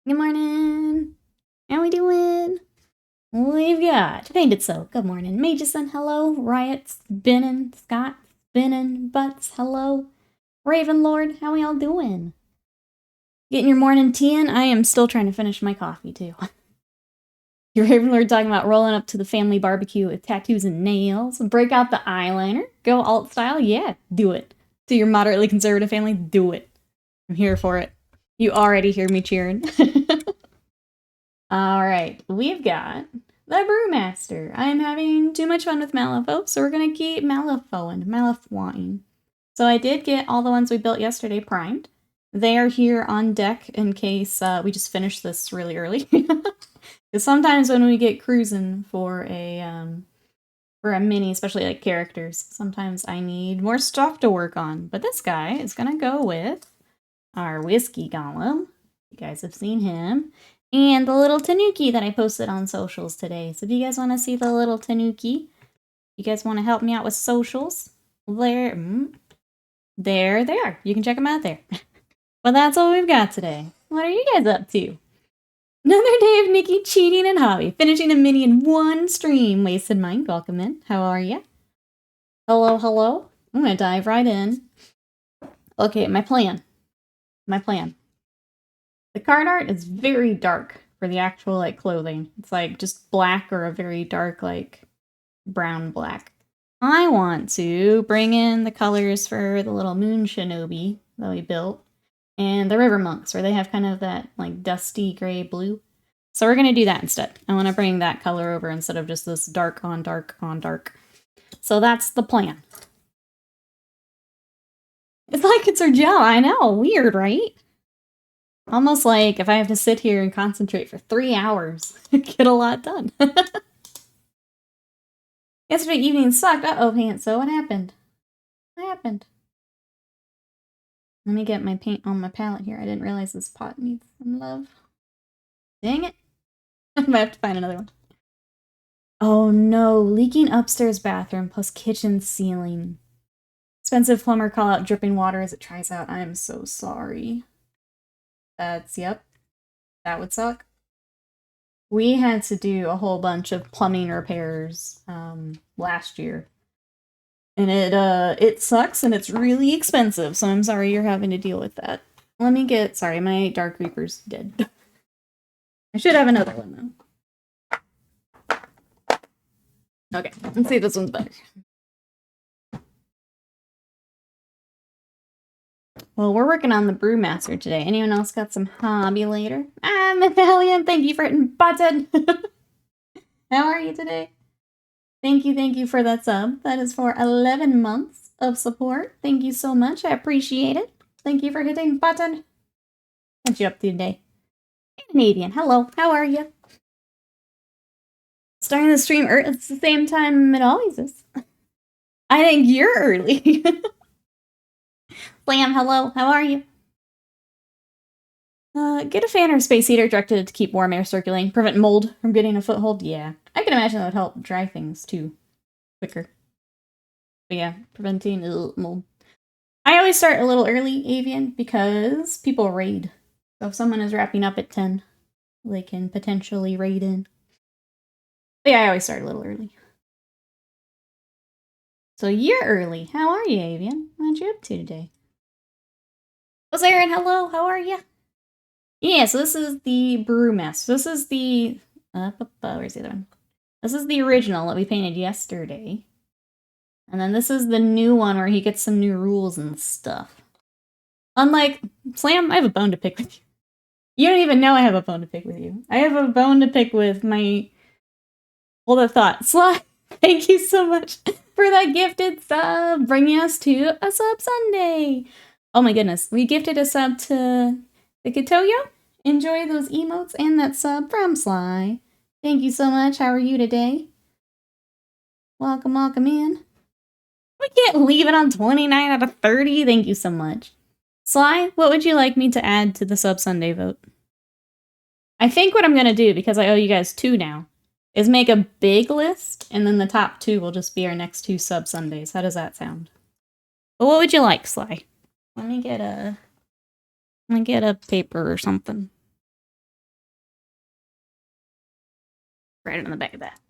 Good morning. How we doing? We've got Painted Soul. Good morning. Mageson, hello. Riot, Spinnin, Scott, Spinnin, Butts, hello. Raven Lord, how we all doing? Getting your morning tea in? I am still trying to finish my coffee, too. Your Raven Lord talking about rolling up to the family barbecue with tattoos and nails. Break out the eyeliner. Go alt style. Yeah, do it. To your moderately conservative family, do it. I'm here for it. You already hear me cheering. Alright, we've got the Brewmaster. I am having too much fun with Malifaux, so we're going to keep Malifauing. So I did get all the ones we built yesterday primed. They are here on deck in case we just finish this really early. Because sometimes when we get cruising for a mini, especially like characters, sometimes I need more stuff to work on. But this guy is going to go with our Whiskey Golem. You guys have seen him. And the little Tanuki that I posted on socials today. So if you guys want to see the little Tanuki, you guys want to help me out with socials, there they are. You can check them out there. But that's all we've got today. What are you guys up to? Another day of Nikki cheating and hobby. Finishing a mini in one stream. Wasted Mind, welcome in. How are you? Hello, hello. I'm going to dive right in. Okay, my plan. The card art is very dark for the actual, like, clothing. It's, like, just black or a very dark, like, brown black. I want to bring in the colors for the little moon shinobi that we built and the river monks, where they have kind of that, like, dusty gray blue. So we're going to do that instead. I want to bring that color over instead of just this dark on dark on dark. So that's the plan. It's like it's our job. I know. Weird, right? Almost like if I have to sit here and concentrate for 3 hours, get a lot done. Yesterday evening sucked. Uh-oh, Pants. So what happened? What happened? Let me get my paint on my palette here. I didn't realize this pot needs some love. Dang it. I might have to find another one. Oh no, leaking upstairs bathroom plus kitchen ceiling. Expensive plumber call out dripping water as it tries out. I am so sorry. Yep. That would suck. We had to do a whole bunch of plumbing repairs last year. And it sucks and it's really expensive, so I'm sorry you're having to deal with that. Let me get, sorry, my Dark Reaper's dead. I should have another one though. Okay, let's see if this one's better. Well, we're working on the Brewmaster today. Anyone else got some hobby later? Ah, Nathalian, thank you for hitting button. How are you today? Thank you for that sub. That is for 11 months of support. Thank you so much. I appreciate it. Thank you for hitting button. What you up to today? Canadian, hello. How are you? Starting the stream it's the same time it always is. I think you're early. Slam, hello. How are you? Get a fan or space heater directed to keep warm air circulating, prevent mold from getting a foothold. Yeah, I can imagine that would help dry things too quicker. But yeah, preventing mold. I always start a little early, Avian, because people raid. So if someone is wrapping up at 10, they can potentially raid in. But yeah, I always start a little early. So you're early. How are you, Avian? What you up to today? Oh, Aaron, hello. How are you? Yeah, so this is the Brewmaster. This is the... where's the other one? This is the original that we painted yesterday. And then this is the new one where he gets some new rules and stuff. Unlike Slam, I have a bone to pick with you. You don't even know I have a bone to pick with you. I have a bone to pick with my... Hold up thought. Sly, thank you so much for that gifted sub, bringing us to a sub Sunday. Oh my goodness, we gifted a sub to the Katoyo. Enjoy those emotes and that sub from Sly. Thank you so much. How are you today? Welcome in. We can't leave it on 29 out of 30. Thank you so much. Sly, what would you like me to add to the sub Sunday vote? I think what I'm going to do, because I owe you guys 2 now, is make a big list, and then the top 2 will just be our next 2 sub Sundays. How does that sound? But what would you like, Sly? Let me get a paper or something. Right on the back of that.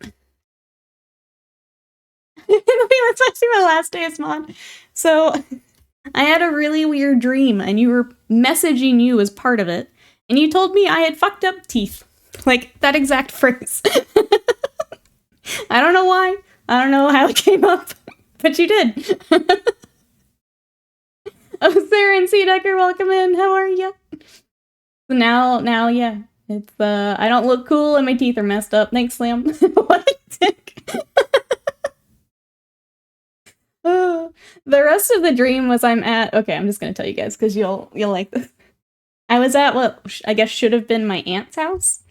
That's actually my last day as mod. So I had a really weird dream, and you were messaging you as part of it, and you told me I had fucked up teeth. Like, that exact phrase. I don't know why. I don't know how it came up, but you did. Oh, Sarah and C. Decker, welcome in. How are you? So now, yeah. It's, I don't look cool and my teeth are messed up. Thanks, Slam. What a dick. The rest of the dream was I'm just gonna tell you guys because you'll like this. I was at what I guess should have been my aunt's house,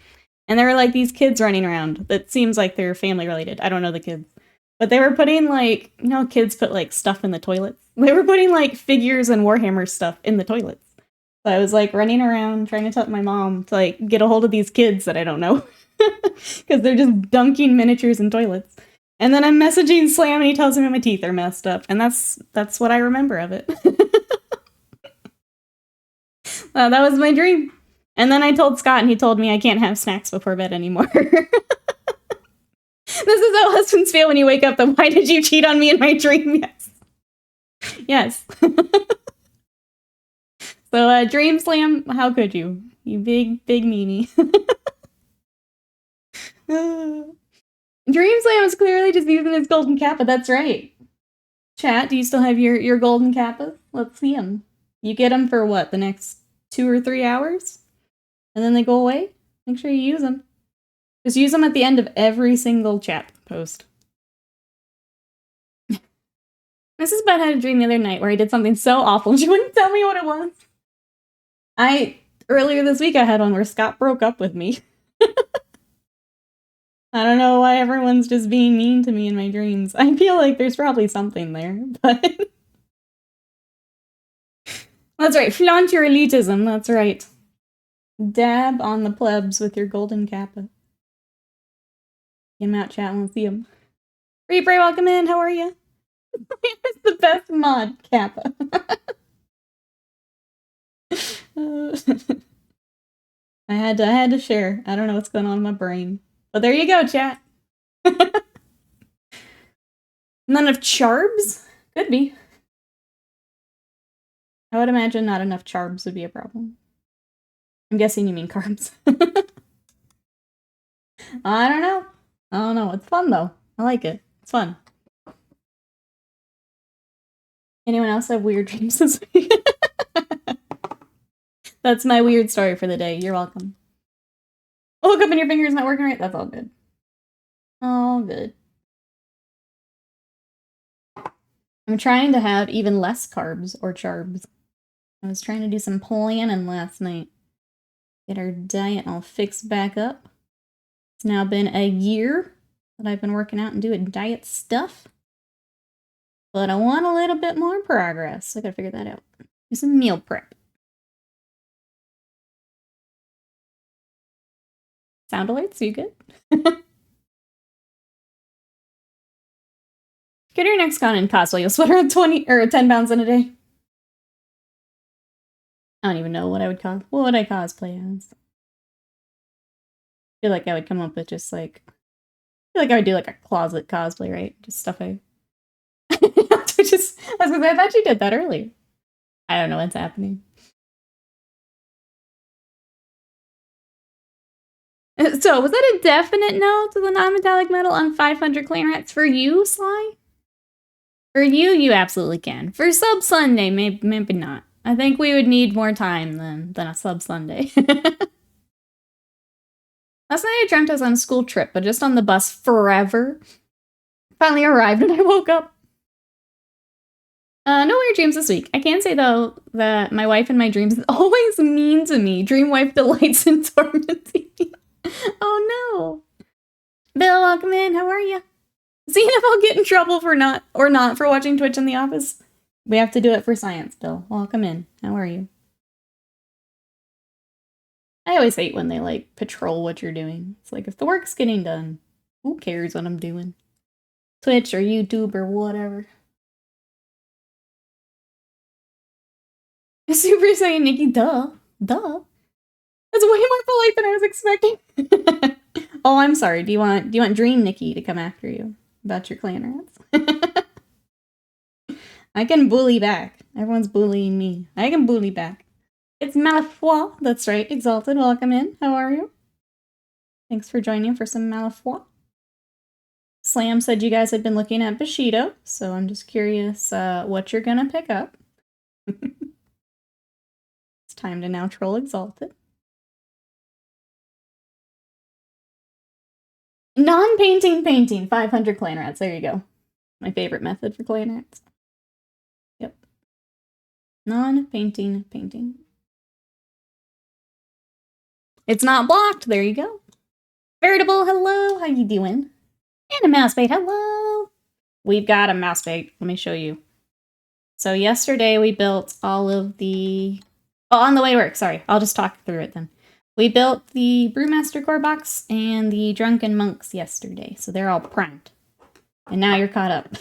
and there were like these kids running around that seems like they're family related. I don't know the kids, but they were putting like, you know, kids put like stuff in the toilets. They were putting like figures and Warhammer stuff in the toilets. So I was like running around trying to tell my mom to like get a hold of these kids that I don't know because they're just dunking miniatures in toilets. And then I'm messaging Slam and he tells me my teeth are messed up. And that's what I remember of it. That was my dream. And then I told Scott and he told me I can't have snacks before bed anymore. This is how husbands feel when you wake up. Then why did you cheat on me in my dream? Yes. So, Dream Slam, how could you? You big meanie. Dream Slam is clearly just using his golden kappa, that's right. Chat, do you still have your golden kappas? Let's see them. You get them for what, the next 2 or 3 hours? And then they go away? Make sure you use them. Just use them at the end of every single chat post. This is about how to dream the other night where I did something so awful and she wouldn't tell me what it was. Earlier this week I had one where Scott broke up with me. I don't know why everyone's just being mean to me in my dreams. I feel like there's probably something there, but... That's right, flaunt your elitism, that's right. Dab on the plebs with your golden kappa. Get him out, chat, and see him. Reaper, welcome in, how are you? It's the best mod, kappa. I had to share. I don't know what's going on in my brain. But there you go, chat. None of charbs? Could be. I would imagine not enough charbs would be a problem. I'm guessing you mean carbs. I don't know. It's fun, though. I like it. It's fun. Anyone else have weird dreams this week? That's my weird story for the day. You're welcome. Oh, look up and your finger's not working right? That's all good. All good. I'm trying to have even less carbs or charbs. I was trying to do some planning last night. Get our diet all fixed back up. It's now been a year that I've been working out and doing diet stuff. But I want a little bit more progress, so I gotta figure that out. Do some meal prep. Sound alerts, you good? Get your next con in cosplay. You'll sweat around 20 or 10 pounds in a day. I don't even know what I would cos. What would I cosplay as? I feel like I would come up with just like. I feel like I would do like a closet cosplay, right? Just stuff I. I thought you did that earlier. I don't know what's happening. So, was that a definite no to the non-metallic metal on 500 clan rats for you, Sly? For you absolutely can. For Sub Sunday, maybe not. I think we would need more time than a Sub Sunday. Last night I dreamt I was on a school trip, but just on the bus forever. Finally arrived and I woke up. No weird dreams this week. I can say, though, that my wife in my dreams is always mean to me. Dream wife delights in tormenting me. Oh, no. Bill, welcome in. How are you? Seeing if I'll get in trouble for not for watching Twitch in the office. We have to do it for science, Bill. Welcome in. How are you? I always hate when they, like, patrol what you're doing. It's like, if the work's getting done, who cares what I'm doing? Twitch or YouTube or whatever. Super Saiyan Nikki, duh. That's way more polite than I was expecting. Oh, I'm sorry. Do you want Dream Nikki to come after you about your clan rats? I can bully back. Everyone's bullying me. I can bully back. It's Malifaux. That's right. Exalted. Welcome in. How are you? Thanks for joining for some Malifaux. Slam said you guys had been looking at Bushido, so I'm just curious what you're gonna pick up. It's time to now troll Exalted. Non-painting painting, 500 clan rats. There you go. My favorite method for clan rats. Yep. Non-painting painting. It's not blocked. There you go. Veritable, hello. How you doing? And a mouse bait, hello. We've got a mouse bait. Let me show you. So yesterday we built all of the... Oh, on the way to work. Sorry. I'll just talk through it then. We built the Brewmaster core box and the Drunken Monks yesterday. So they're all primed. And now you're caught up.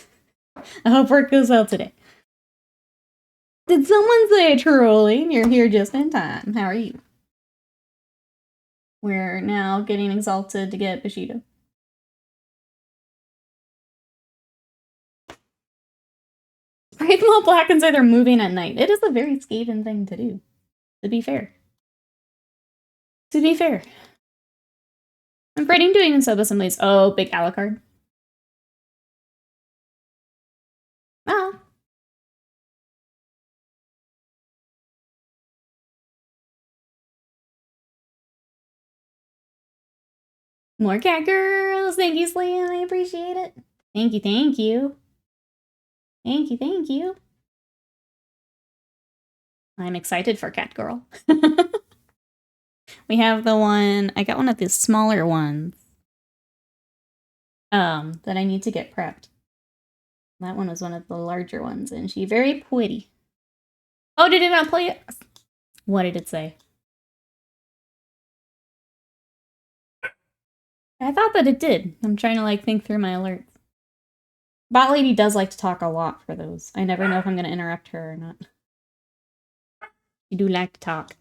I hope work goes well today. Did someone say trolling? You're here just in time. How are you? We're now getting Exalted to get Bushido. Spray them all black and say they're moving at night. It is a very Skaven thing to do. To be fair. To be fair. I'm afraid doing in sub-assemblies. Oh, big Alucard. Oh. More cat girls. Thank you, Slam. I appreciate it. Thank you, thank you. Thank you, thank you. I'm excited for cat girl. We have the one, I got one of these smaller ones. That I need to get prepped. That one was one of the larger ones, and she's very pretty. Oh, did it not play it? What did it say? I thought that it did. I'm trying to like think through my alerts. Bot Lady does like to talk a lot for those. I never know if I'm going to interrupt her or not. You do like to talk.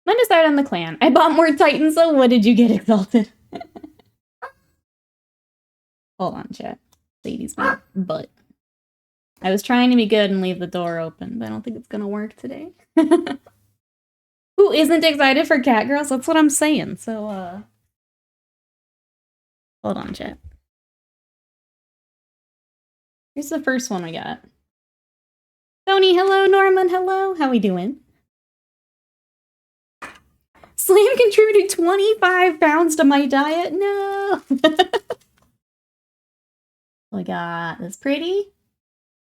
When to start on the clan? I bought more Titans, so what did you get, Exalted? Hold on, chat. Ladies, my butt. I was trying to be good and leave the door open, but I don't think it's gonna work today. Who isn't excited for cat girls? That's what I'm saying. So, hold on, chat. Here's the first one we got. Tony, hello. Norman, hello. How we doing? Slam contributed 25 pounds to my diet? No! We got this pretty.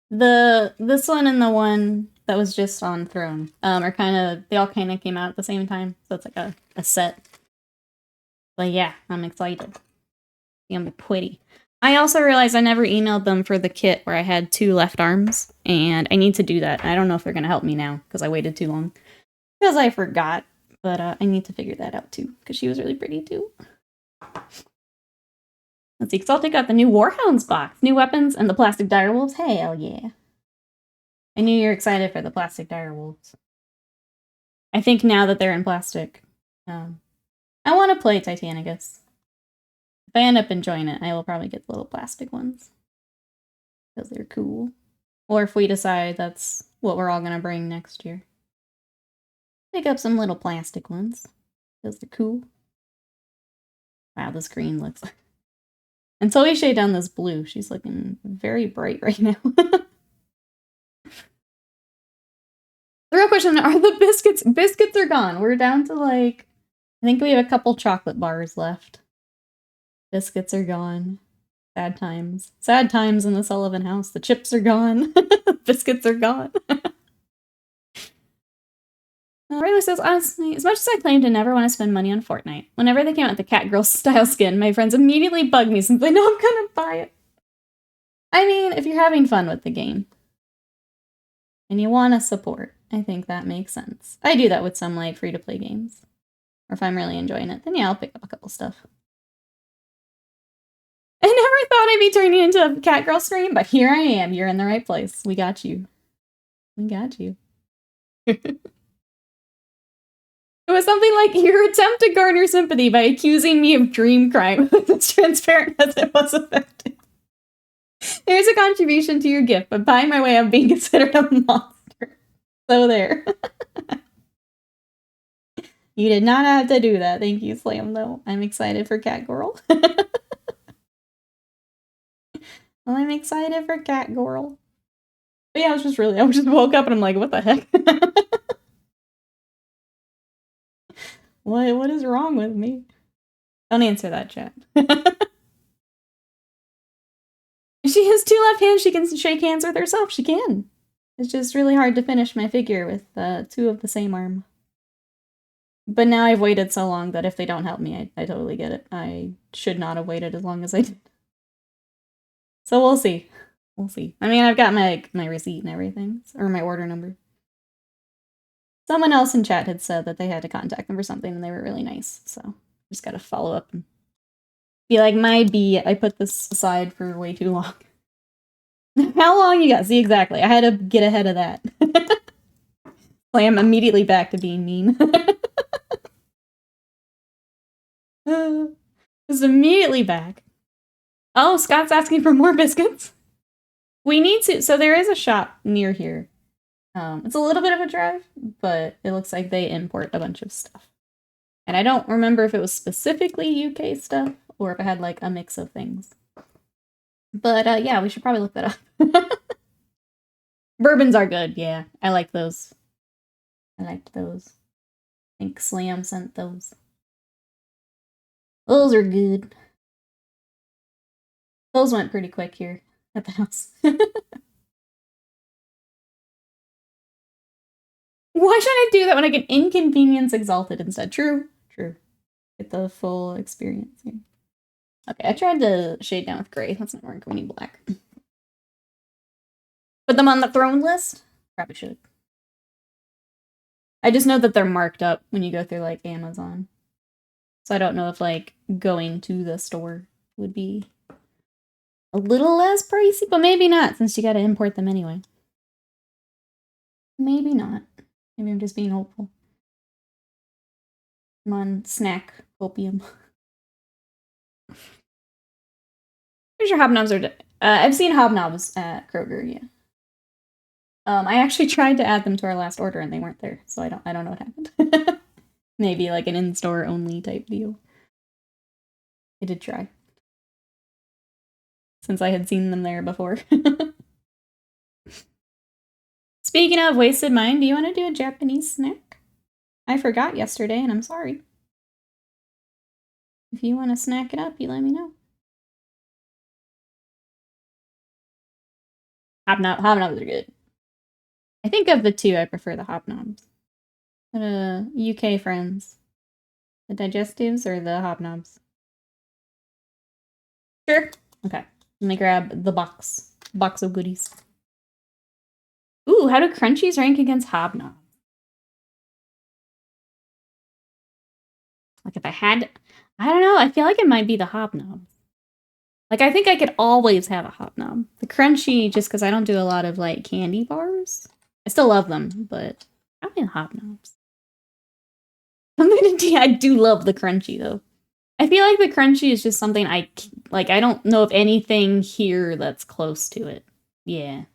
This one and the one that was just on Throne are kind of, they all kind of came out at the same time. So it's like a set. But yeah, I'm excited. I'm pretty. I also realized I never emailed them for the kit where I had 2 left arms. And I need to do that. I don't know if they're going to help me now because I waited too long. Because I forgot. But I need to figure that out too, because she was really pretty too. Let's see, Exalted got the new Warhounds box, new weapons, and the plastic direwolves. Hell yeah. I knew you're excited for the plastic direwolves. I think now that they're in plastic, I want to play Titanicus. If I end up enjoying it, I will probably get the little plastic ones. Because they're cool. Or if we decide that's what we're all going to bring next year. Pick up some little plastic ones. Because they're cool. Wow, the screen looks... Until we shade down this blue, she's looking very bright right now. The real question, are the biscuits... Biscuits are gone. We're down to like... I think we have a couple chocolate bars left. Biscuits are gone. Sad times. Sad times in the Sullivan house. The chips are gone. Biscuits are gone. Riley says, honestly, as much as I claim to never want to spend money on Fortnite, whenever they came out with the Catgirl style skin, my friends immediately bug me since they know I'm gonna buy it. I mean, if you're having fun with the game, and you want to support, I think that makes sense. I do that with some, like, free-to-play games. Or if I'm really enjoying it, then yeah, I'll pick up a couple stuff. I never thought I'd be turning into a Catgirl stream, but here I am. You're in the right place. We got you. We got you. It was something like, your attempt to garner sympathy by accusing me of dream crime was as transparent as it was effective. Here's a contribution to your gift, but by my way of being considered a monster. So there. You did not have to do that. Thank you, Slam, though. I'm excited for Catgirl. Well, I'm excited for Catgirl. But yeah, I just woke up and I'm like, what the heck? What is wrong with me? Don't answer that, chat. She has 2 left hands. She can shake hands with herself. She can. It's just really hard to finish my figure with 2 of the same arm. But now I've waited so long that if they don't help me, I totally get it. I should not have waited as long as I did. So we'll see. We'll see. I mean, I've got my receipt and everything, or my order number. Someone else in chat had said that they had to contact them for something and they were really nice, so just gotta follow up and be like, my B, I put this aside for way too long. How long you got? See, exactly. I had to get ahead of that. I am immediately back to being mean. Just immediately back. Oh, Scott's asking for more biscuits. We need to, so there is a shop near here. It's a little bit of a drive, but it looks like they import a bunch of stuff. And I don't remember if it was specifically UK stuff or if it had like a mix of things. But yeah, we should probably look that up. Bourbons are good, yeah. I like those. I liked those. I think Slam sent those. Those are good. Those went pretty quick here at the house. Why should I do that when I can inconvenience Exalted instead? True. Get the full experience here. Okay, I tried to shade down with gray. That's not working. We need black. Put them on the throne list? Probably should. I just know that they're marked up when you go through, like, Amazon. So I don't know if, like, going to the store would be a little less pricey, but maybe not, since you gotta import them anyway. Maybe not. Maybe I'm just being hopeful. Come on, snack opium. Pretty sure hobnobs are. I've seen hobnobs at Kroger, yeah. I actually tried to add them to our last order and they weren't there, so I don't know what happened. Maybe like an in-store only type deal. I did try. Since I had seen them there before. Speaking of wasted mind, do you want to do a Japanese snack? I forgot yesterday and I'm sorry. If you want to snack it up, you let me know. Hobnobs are good. I think of the 2, I prefer the hobnobs. UK friends. The digestives or the hobnobs? Sure. Okay. Let me grab the box. Box of goodies. Ooh, how do crunchies rank against hobnobs? Like if I had... I don't know, I feel like it might be the hobnobs. Like, I think I could always have a hobnob. The crunchy, just because I don't do a lot of, like, candy bars. I still love them, but probably the hobnobs. I do love the crunchy, though. I feel like the crunchy is just something I don't know of anything here that's close to it. Yeah.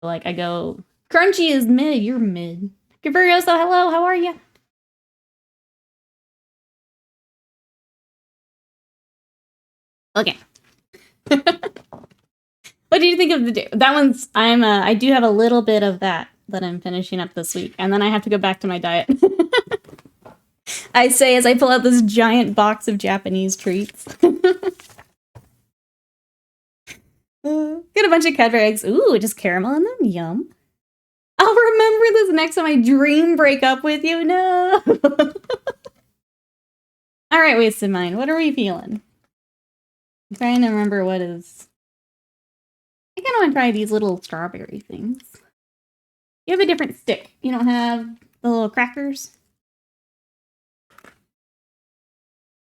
Like, I go, crunchy is mid, you're mid. Gabrioso, hello, how are you? Okay. What do you think of the that one's I do have a little bit of that I'm finishing up this week, and then I have to go back to my diet. I say as I pull out this giant box of Japanese treats. Get a bunch of Cadbury eggs. Ooh, just caramel in them. Yum. I'll remember this next time I dream break up with you. No. All right, wasted mind. What are we feeling? I'm trying to remember what is. I kind of want to try these little strawberry things. You have a different stick. You don't have the little crackers?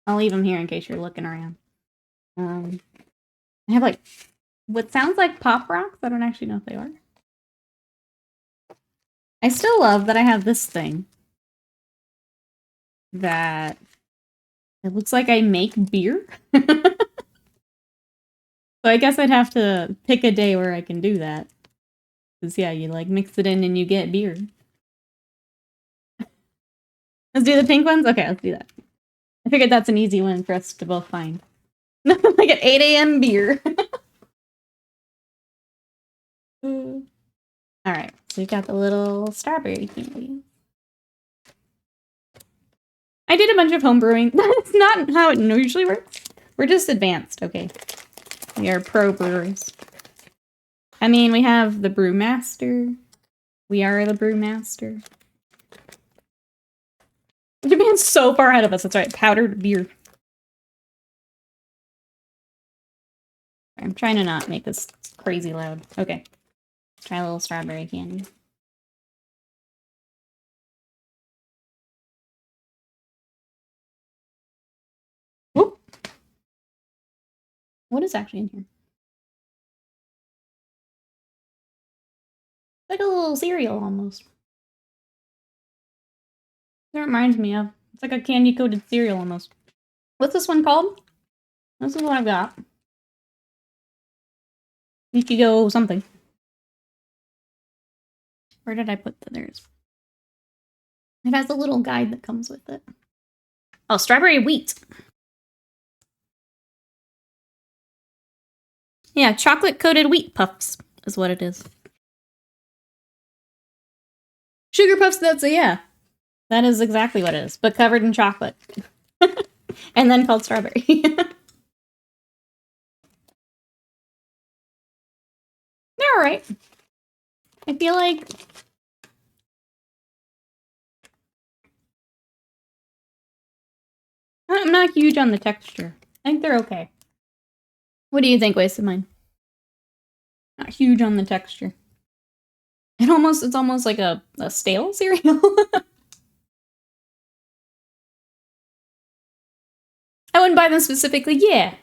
I'll leave them here in case you're looking around. I have like what sounds like Pop Rocks. I don't actually know if they are. I still love that I have this thing. that it looks like I make beer. So I guess I'd have to pick a day where I can do that. Because, yeah, you, like, mix it in and you get beer. Let's do the pink ones? Okay, let's do that. I figured that's an easy one for us to both find. Like an 8 a.m. beer. Alright, so we've got the little strawberry candy. I did a bunch of home brewing. That's not how it usually works. We're just advanced, okay? We are pro brewers. I mean, we have the Brewmaster. We are the Brewmaster. Japan's so far ahead of us. That's right. Powdered beer. I'm trying to not make this crazy loud. Okay. Try a little strawberry candy. Whoop. What is actually in here? Like a little cereal almost. That reminds me of. It's like a candy coated cereal almost. What's this one called? This is what I've got. Ichigo something. Where did I put theirs? It has a little guide that comes with it. Oh, strawberry wheat. Yeah, chocolate coated wheat puffs is what it is. Sugar puffs, that's a yeah. That is exactly what it is, but covered in chocolate. And then called strawberry. They're alright. I feel like I'm not huge on the texture. I think they're okay. What do you think, Wasted Mine? Not huge on the texture. It's almost like a stale cereal. I wouldn't buy them specifically, yeah.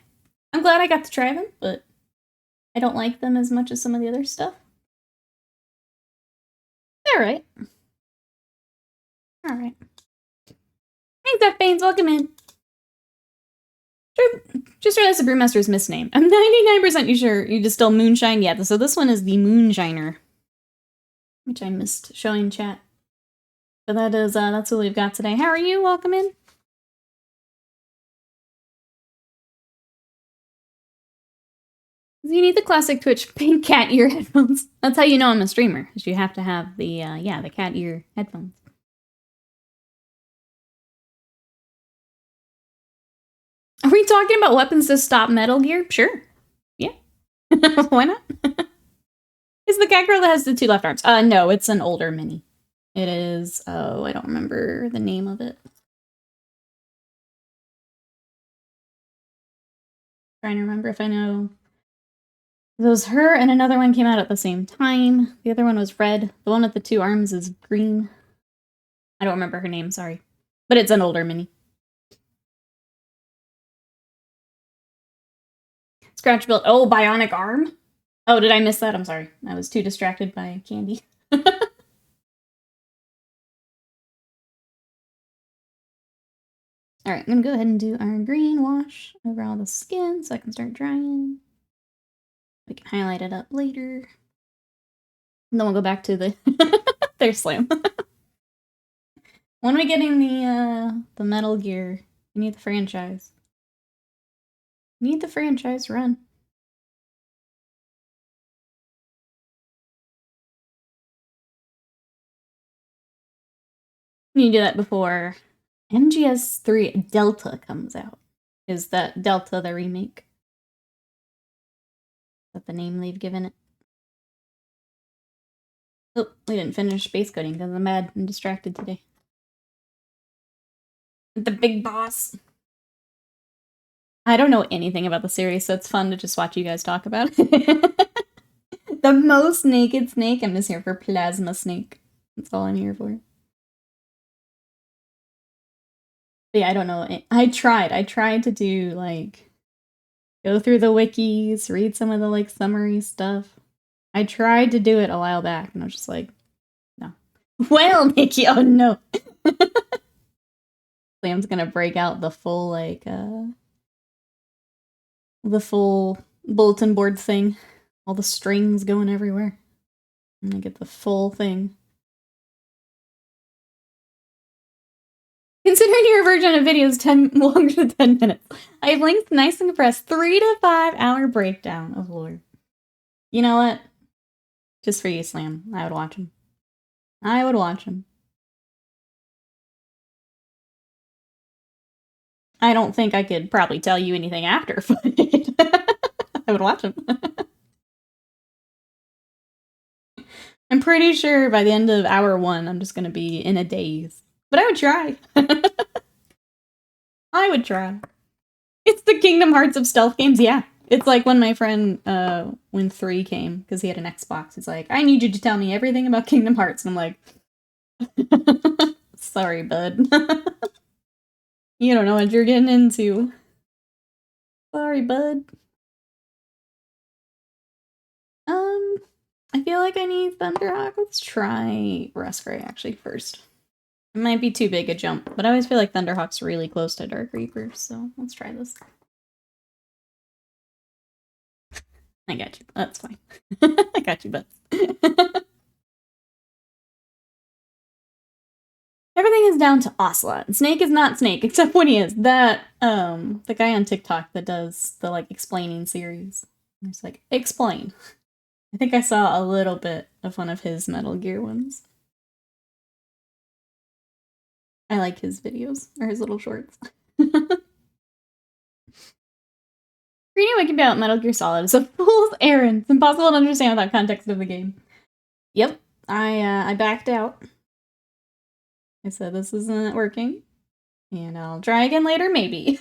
I'm glad I got to try them, but I don't like them as much as some of the other stuff. They're alright. Alright. Thanks, F. Baines, welcome in. Just realized the Brewmaster's misname. I'm 99% sure you distill moonshine. Yeah, so this one is the Moonshiner. Which I missed showing chat. But that is, that's what we've got today. How are you? Welcome in. You need the classic Twitch pink cat ear headphones. That's how you know I'm a streamer, is you have to have the, yeah, the cat ear headphones. Are we talking about weapons to stop Metal Gear? Sure. Yeah. Why not? Is the cat girl that has the 2 left arms? No, it's an older mini. It is, oh, I don't remember the name of it. Trying to remember if I know. It was her and another one came out at the same time. The other one was red. The one with the 2 arms is green. I don't remember her name, sorry. But it's an older mini. Scratch built. Oh, bionic arm? Oh, did I miss that? I'm sorry. I was too distracted by candy. Alright, I'm gonna go ahead and do our green wash over all the skin so I can start drying. We can highlight it up later. And then we'll go back to the there's Slam. When are we getting the Metal Gear? We need the franchise. We need the franchise run. We need to do that before MGS3 Delta comes out. Is that Delta the remake? Is that the name they've given it? Oh, we didn't finish base coding because I'm mad and distracted today. The big boss. I don't know anything about the series, so it's fun to just watch you guys talk about it. The most naked snake. I'm just here for Plasma Snake. That's all I'm here for. But yeah, I don't know. I tried to do, like, go through the wikis, read some of the, like, summary stuff. I tried to do it a while back, and I was just like, no. Well, Mickey, oh no. But Sam's gonna break out the full, like, the full bulletin board thing. All the strings going everywhere. I'm gonna get the full thing. Considering your version of video is 10 longer than 10 minutes, I have linked nice and compressed 3 to 5 hour breakdown of lore. You know what? Just for you, Slam. I would watch him. I would watch him. I don't think I could probably tell you anything after, but I would watch him. I'm pretty sure by the end of hour 1, I'm just gonna be in a daze. But I would try. I would try. It's the Kingdom Hearts of stealth games, yeah. It's like when my friend, when 3 came, because he had an Xbox, he's like, I need you to tell me everything about Kingdom Hearts. And I'm like, sorry, bud. You don't know what you're getting into. Sorry, bud. I feel like I need Thunderhawk. Let's try Rustgray, actually, first. It might be too big a jump, but I always feel like Thunderhawk's really close to Dark Reaper, so let's try this. I got you. That's fine. I got you, bud. Everything is down to Ocelot. Snake is not Snake, except when he is. That, the guy on TikTok that does the, like, explaining series. It's like, explain. I think I saw a little bit of one of his Metal Gear ones. I like his videos, or his little shorts. Reading a wiki about Metal Gear Solid is a fool's errand. It's impossible to understand without context of the game. Yep, I backed out. I said this isn't working, and I'll try again later, maybe.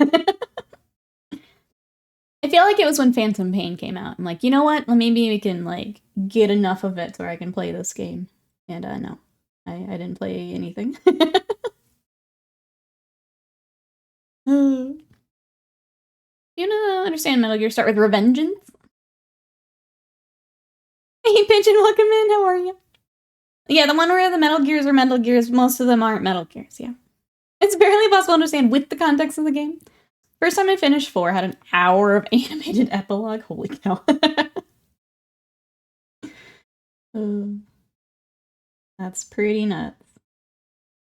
I feel like it was when Phantom Pain came out. I'm like, you know what? Well, maybe we can, like, get enough of it where I can play this game. And, no. I didn't play anything. You know, understand Metal Gear start with Revengeance? Hey, Pigeon, welcome in. How are you? Yeah, the one where the Metal Gears are Metal Gears, most of them aren't Metal Gears, yeah. It's barely possible to understand with the context of the game. First time I finished 4, had an hour of animated epilogue. Holy cow. That's pretty nuts.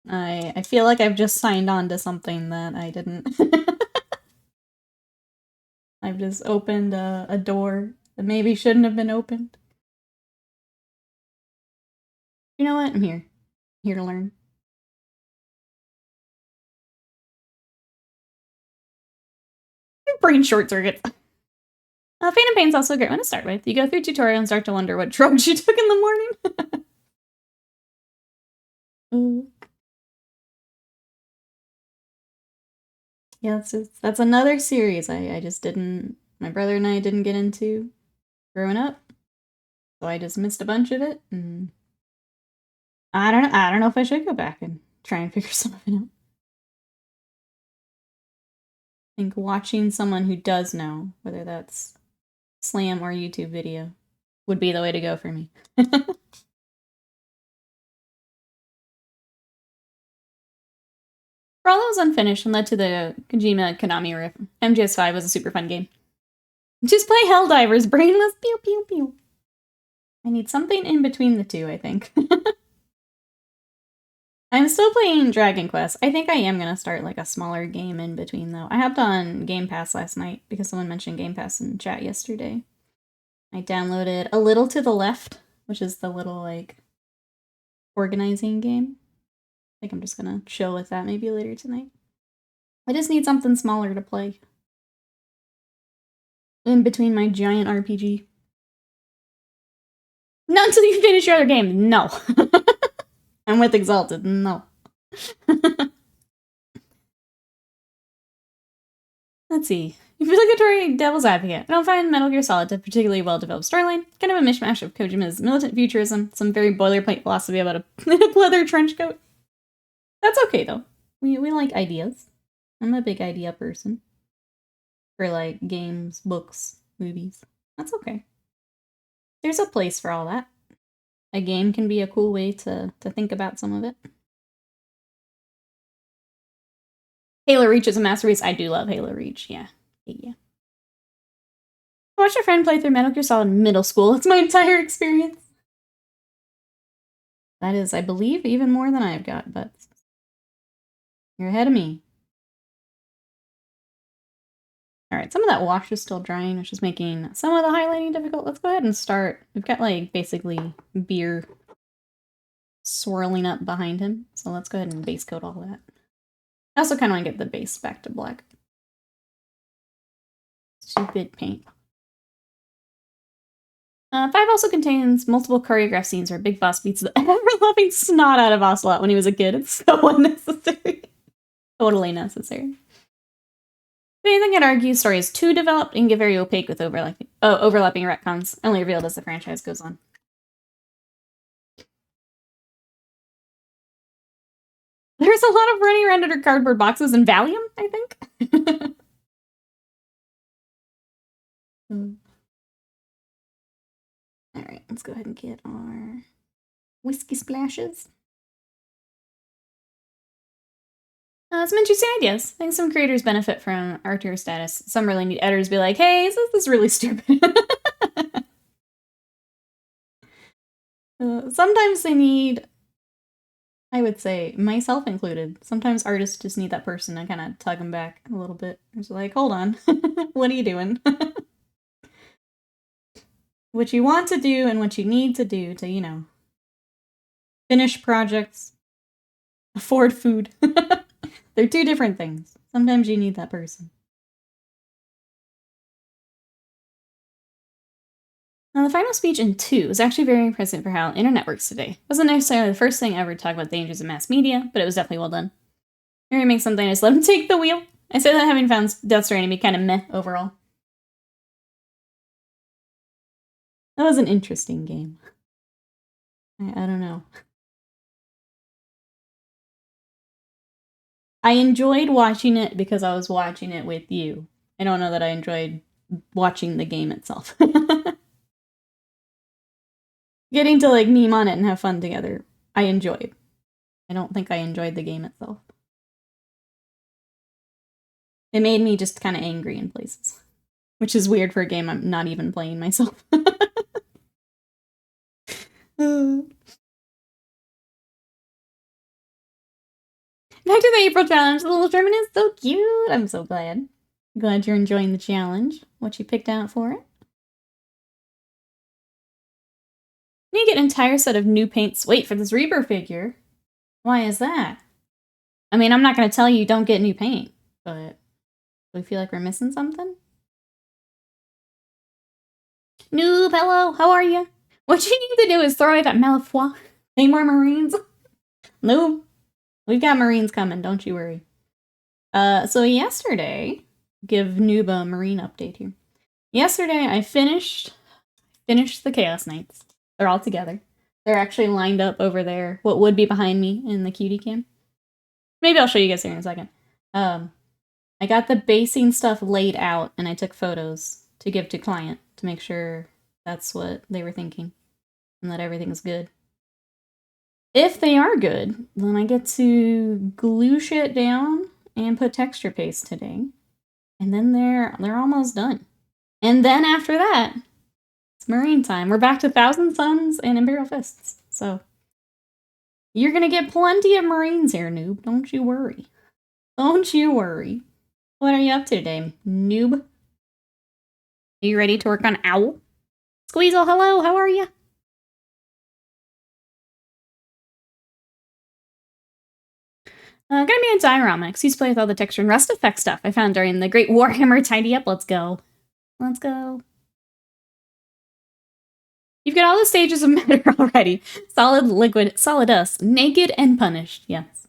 I feel like I've just signed on to something that I didn't. I've just opened a door that maybe shouldn't have been opened. You know what? I'm here. I'm here to learn. Brain short circuits. Phantom Pain's also a great one to start with. You go through tutorial and start to wonder what drugs you took in the morning. Yeah, that's another series I just didn't, my brother and I didn't get into growing up. So I just missed a bunch of it, and I don't know if I should go back and try and figure some of it out. I think watching someone who does know, whether that's Slam or YouTube video, would be the way to go for me. For all that was unfinished and led to the Kojima Konami riff, MGS5 was a super fun game. Just play Helldivers, brainless, pew pew pew. I need something in between the two, I think. I'm still playing Dragon Quest. I think I am going to start like a smaller game in between, though. I hopped on Game Pass last night because someone mentioned Game Pass in chat yesterday. I downloaded A Little to the Left, which is the little, like, organizing game. I think I'm just going to chill with that maybe later tonight. I just need something smaller to play in between my giant RPG. Not until you finish your other game. No. I'm with Exalted. No. Let's see. Obligatory devil's advocate. I don't find Metal Gear Solid a particularly well-developed storyline. Kind of a mishmash of Kojima's militant futurism, some very boilerplate philosophy about a leather trench coat. That's okay, though. We like ideas. I'm a big idea person. For, like, games, books, movies. That's okay. There's a place for all that. A game can be a cool way to think about some of it. Halo Reach is a masterpiece. I do love Halo Reach. Yeah. Yeah. I watched a friend play through Metal Gear Solid in middle school. It's my entire experience. That is, I believe, even more than I've got, but you're ahead of me. Alright, some of that wash is still drying, which is making some of the highlighting difficult. Let's go ahead and start. We've got, like, basically beer swirling up behind him, so let's go ahead and base coat all that. I also kind of want to get the base back to black. Stupid paint. 5 also contains multiple choreographed scenes where Big Boss beats the ever-loving snot out of Ocelot when he was a kid. It's so unnecessary. Totally necessary. If anything, I'd argue the story is too developed and get very opaque with overlapping retcons, only revealed as the franchise goes on. There's a lot of running around under cardboard boxes and Valium, I think. Alright, let's go ahead and get our whiskey splashes. Some interesting ideas. I think some creators benefit from auteur status. Some really need editors to be like, hey, this is really stupid. Sometimes they need, I would say, myself included, sometimes artists just need that person to kind of tug them back a little bit. It's like, hold on, what are you doing? What you want to do and what you need to do to, you know, finish projects, afford food. They're two different things. Sometimes you need that person. Now, the final speech in 2 was actually very impressive for how internet works today. It wasn't necessarily the first thing ever to talk about the dangers of mass media, but it was definitely well done. Maybe make something and just let him take the wheel. I say that having found Death Stranding to be kind of meh overall. That was an interesting game. I don't know. I enjoyed watching it because I was watching it with you. I don't know that I enjoyed watching the game itself. Getting to, like, meme on it and have fun together, I enjoyed. I don't think I enjoyed the game itself. It made me just kind of angry in places. Which is weird for a game I'm not even playing myself. Back to the April challenge. The little German is so cute. I'm so glad. Glad you're enjoying the challenge. What you picked out for it. You need to get an entire set of new paints. Wait for this Reaper figure. Why is that? I mean, I'm not going to tell you don't get new paint, but do we feel like we're missing something? Noob, hello, how are you? What you need to do is throw away that Malifaux. Any more Marines? Noob. We've got Marines coming, don't you worry. So yesterday, give Noob a Marine update here. Yesterday, I finished the Chaos Knights. They're all together. They're actually lined up over there, what would be behind me in the cutie cam. Maybe I'll show you guys here in a second. I got the basing stuff laid out, and I took photos to give to client to make sure that's what they were thinking, and that everything's good. If they are good, then I get to glue shit down and put texture paste today. And then they're almost done. And then after that, it's Marine time. We're back to Thousand Suns and Imperial Fists. So you're gonna get plenty of Marines here, Noob. Don't you worry. Don't you worry. What are you up to today, Noob? Are you ready to work on Owl? Squeezel, hello, how are you? Gonna be a diorama. Excuse play with all the texture and rust effect stuff I found during the Great Warhammer Tidy Up. Let's go. Let's go. You've got all the stages of matter already. Solid, liquid, solid dust, naked, and punished. Yes.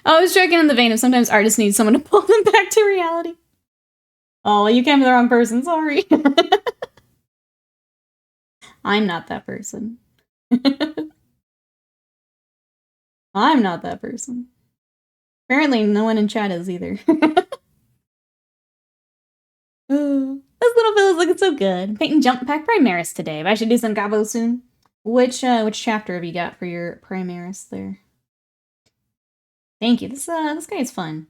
Oh, I was joking in the vein of sometimes artists need someone to pull them back to reality. Oh, you came to the wrong person. Sorry. I'm not that person. I'm not that person. Apparently, no one in chat is either. This little fella's looking so good. Painting Jump Pack Primaris today, but I should do some Gabo soon. Which chapter have you got for your Primaris there? Thank you. This guy is fun.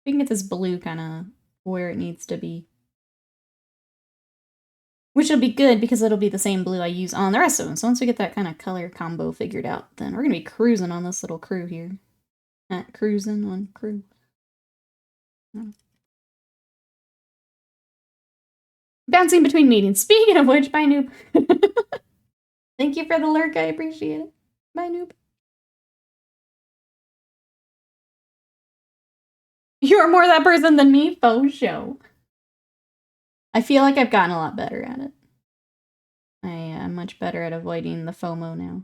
We can get this blue kind of where it needs to be. Which will be good because it'll be the same blue I use on the rest of them. So once we get that kind of color combo figured out, then we're going to be cruising on this little crew here. Not cruising on crew. Bouncing between meetings. Speaking of which, bye noob. Thank you for the lurk, I appreciate it. Bye noob. You're more that person than me, faux show. I feel like I've gotten a lot better at it. I am much better at avoiding the FOMO now.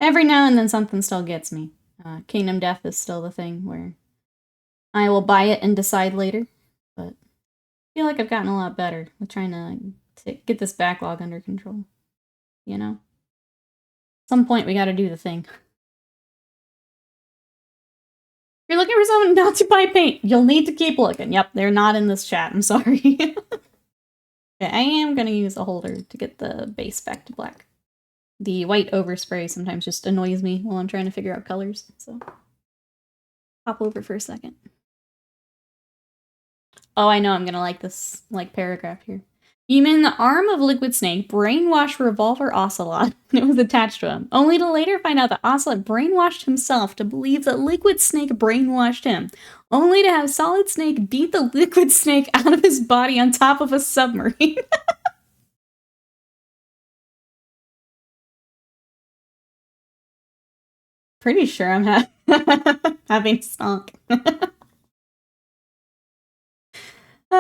Every now and then something still gets me. Kingdom Death is still the thing where I will buy it and decide later, but I feel like I've gotten a lot better with trying to get this backlog under control. You know? At some point we gotta do the thing. If you're looking for someone not to buy paint, you'll need to keep looking. Yep, they're not in this chat, I'm sorry. Okay, I am gonna use a holder to get the base back to black. The white overspray sometimes just annoys me while I'm trying to figure out colors, so hop over for a second. Oh, I know I'm gonna like this paragraph here. You mean the arm of Liquid Snake brainwashed Revolver Ocelot and it was attached to him, only to later find out that Ocelot brainwashed himself to believe that Liquid Snake brainwashed him, only to have Solid Snake beat the Liquid Snake out of his body on top of a submarine. Pretty sure I'm having stonk.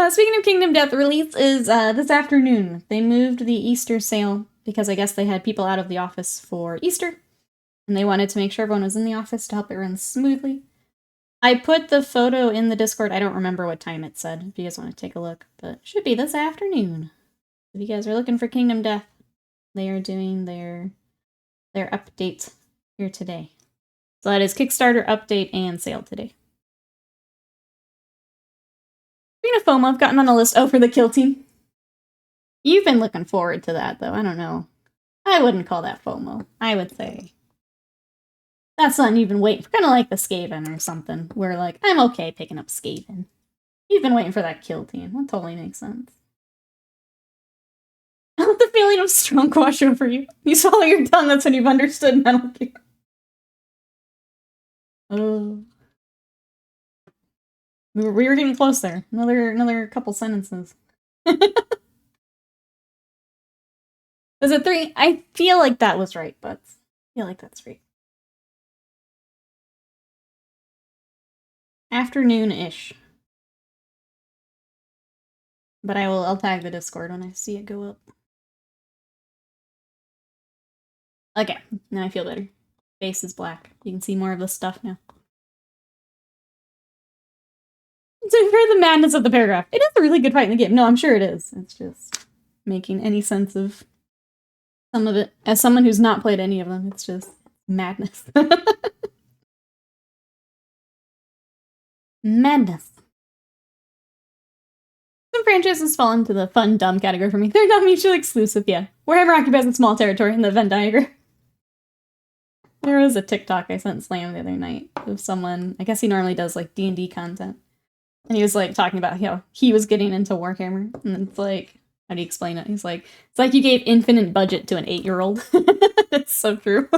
Speaking of Kingdom Death, the release is this afternoon. They moved the Easter sale because I guess they had people out of the office for Easter, and they wanted to make sure everyone was in the office to help it run smoothly. I put the photo in the Discord. I don't remember what time it said, if you guys want to take a look, but it should be this afternoon. If you guys are looking for Kingdom Death, they are doing their update here today. So that is Kickstarter update and sale today. Speaking of FOMO, I've gotten on a list. Oh, for the kill team. You've been looking forward to that, though. I don't know. I wouldn't call that FOMO. I would say that's something you've been waiting for. Kind of like the Skaven or something, where, like, I'm okay picking up Skaven. You've been waiting for that kill team. That totally makes sense. I love the feeling of strong wash over you. You swallow your tongue, that's when you've understood Metal Gear. Oh. We were getting close there. Another couple sentences. Was it 3? I feel like that was right, but I feel like that's right. Afternoon-ish. But I'll tag the Discord when I see it go up. Okay, now I feel better. Face is black. You can see more of the stuff now. To hear the madness of the paragraph. It is a really good fight in the game. No, I'm sure it is. It's just making any sense of some of it. As someone who's not played any of them, it's just madness. Madness. Some franchises fall into the fun, dumb category for me. They're not mutually exclusive, yeah. Wherever occupies a small territory in the Venn diagram. There was a TikTok I sent Slam the other night of someone, I guess he normally does like D&D content. And he was like talking about how he was getting into Warhammer. And it's like, how do you explain it? He's like, it's like you gave infinite budget to an 8-year-old. It's so true.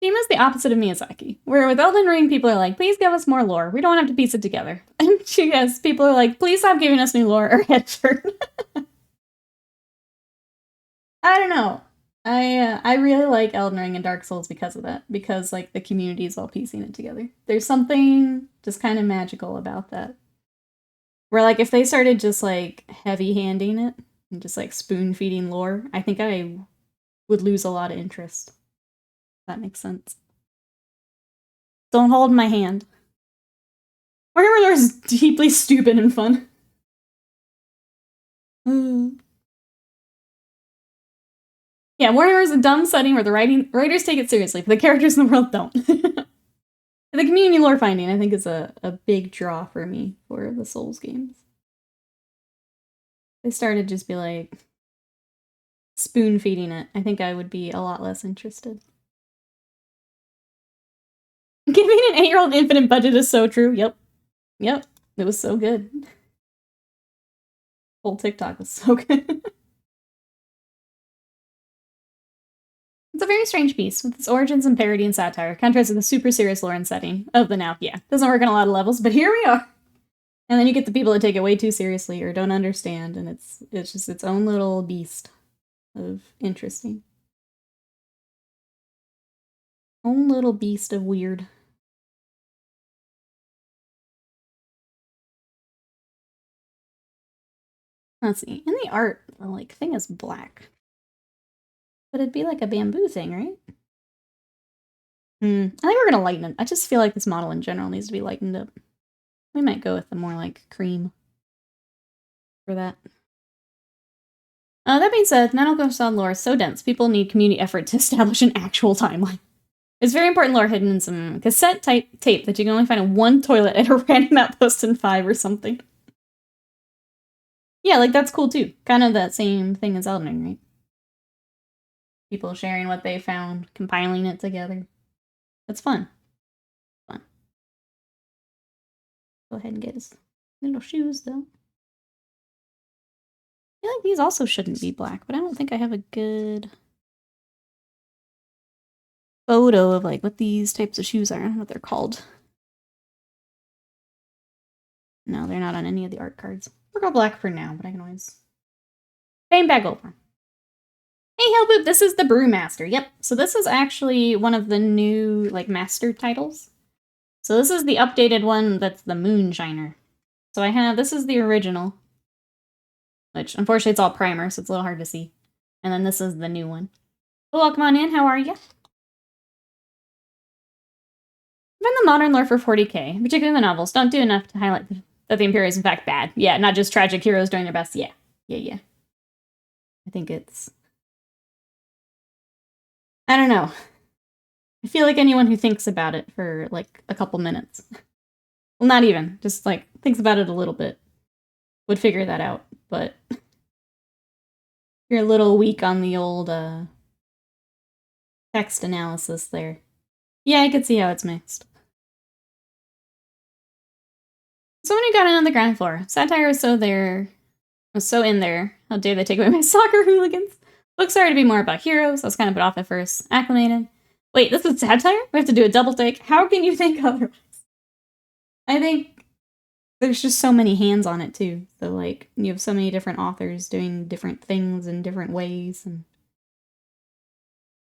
Shima's the opposite of Miyazaki, where with Elden Ring, people are like, please give us more lore. We don't have to piece it together. And yes, people are like, please stop giving us new lore or headshot. I don't know. I really like Elden Ring and Dark Souls because of that. Because, like, the community is all piecing it together. There's something just kind of magical about that. Where, like, if they started just, like, heavy-handing it and just, like, spoon-feeding lore, I think I would lose a lot of interest. If that makes sense. Don't hold my hand. Warhammer is deeply stupid and fun. Yeah, Warhammer is a dumb setting where the writers take it seriously, but the characters in the world don't. The community lore finding, I think, is a big draw for me for the Souls games. They started just be like spoon feeding it. I think I would be a lot less interested. Giving an 8-year-old infinite budget is so true. Yep. Yep. It was so good. Whole TikTok was so good. It's a very strange piece, with its origins in parody and satire, contrasts with the super serious lore and setting of the now. Yeah, doesn't work on a lot of levels, but here we are. And then you get the people that take it way too seriously or don't understand, and it's just its own little beast of interesting. Own little beast of weird. Let's see. In the art, the like thing is black. But it'd be like a bamboo thing, right? I think we're gonna lighten it. I just feel like this model in general needs to be lightened up. We might go with the more like cream for that. That being said, Nanocoston lore is so dense, people need community effort to establish an actual timeline. There's very important lore hidden in some cassette tape that you can only find in one toilet at a random outpost in 5 or something. Yeah, like that's cool too. Kind of that same thing as Elden Ring, right? People sharing what they found, compiling it together. That's fun. Fun. Go ahead and get his little shoes, though. I feel like these also shouldn't be black, but I don't think I have a good photo of like what these types of shoes are. I don't know what they're called. No, they're not on any of the art cards. We'll go black for now, but I can always paint back over. Hey, Hellboop, this is the Brewmaster. Yep, so this is actually one of the new, like, master titles. So this is the updated one that's the Moonshiner. So I have, this is the original, which, unfortunately, it's all primer, so it's a little hard to see. And then this is the new one. Well, welcome on in, how are you? Even the modern lore for 40k, particularly the novels, don't do enough to highlight that the Imperium is in fact bad. Yeah, not just tragic heroes doing their best. Yeah. I think it's... I don't know. I feel like anyone who thinks about it for, like, a couple minutes. Well, not even. Just, like, thinks about it a little bit. Would figure that out. But you're a little weak on the old, text analysis there. Yeah, I could see how it's mixed. Someone who got in on the ground floor. Satire was so in there. How dare they take away my soccer hooligans? Books started to be more about heroes. I was kind of put off at first. Acclimated. Wait, this is satire? We have to do a double take? How can you think otherwise? I think there's just so many hands on it, too. So, like, you have so many different authors doing different things in different ways. And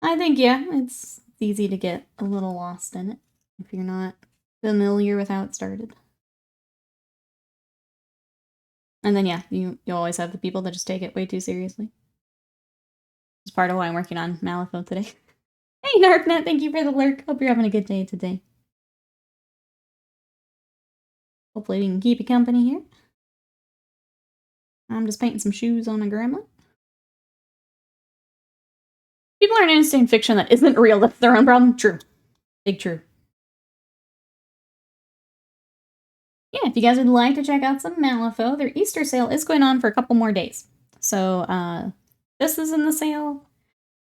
I think, yeah, it's easy to get a little lost in it if you're not familiar with how it started. And then, yeah, you always have the people that just take it way too seriously. It's part of why I'm working on Malifaux today. Hey, Narknet, thank you for the lurk. Hope you're having a good day today. Hopefully we can keep you company here. I'm just painting some shoes on a gremlin. People aren't interested in fiction that isn't real. That's their own problem. True. Big true. Yeah, if you guys would like to check out some Malifaux, their Easter sale is going on for a couple more days. So, this is in the sale.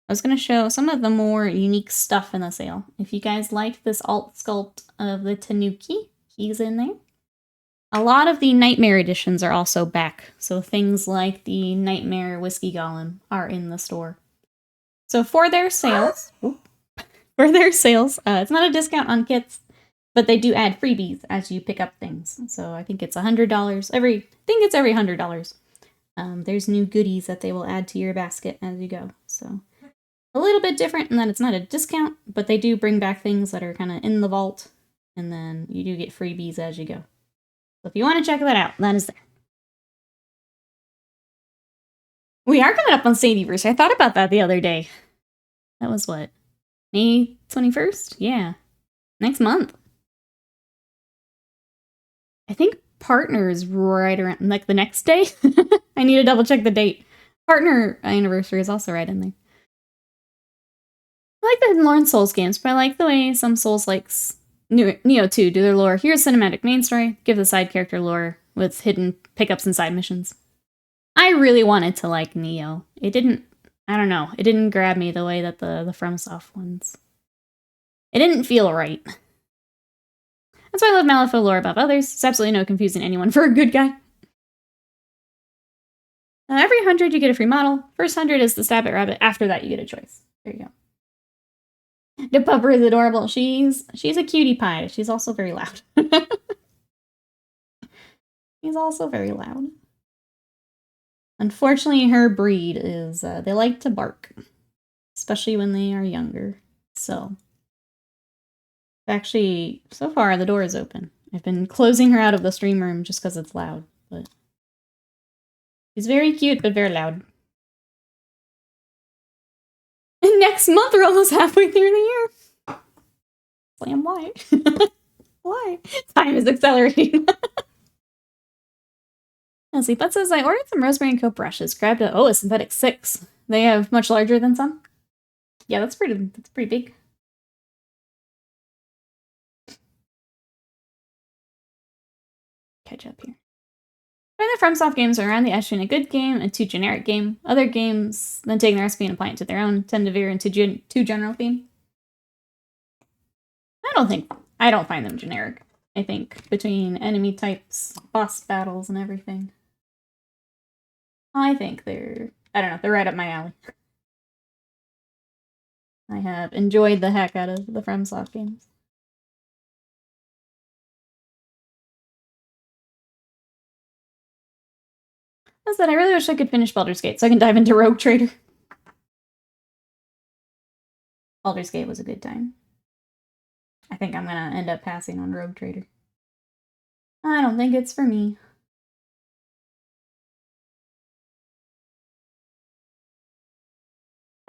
I was going to show some of the more unique stuff in the sale. If you guys liked this alt sculpt of the Tanuki, he's in there. A lot of the Nightmare editions are also back, so things like the Nightmare Whiskey Golem are in the store. So for their sales, it's not a discount on kits, but they do add freebies as you pick up things. So I think it's $100 every $100. There's new goodies that they will add to your basket as you go. So a little bit different in that it's not a discount, but they do bring back things that are kind of in the vault, and then you do get freebies as you go. So if you want to check that out, that is there. We are coming up on Sadieverse. I thought about that the other day. That was what? May 21st? Yeah. Next month. I think Partner is right around, like, the next day. I need to double check the date. Partner anniversary is also right in there. I like the Hidden Lore in Souls games, but I like the way some Souls likes Neo 2 do their lore. Here's cinematic main story, give the side character lore with hidden pickups and side missions. I really wanted to like Neo. It didn't grab me the way that the FromSoft ones. It didn't feel right. That's why I love Malifaux lore above others. It's absolutely no confusing anyone for a good guy. Every 100 you get a free model. First 100 is the stab at rabbit. After that you get a choice. There you go. The pupper is adorable. She's a cutie pie. She's also very loud. She's also very loud. Unfortunately, her breed is, they like to bark. Especially when they are younger. So, actually, so far the door is open. I've been closing her out of the stream room just because it's loud, but she's very cute, but very loud. And next month, we're almost halfway through the year. Slam, why? Why? Time is accelerating. Let's see, Bud says, I ordered some rosemary and coat brushes. Grabbed a synthetic 6. They have much larger than some. Yeah, that's pretty big. Catch up here. Trying the FromSoft games are around the edge between a good game and too generic game. Other games, then taking the recipe and applying it to their own, tend to veer into too general theme. I don't find them generic. I think between enemy types, boss battles, and everything. I think they're right up my alley. I have enjoyed the heck out of the FromSoft games. That's that I really wish I could finish Baldur's Gate so I can dive into Rogue Trader. Baldur's Gate was a good time. I think I'm gonna end up passing on Rogue Trader. I don't think it's for me.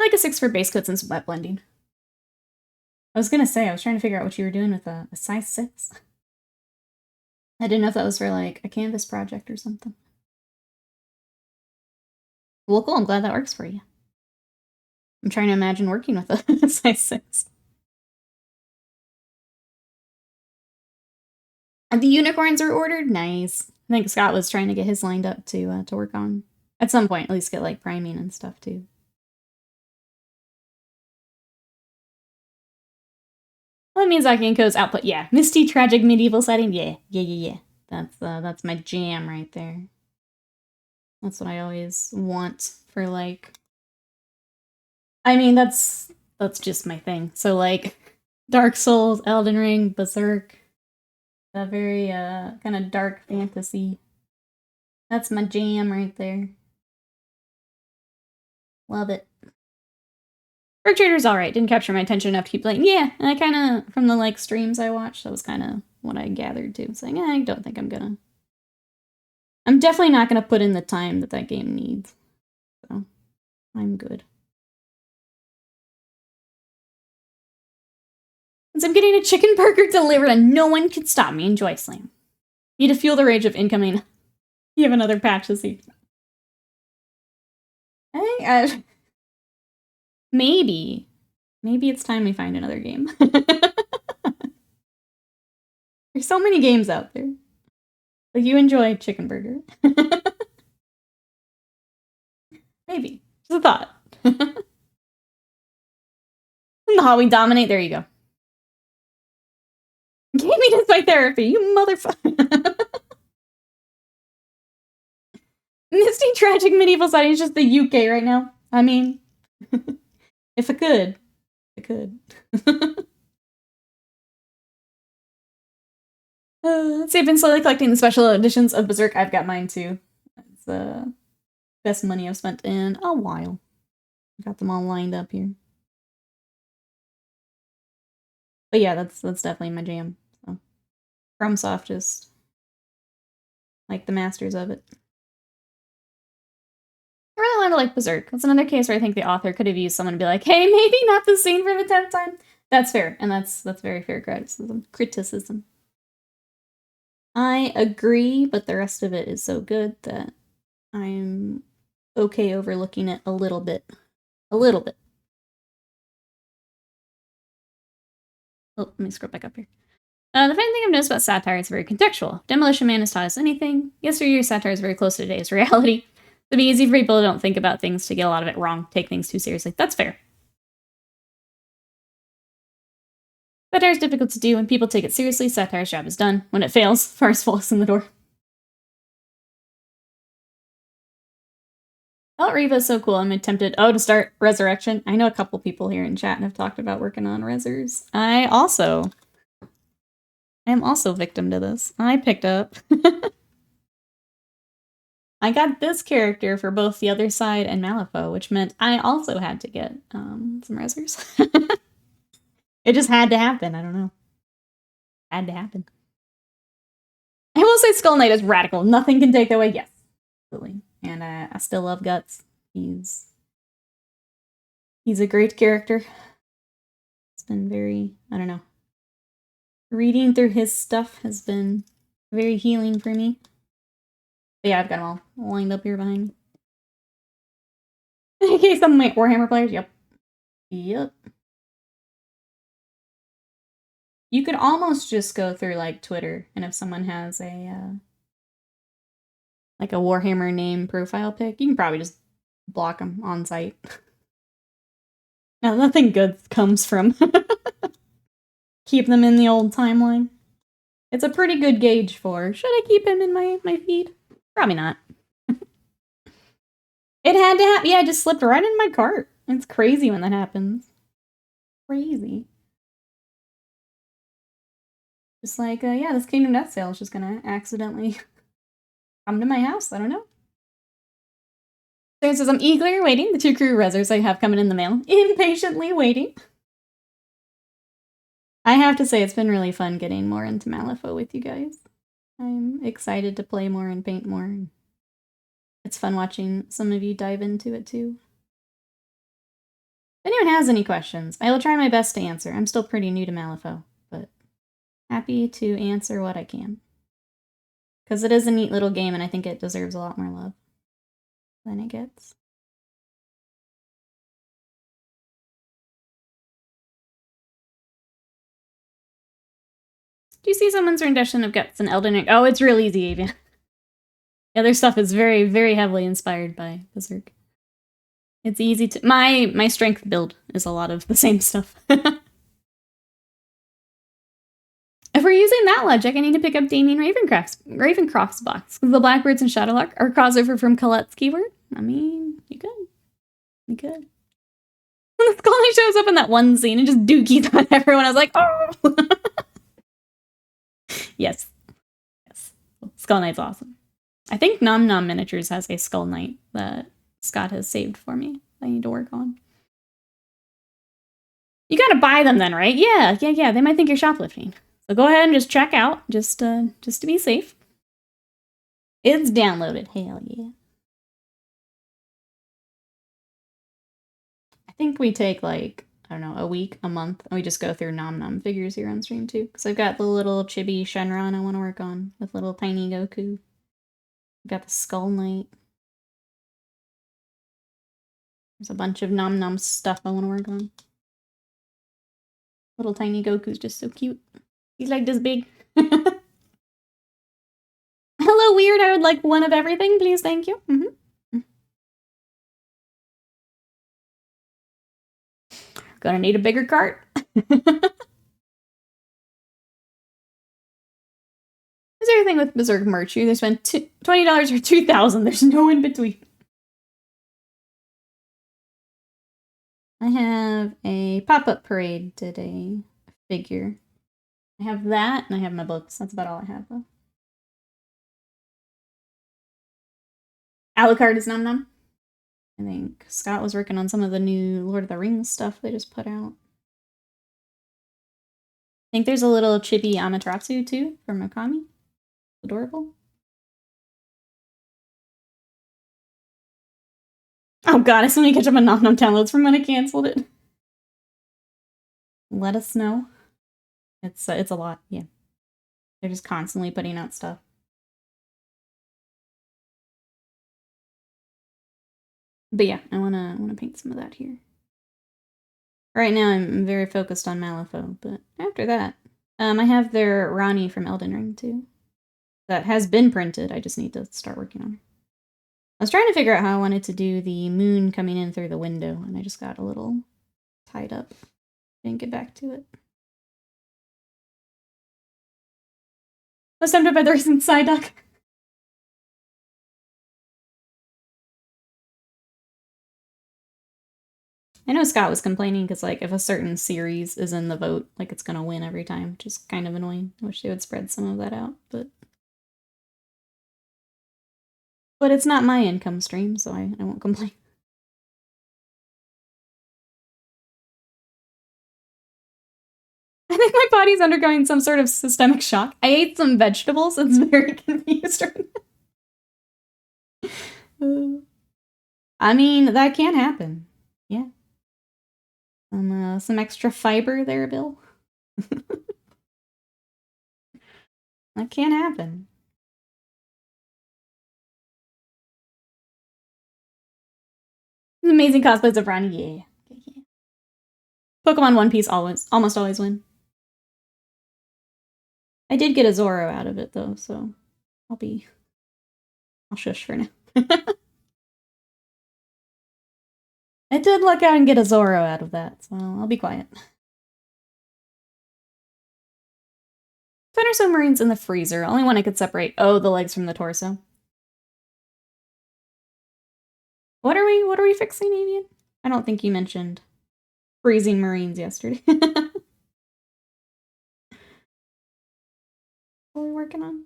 I like a 6 for base coats and some wet blending. I was gonna say, I was trying to figure out what you were doing with a size 6. I didn't know if that was for, like, a canvas project or something. Well, cool, I'm glad that works for you. I'm trying to imagine working with a size 6. And the unicorns are ordered? Nice. I think Scott was trying to get his lined up to work on. At some point, at least get, like, priming and stuff, too. Well, that means I can Co's output. Yeah, misty, tragic, medieval setting. Yeah. That's my jam right there. That's what I always want for, like... I mean, that's just my thing. So, like, Dark Souls, Elden Ring, Berserk. That very, kind of dark fantasy. That's my jam right there. Love it. Rogue Trader's alright. Didn't capture my attention enough to keep playing. Yeah, and I kind of, from the, like, streams I watched, that was kind of what I gathered, too. Saying, I don't think I'm gonna... I'm definitely not gonna put in the time that game needs. So, I'm good. Since I'm getting a chicken burger delivered and no one can stop me, enjoy Slam. Need to fuel the rage of incoming. You have another patch this evening. I think maybe it's time we find another game. There's so many games out there. Like, you enjoy chicken burger. Maybe. Just a thought. The how we dominate, there you go. Gaming is my therapy, you motherfucker. Misty, tragic, medieval setting is just the UK right now. I mean, if I could, I could. Let's see, I've been slowly collecting the special editions of Berserk. I've got mine too. It's the best money I've spent in a while. Got them all lined up here. But yeah, that's definitely my jam. So, FromSoft just like the masters of it. I really want to like Berserk. That's another case where I think the author could have used someone to be like, hey, maybe not the scene for the 10th time. That's fair, and that's very fair criticism. I agree, but the rest of it is so good that I'm okay overlooking it a little bit. A little bit. Oh, let me scroll back up here. The funny thing I've noticed about satire is very contextual. Demolition Man has taught us anything. Yesteryear's satire is very close to today's reality. It'd be easy for people who don't think about things to get a lot of it wrong, take things too seriously. That's fair. Satire is difficult to do. When people take it seriously, satire's job is done. When it fails, farce falls in the door. Oh, Reva's so cool. I'm tempted, to start Resurrection. I know a couple people here in chat have talked about working on Resers. I am also victim to this. I picked up... I got this character for both the other side and Malifaux, which meant I also had to get some Resers. It just had to happen. I don't know. Had to happen. I will say Skull Knight is radical. Nothing can take that away. Yes, absolutely. And I still love Guts. He's a great character. It's been very, I don't know. Reading through his stuff has been very healing for me. But yeah, I've got them all lined up here behind me. In case some of my Warhammer players, yep. Yep. You could almost just go through, like, Twitter, and if someone has a, like, a Warhammer name profile pic, you can probably just block them on site. Now, nothing good comes from keep them in the old timeline. It's a pretty good gauge for, should I keep him in my feed? Probably not. It had to happen. Yeah, I just slipped right in my cart. It's crazy when that happens. Crazy. Just like, yeah, this Kingdom Death sale is just gonna accidentally come to my house. I don't know. Sarah says, I'm eagerly waiting. The 2 crew resers I have coming in the mail. Impatiently waiting. I have to say, it's been really fun getting more into Malifaux with you guys. I'm excited to play more and paint more. It's fun watching some of you dive into it too. If anyone has any questions, I will try my best to answer. I'm still pretty new to Malifaux, but happy to answer what I can. Because it is a neat little game, and I think it deserves a lot more love than it gets. Do you see someone's rendition of Guts and Elden Ring? Oh, it's real easy, Avian. Yeah, their stuff is very, very heavily inspired by Berserk. It's easy to... My strength build is a lot of the same stuff. If we're using that logic, I need to pick up Damien Ravencroft's box. The Blackbirds and Shadowlark are crossover from Colette's keyword. I mean, you could. You could. When the Skull Knight shows up in that one scene and just dookies on everyone, I was like, oh! Yes. Yes. Skull Knight's awesome. I think Nom Nom Miniatures has a Skull Knight that Scott has saved for me that I need to work on. You gotta buy them then, right? Yeah. They might think you're shoplifting. So go ahead and just check out, just to be safe. It's downloaded. Hell yeah. I think we take, like, I don't know, a week, a month, and we just go through Nom Nom figures here on stream too. Because I've got the little chibi Shenron I want to work on with little tiny Goku. I've got the Skull Knight. There's a bunch of Nom Nom stuff I want to work on. Little tiny Goku's just so cute. He's like this big. Hello, Weird. I would like one of everything, please. Thank you. Gonna need a bigger cart. There's everything with Berserk merch. You either spend $20 or $2,000. There's no in between. I have a pop-up parade today figure. I have that, and I have my books. That's about all I have, though. Alucard is Nom Nom. I think Scott was working on some of the new Lord of the Rings stuff they just put out. I think there's a little chibi Amaterasu, too, from Mikami. Adorable. Oh god, I still need to catch up on Nom Nom downloads from when I canceled it. Let us know. It's a lot, yeah. They're just constantly putting out stuff. But yeah, I wanna paint some of that here. Right now I'm very focused on Malifaux, but after that, I have their Rani from Elden Ring too. That has been printed, I just need to start working on her. I was trying to figure out how I wanted to do the moon coming in through the window, and I just got a little tied up. Didn't get back to it. was tempted by the recent side duck. I know Scott was complaining because, like, if a certain series is in the vote, like, it's gonna win every time, which is kind of annoying. I wish they would spread some of that out, but it's not my income stream, so I won't complain. I think my body's undergoing some sort of systemic shock. I ate some vegetables. It's very confused right now. I mean, that can happen. Yeah. Some extra fiber there, Bill. That can happen. Amazing cosplays of Ronnie, yeah. Pokemon One Piece almost always win. I did get a Zoro out of it though, so I'll shush for now. I did luck out and get a Zoro out of that, so I'll be quiet. Fenner submarines in the freezer. Only one I could separate. Oh, the legs from the torso. What are we fixing, Avian? I don't think you mentioned freezing marines yesterday. What are we working on?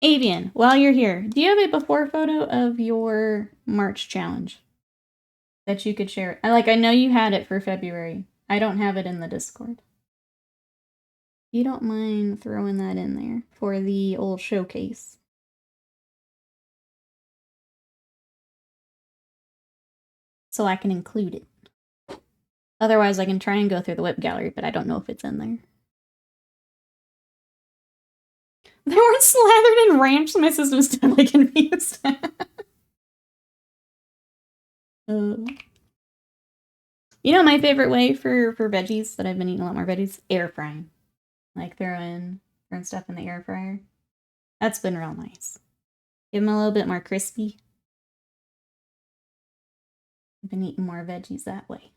Avian, while you're here, do you have a before photo of your March challenge that you could share? I know you had it for February. I don't have it in the Discord. You don't mind throwing that in there for the old showcase. So I can include it. Otherwise, I can try and go through the whip gallery, but I don't know if it's in there. They weren't slathered in ranch, so my system's totally confused. You know my favorite way for veggies that I've been eating a lot more veggies? Air frying. Like throwing stuff in the air fryer. That's been real nice. Give them a little bit more crispy. I've been eating more veggies that way.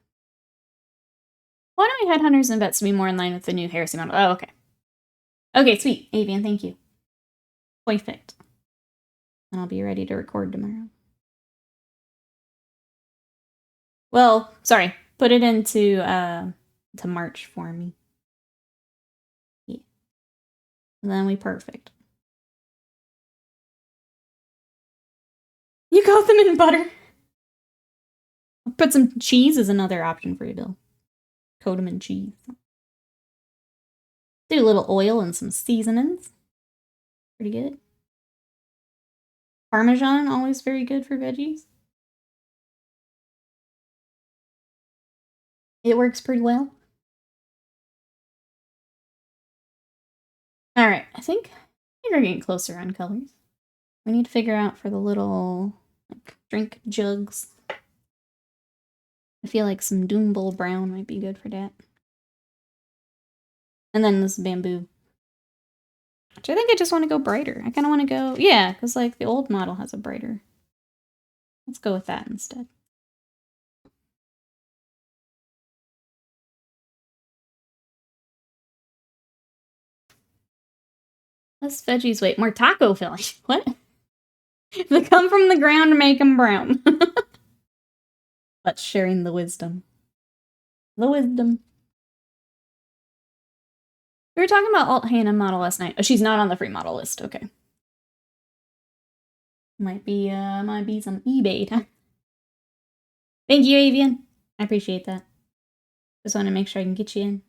Why don't we headhunters and vets to be more in line with the new heresy model? Oh, okay. Okay, sweet. Avian, thank you. Perfect. And I'll be ready to record tomorrow. Well, sorry. Put it into to March for me. Yeah. And then we perfect. You got them in butter. I'll put some cheese as another option for you, Bill. Coat them in cheese. Do a little oil and some seasonings. Pretty good. Parmesan, always very good for veggies. It works pretty well. Alright, I think we're getting closer on colors. We need to figure out for the little drink jugs. I feel like some Doombull brown might be good for that. And then this bamboo. Which I think I just want to go brighter. I kind of want to go... Yeah, because like the old model has a brighter. Let's go with that instead. Less veggies, wait, more taco filling. What? They come from the ground to make them brown. But sharing the wisdom. The wisdom. We were talking about Alt Hannah model last night. Oh, she's not on the free model list. Okay. Might be some eBay time. Thank you, Avian. I appreciate that. Just want to make sure I can get you in.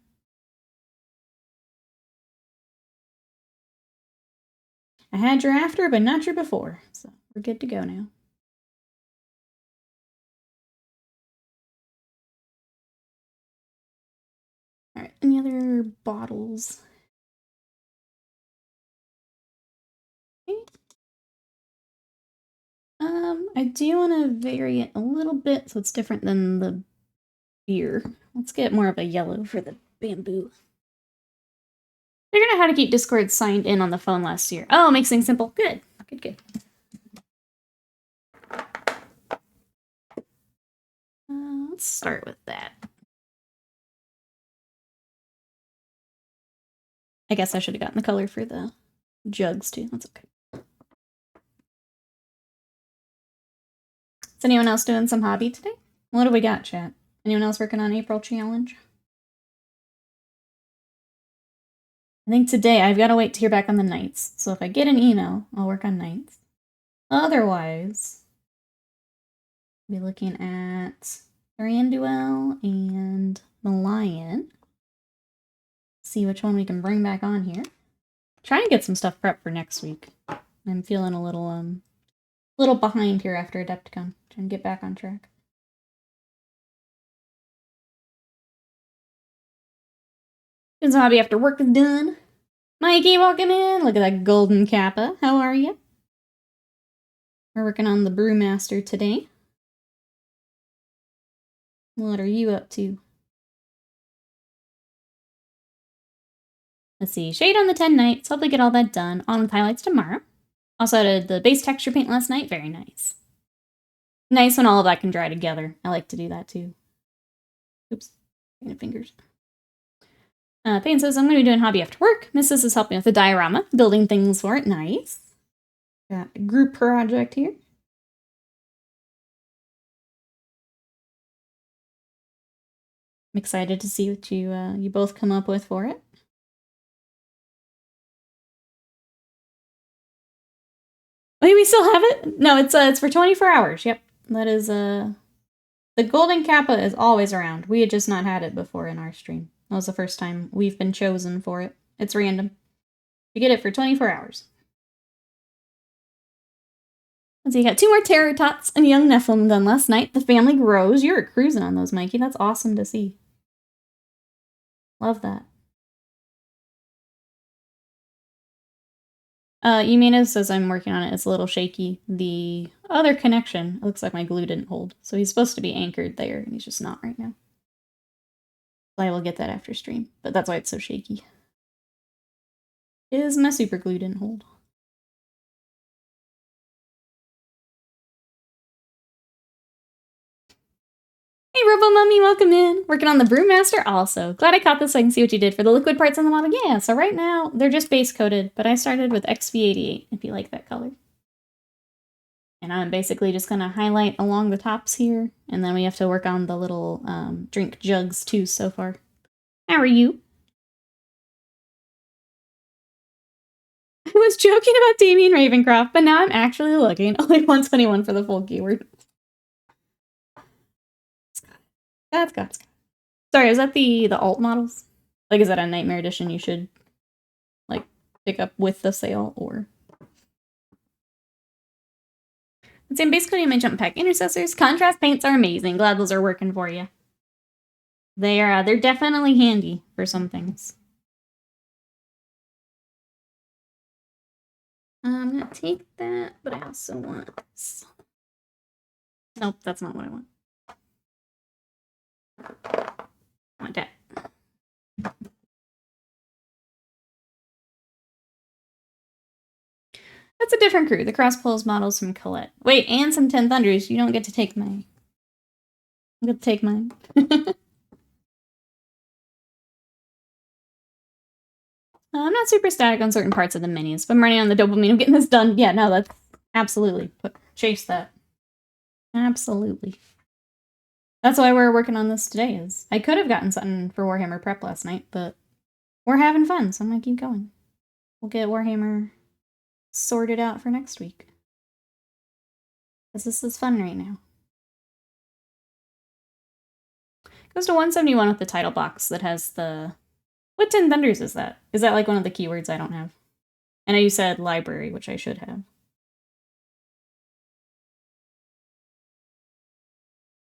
I had your after, but not your before. So we're good to go now. Alright, any other bottles? Okay. I do want to vary it a little bit so it's different than the beer. Let's get more of a yellow for the bamboo. Figured out how to keep Discord signed in on the phone last year. Oh, makes things simple. Good. Good. Let's start with that. I guess I should have gotten the color for the jugs too. That's okay. Is anyone else doing some hobby today? What do we got, chat? Anyone else working on April challenge? I think today I've got to wait to hear back on the nights. So if I get an email, I'll work on nights. Otherwise, I'll be looking at Thranduil and Malayan. See which one we can bring back on here. Try and get some stuff prepped for next week. I'm feeling a little behind here after Adepticon. Trying to get back on track. Doing some hobby after work is done. Mikey, welcome in. Look at that golden kappa. How are you? We're working on the Brewmaster today. What are you up to? Let's see. Shade on the 10 nights. Hopefully get all that done. On with highlights tomorrow. Also did the base texture paint last night. Very nice. Nice when all of that can dry together. I like to do that too. Oops. Fingers. Payne says, I'm going to be doing hobby after work. Mrs. is helping with the diorama. Building things for it. Nice. Got a group project here. I'm excited to see what you both come up with for it. Wait, we still have it? No, it's for 24 hours. Yep. That is the golden kappa is always around. We had just not had it before in our stream. That was the first time we've been chosen for it. It's random. You get it for 24 hours. Let's see, you got 2 more Terror Tots and Young Nephilim done last night. The family grows. You're cruising on those, Mikey. That's awesome to see. Love that. Yumina says I'm working on it. It's a little shaky. The other connection, it looks like my glue didn't hold. So he's supposed to be anchored there, and he's just not right now. I will get that after stream, but that's why it's so shaky. My super glue didn't hold. Hey, RoboMummy, welcome in. Working on the Brewmaster also. Glad I caught this so I can see what you did for the liquid parts on the model. Yeah, so right now, they're just base coated, but I started with XV88, if you like that color. And I'm basically just going to highlight along the tops here, and then we have to work on the little drink jugs too so far. How are you? I was joking about Damien Ravencroft, but now I'm actually looking. Only 121 for the full keyword. Scott. Sorry, is that the alt models? Like, is that a Nightmare Edition you should, like, pick up with the sale, or? Let's see, I'm basically my jump pack intercessors. Contrast paints are amazing. Glad those are working for you. They're definitely handy for some things. I'm gonna take that, but I also want this. Nope, that's not what I want. I want that. That's a different crew. The cross pulls models from Colette. Wait, and some 10 Thunders. You don't get to take mine. You get to take mine. I'm not super static on certain parts of the minis, but I'm running on the dopamine of getting this done. Yeah, no, that's absolutely. Chase that. Absolutely. That's why we're working on this today. Is I could have gotten something for Warhammer prep last night, but we're having fun, so I'm gonna keep going. We'll get Warhammer sorted out for next week. Because this is fun right now. Goes to 171 with the title box that has the... What 10 Thunders is that? Is that like one of the keywords I don't have? I know you said library, which I should have.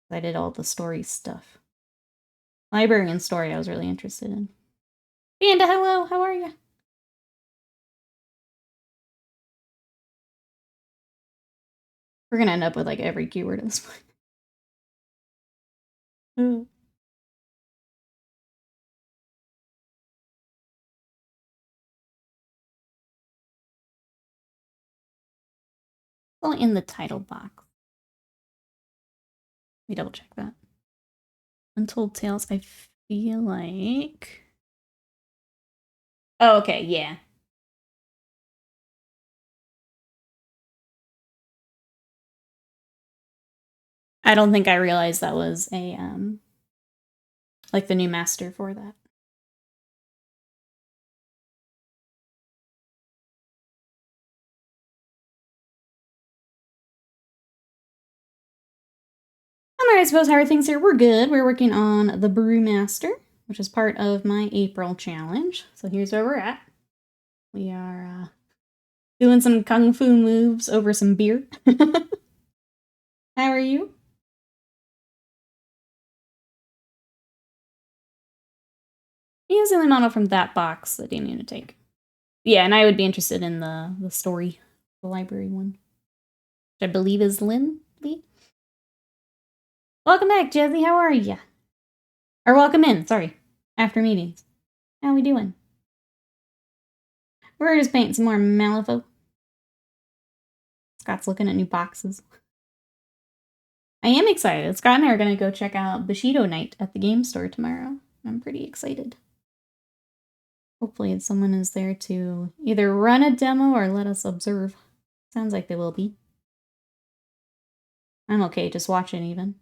I did all the story stuff. Library and story I was really interested in. Panda, hello, how are you? We're gonna end up with like every keyword at this point. Well, in the title box. Let me double check that. Untold Tales, I feel like... Oh, okay, yeah. I don't think I realized that was a, like the new master for that. Alright, I suppose how are things here? We're good. We're working on the Brewmaster, which is part of my April challenge. So here's where we're at. We are doing some kung fu moves over some beer. How are you? He is the only model from that box that you need to take. Yeah, and I would be interested in the story, the library one, which I believe is Lynn Lee. Welcome back, Jesse. How are ya? Or welcome in, sorry. After meetings. How we doing? We're just painting some more Malifaux. Scott's looking at new boxes. I am excited. Scott and I are going to go check out Bushido Night at the game store tomorrow. I'm pretty excited. Hopefully someone is there to either run a demo or let us observe. Sounds like they will be. I'm okay just watching even.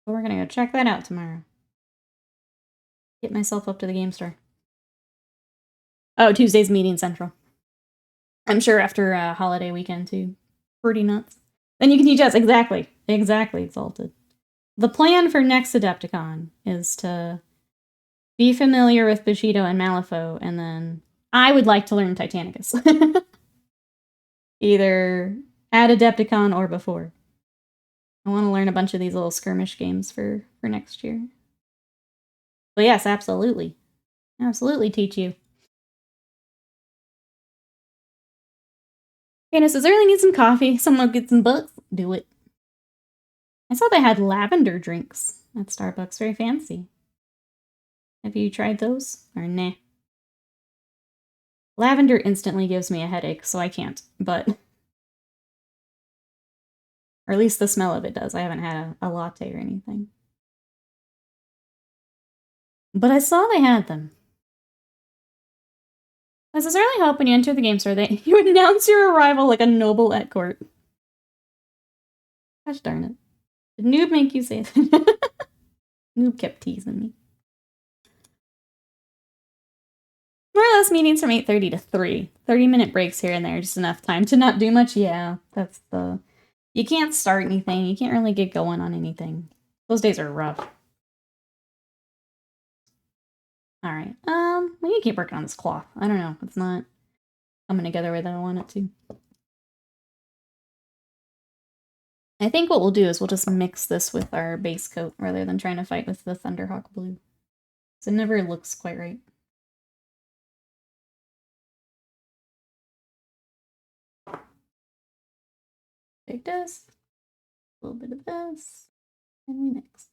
But we're going to go check that out tomorrow. Get myself up to the game store. Oh, Tuesday's meeting central. I'm sure after a holiday weekend too. Pretty nuts. Then you can teach us. Exactly. Exactly, Exalted. The plan for next Adepticon is to be familiar with Bushido and Malifaux, and then I would like to learn Titanicus. Either at Adepticon or before. I want to learn a bunch of these little skirmish games for next year. But yes, absolutely. Absolutely teach you. Hannah says, I really need some coffee. Someone get some books. Do it. I saw they had lavender drinks at Starbucks. Very fancy. Have you tried those? Or nah? Lavender instantly gives me a headache, so I can't. But... or at least the smell of it does. I haven't had a latte or anything. But I saw they had them. I sincerely hope when you enter the game store that you announce your arrival like a noble at court. Gosh darn it. Did Noob make you say that? Noob kept teasing me. More or less meetings from 8:30 to 3. 30-minute breaks here and there, just enough time to not do much. Yeah, that's the... You can't start anything. You can't really get going on anything. Those days are rough. Alright, we need to keep working on this cloth. I don't know. It's not coming together the way that I want it to. I think what we'll do is we'll just mix this with our base coat rather than trying to fight with the Thunderhawk blue. So it never looks quite right. Take this, a little bit of this, and we mix.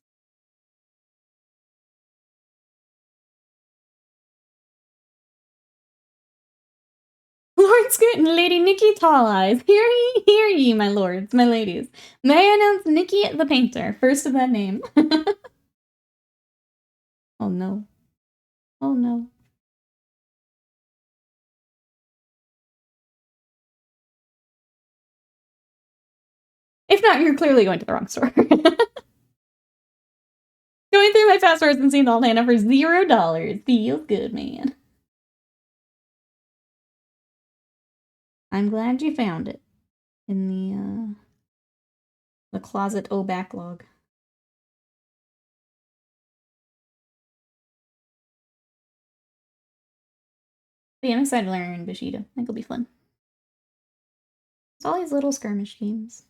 Lord Scoot and Lady Nikki Tall Eyes, hear ye, my lords, my ladies. May I announce Nikki the Painter, first of that name. Oh no. Oh no. If not, you're clearly going to the wrong store. Going through my passwords and seeing the all Hannah for $0. Feels good, man. I'm glad you found it in the closet O backlog. But yeah, I'm excited to learn Bushido. I think it'll be fun. It's all these little skirmish games.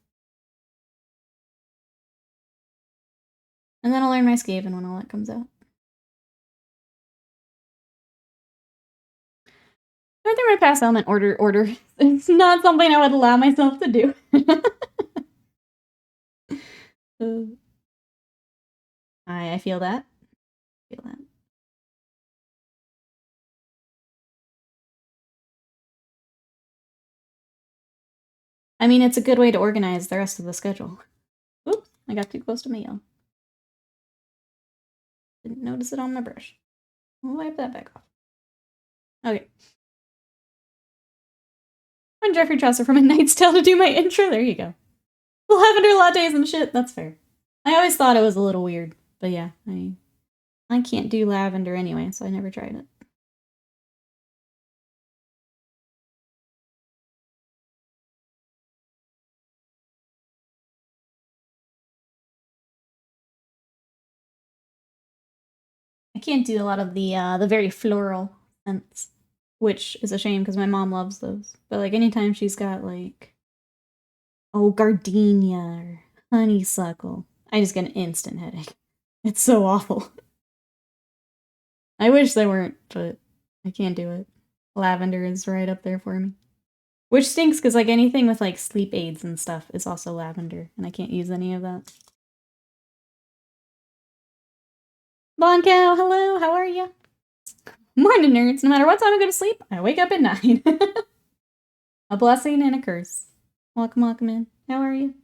And then I'll learn my Skaven when all that comes out. Going through my past element order. It's not something I would allow myself to do. I feel that. I feel that. I mean, it's a good way to organize the rest of the schedule. Oops, I got too close to my yellow. Didn't notice it on my brush. We'll wipe that back off. Okay. I'm Jeffrey Chaucer from A Knight's Tale to do my intro. There you go. Lavender lattes and shit. That's fair. I always thought it was a little weird, but yeah, I can't do lavender anyway, so I never tried it. I can't do a lot of the very floral scents, which is a shame because my mom loves those. But like anytime she's got like, oh, gardenia or honeysuckle, I just get an instant headache. It's so awful. I wish they weren't, but I can't do it. Lavender is right up there for me. Which stinks because like anything with like sleep aids and stuff is also lavender, and I can't use any of that. Blonde Cow, hello, how are you? Morning, nerds. No matter what time I go to sleep, I wake up at 9. A blessing and a curse. Welcome, welcome in. How are you?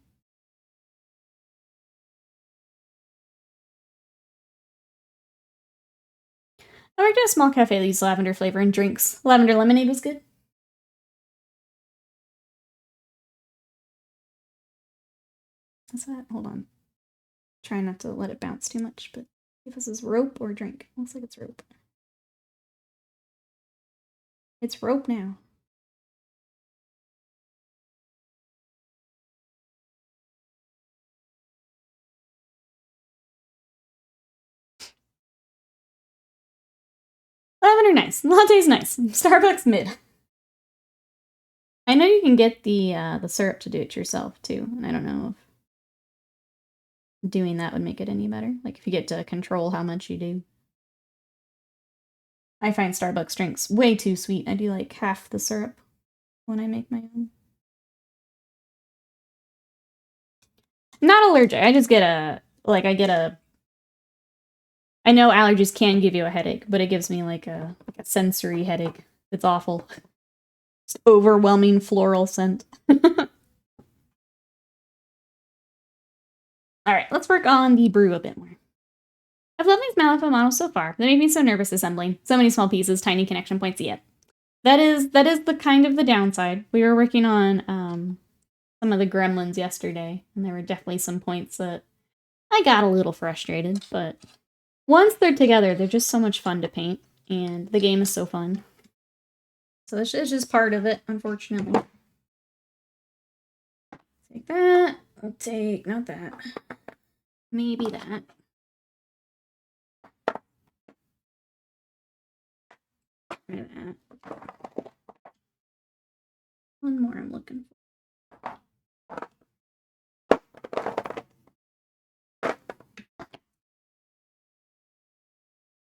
I worked at a small cafe that used lavender flavor in drinks. Lavender lemonade was good. What's that? Hold on. Try not to let it bounce too much, but if this is rope or drink. Looks like it's rope. It's rope now. Lavender nice. Latte's nice. Starbucks mid. I know you can get the syrup to do it yourself too, and I don't know if doing that would make it any better. Like if you get to control how much you do. I find Starbucks drinks way too sweet. I do like half the syrup when I make my own. Not allergic. I just get I know allergies can give you a headache, but it gives me like a sensory headache. It's awful. Just overwhelming floral scent. Alright, let's work on the brew a bit more. I've loved these Malifaux models so far. They make me so nervous assembling. So many small pieces, tiny connection points. Yep. That is the kind of the downside. We were working on some of the gremlins yesterday, and there were definitely some points that I got a little frustrated, but once they're together, they're just so much fun to paint, and the game is so fun. So it's just part of it, unfortunately. Take that. I'll take, not that. Maybe that. Try that. One more I'm looking for.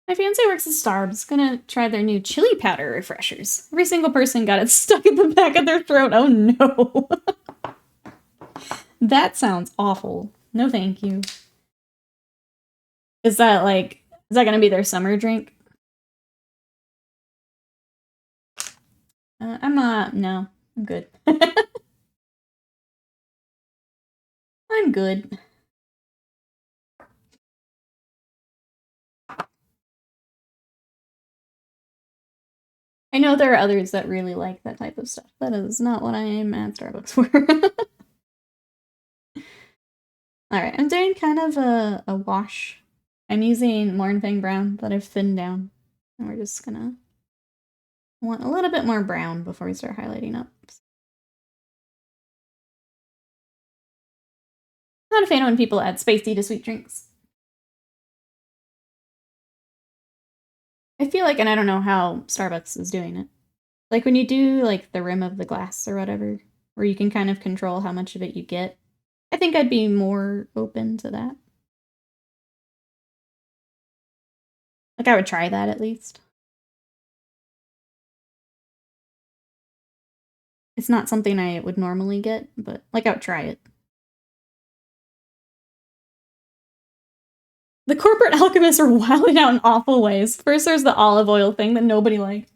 My fiance works at Starbucks. Gonna try their new chili powder refreshers. Every single person got it stuck in the back of their throat. Oh no. That sounds awful. No thank you. Is that gonna be their summer drink? I'm not, no. I'm good. I'm good. I know there are others that really like that type of stuff. That is not what I am at Starbucks for. Alright, I'm doing kind of a wash. I'm using Mornfang Brown that I've thinned down. And we're just gonna want a little bit more brown before we start highlighting up. I'm not a fan of when people add spacey to sweet drinks. I feel like, and I don't know how Starbucks is doing it, like when you do like the rim of the glass or whatever, where you can kind of control how much of it you get, I think I'd be more open to that. Like I would try that at least. It's not something I would normally get, but like I would try it. The corporate alchemists are wilding out in awful ways. First there's the olive oil thing that nobody liked.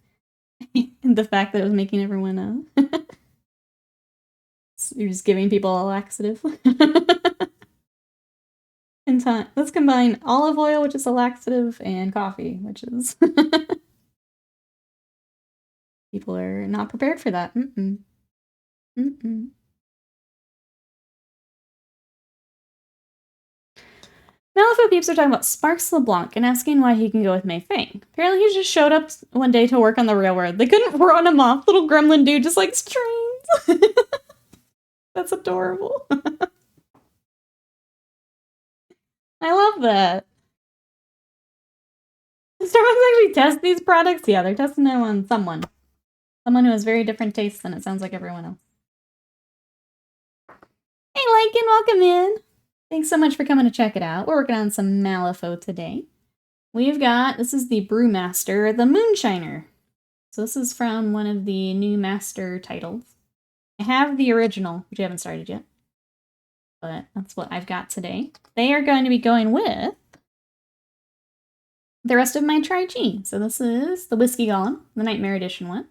And the fact that it was making everyone you're just giving people a laxative. And let's combine olive oil, which is a laxative, and coffee, which is people are not prepared for that. Malifaux peeps are talking about Sparks LeBlanc and asking why he can go with Mei Fang. Apparently he just showed up one day to work on the railroad. They couldn't run him off. Little gremlin dude just likes trains. That's adorable. I love that. Starbucks actually test these products? Yeah, they're testing them on someone. Someone who has very different tastes than it sounds like everyone else. Hey, Lycan, welcome in. Thanks so much for coming to check it out. We're working on some Malifaux today. We've got, this is the Brewmaster, the Moonshiner. So this is from one of the new master titles. I have the original, which I haven't started yet. But that's what I've got today. They are going to be going with the rest of my Tri-G. So this is the Whiskey Golem, the Nightmare Edition one.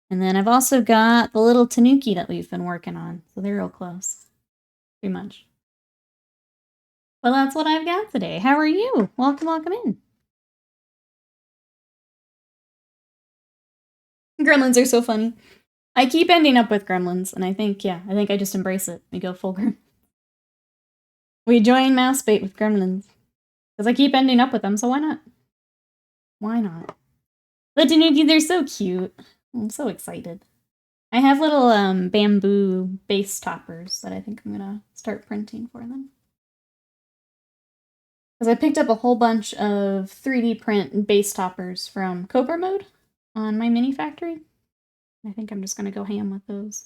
And then I've also got the little Tanuki that we've been working on. So they're real close. Pretty much. Well, that's what I've got today. How are you? Welcome, welcome in. Gremlins are so funny. I keep ending up with gremlins, and I think I just embrace it. We go full gremlin. We join mouse bait with gremlins. Because I keep ending up with them, so why not? Why not? The Tanuki, they're so cute. I'm so excited. I have little bamboo base toppers that I think I'm gonna start printing for them. Because I picked up a whole bunch of 3D print base toppers from Cobra Mode on my mini factory. I think I'm just gonna go ham with those.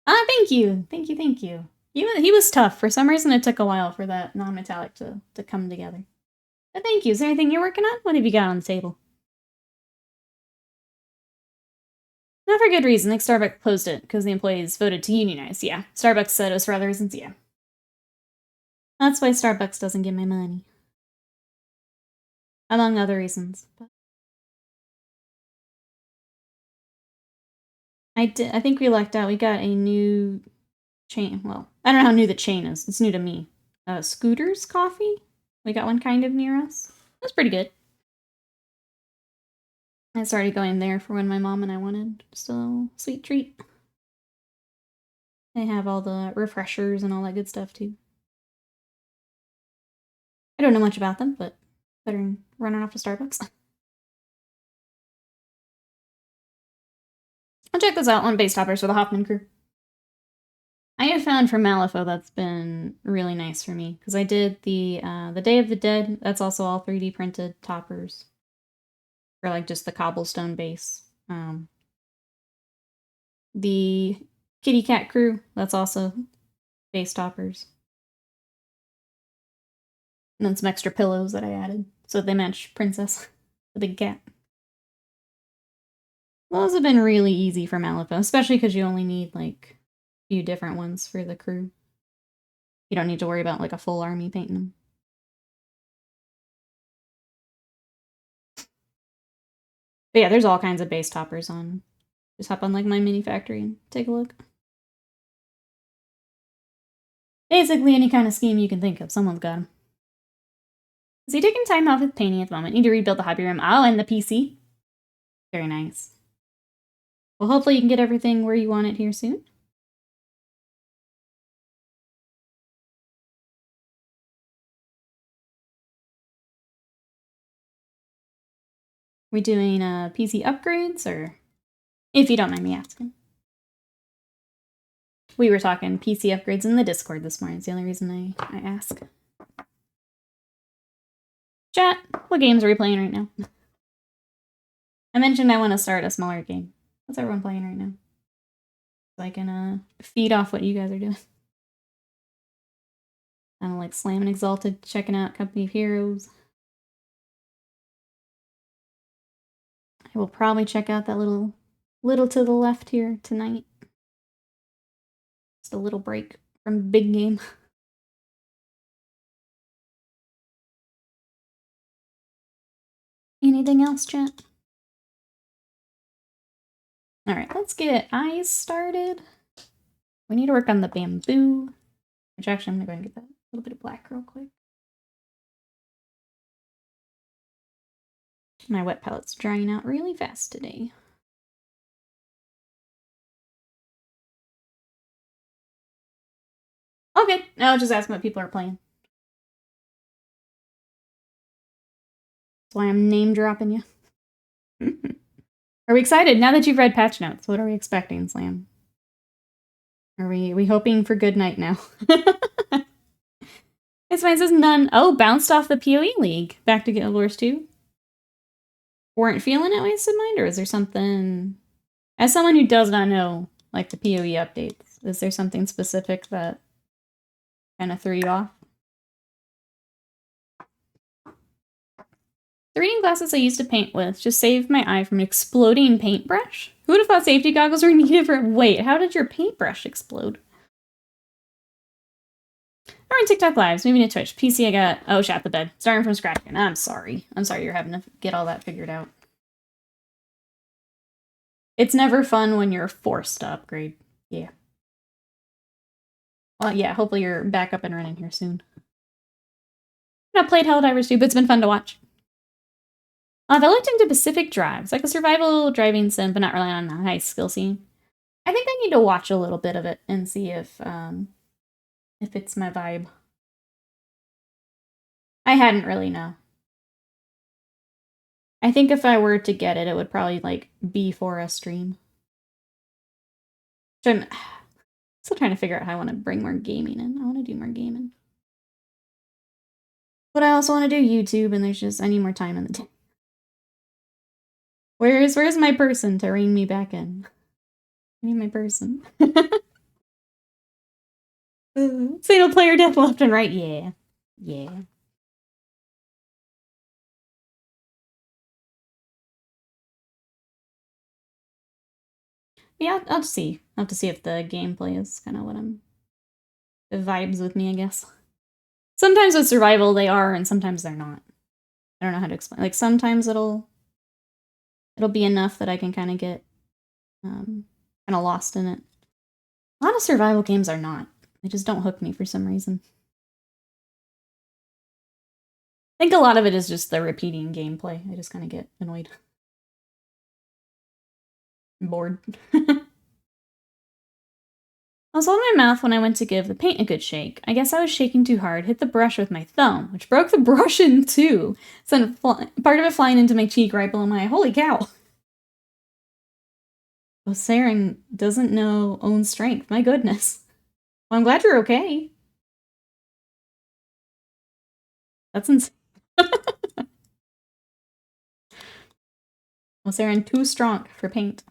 Ah, thank you. Thank you, thank you. He was tough. For some reason, it took a while for that non-metallic to come together. But thank you. Is there anything you're working on? What have you got on the table? Not for good reason. Like Starbucks closed it because the employees voted to unionize. Yeah, Starbucks said it was for other reasons. Yeah. That's why Starbucks doesn't give me money. Among other reasons. But I think we lucked out. We got a new chain. Well, I don't know how new the chain is. It's new to me. Scooter's Coffee. We got one kind of near us. That's pretty good. I started going there for when my mom and I wanted just a little sweet treat. They have all the refreshers and all that good stuff too. I don't know much about them, but better than running off to Starbucks. I'll check this out on Base Toppers for the Hoffman crew. I have found for Malifaux that's been really nice for me because I did the Day of the Dead. That's also all 3D printed toppers for like just the cobblestone base. The Kitty Cat crew, that's also base toppers. And then some extra pillows that I added so they match Princess, the big cat. Those have been really easy for Malifaux, especially because you only need like a few different ones for the crew. You don't need to worry about like a full army painting them. But yeah, there's all kinds of base toppers on. Just hop on like my mini factory and take a look. Basically any kind of scheme you can think of, someone's got them. Is he taking time off with painting at the moment? Need to rebuild the hobby room. Oh, and the PC. Very nice. Well, hopefully you can get everything where you want it here soon. We doing PC upgrades, or if you don't mind me asking? We were talking PC upgrades in the Discord this morning. It's the only reason I ask. Chat, what games are we playing right now? I mentioned I want to start a smaller game. What's everyone playing right now? So I can feed off what you guys are doing. I don't like Slam and Exalted, checking out Company of Heroes. I will probably check out that little to the left here tonight. Just a little break from big game. Anything else, chat? Alright, let's get eyes started. We need to work on the bamboo. Which actually, I'm gonna go ahead and get that little bit of black real quick. My wet palette's drying out really fast today. Okay, now I'll just ask what people are playing. That's why I'm name dropping you. Are we excited? Now that you've read patch notes, what are we expecting, Slam? Are we hoping for good night now? It's fine, it says none. Oh, bounced off the PoE League. Back to Guild Wars 2. Weren't feeling it, wasted mind, or is there something... As someone who does not know, like, the PoE updates, is there something specific that kind of threw you off? The reading glasses I used to paint with just saved my eye from an exploding paintbrush. Who would have thought safety goggles were needed for... Wait, how did your paintbrush explode? We're on TikTok Lives, moving to Twitch. PC, I got... Oh, shot the bed. Starting from scratch again. I'm sorry. I'm sorry you're having to get all that figured out. It's never fun when you're forced to upgrade. Yeah. Well, yeah, hopefully you're back up and running here soon. I've played Helldivers 2, but it's been fun to watch. I've looked into Pacific Drives, like a survival driving sim, but not relying on a high skill scene. I think I need to watch a little bit of it and see if it's my vibe. I hadn't really, no. I think if I were to get it, it would probably, like, be for a stream. So I'm still trying to figure out how I want to bring more gaming in. I want to do more gaming. But I also want to do YouTube, and there's just... I need more time in the day. Where's my person to rein me back in? I need my person. Single player death left and right. Yeah. Yeah. Yeah, I'll see. I'll have to see if the gameplay is kind of what I'm... The vibes with me, I guess. Sometimes with survival they are, and sometimes they're not. I don't know how to explain. Like, sometimes it'll be enough that I can kind of get kind of lost in it. A lot of survival games are not. They just don't hook me for some reason. I think a lot of it is just the repeating gameplay. I just kind of get annoyed. Bored. I was holding my mouth when I went to give the paint a good shake. I guess I was shaking too hard, hit the brush with my thumb, which broke the brush in two, sent part of it flying into my cheek right below my eye. Holy cow! Oh, Saren doesn't know own strength. My goodness. Well, I'm glad you're okay. That's insane. Well, Saren, too strong for paint.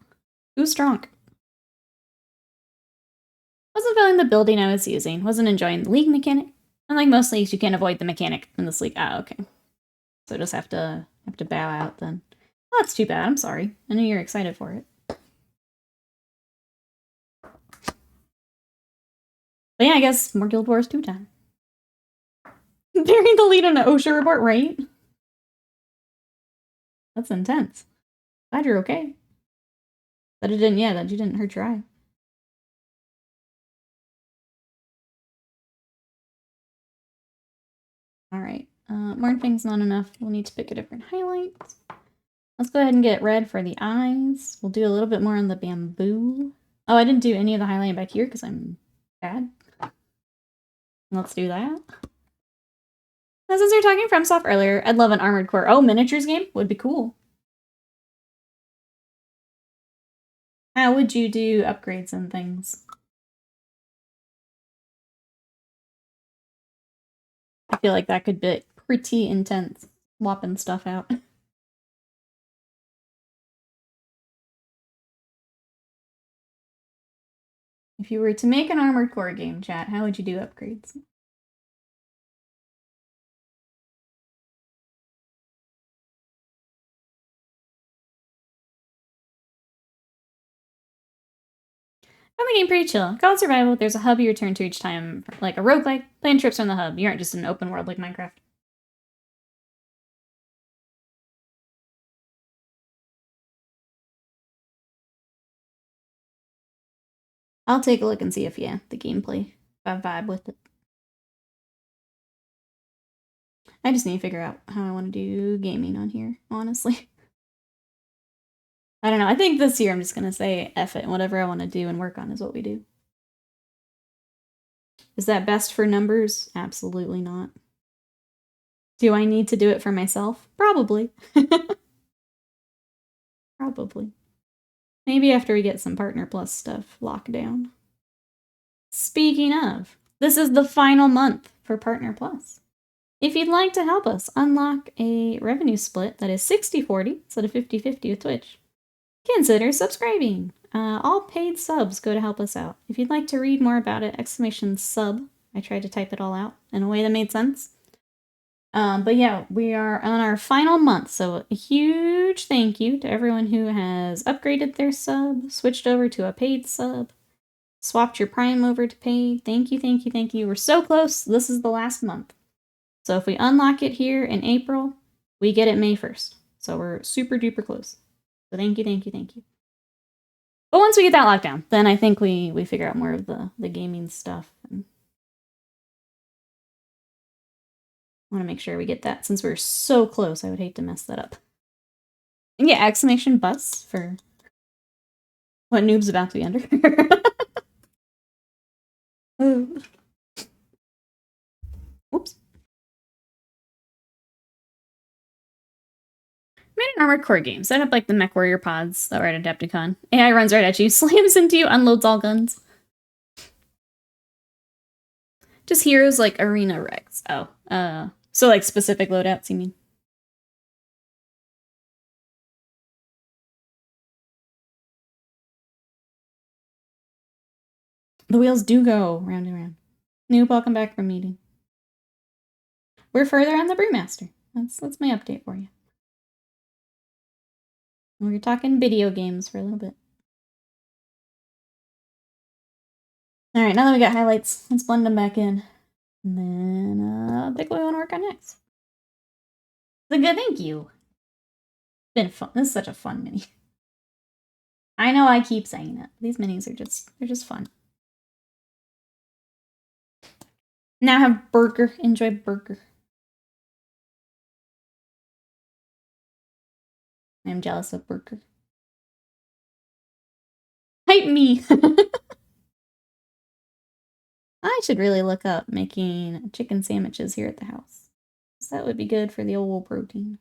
Too strong. Wasn't feeling the building I was using. Wasn't enjoying the league mechanic. Unlike most leagues, you can't avoid the mechanic in this league. Ah, okay. So just have to bow out then. Well, that's too bad. I'm sorry. I know you're excited for it. But yeah, I guess more Guild Wars 2 time. Bearing the lead on an OSHA report, right? That's intense. Glad you're okay. That it didn't, yeah, that you didn't hurt your eye. Alright, marking's not enough. We'll need to pick a different highlight. Let's go ahead and get red for the eyes. We'll do a little bit more on the bamboo. Oh, I didn't do any of the highlighting back here because I'm bad. Let's do that. Now, since we were talking FromSoft earlier, I'd love an Armored Core. Oh, miniatures game? Would be cool. How would you do upgrades and things? I feel like that could be pretty intense, swapping stuff out. If you were to make an Armored Core game, chat, how would you do upgrades? I found the game pretty chill. Call it survival. There's a hub you return to each time, like a roguelike. Plan trips from the hub. You aren't just in an open world like Minecraft. I'll take a look and see if, yeah, the gameplay, if I vibe with it. I just need to figure out how I want to do gaming on here, honestly. I don't know. I think this year I'm just going to say F it. Whatever I want to do and work on is what we do. Is that best for numbers? Absolutely not. Do I need to do it for myself? Probably. Probably. Maybe after we get some Partner Plus stuff locked down. Speaking of, this is the final month for Partner Plus. If you'd like to help us unlock a revenue split that is 60-40 instead of 50-50 with Twitch, consider subscribing. All paid subs go to help us out. If you'd like to read more about it, !sub. I tried to type it all out in a way that made sense. But yeah, we are on our final month, so a huge thank you to everyone who has upgraded their sub, switched over to a paid sub, swapped your Prime over to paid. Thank you, thank you, thank you. We're so close. This is the last month. So if we unlock it here in April, we get it May 1st. So we're super duper close. So thank you, thank you, thank you. But once we get that lockdown, then I think we figure out more of the gaming stuff. And I want to make sure we get that. Since we're so close, I would hate to mess that up. And yeah, exclamation bus for what Noob's about to be under. Oops. Made an Armored Core game. Set up like the Mech Warrior pods that were at Adepticon. AI runs right at you, slams into you, unloads all guns. Just heroes like Arena Rex. Oh, so like specific loadouts, you mean? The wheels do go round and round. Noob, welcome back from meeting. We're further on the Brewmaster. That's my update for you. We're talking video games for a little bit. Alright, now that we got highlights, let's blend them back in. And then, pick what we want to work on next. It's a good thank you. It's been fun. This is such a fun mini. I know I keep saying it. These minis are they're just fun. Now have burger. Enjoy burger. I'm jealous of burger. Hype me! I should really look up making chicken sandwiches here at the house. So that would be good for the old protein.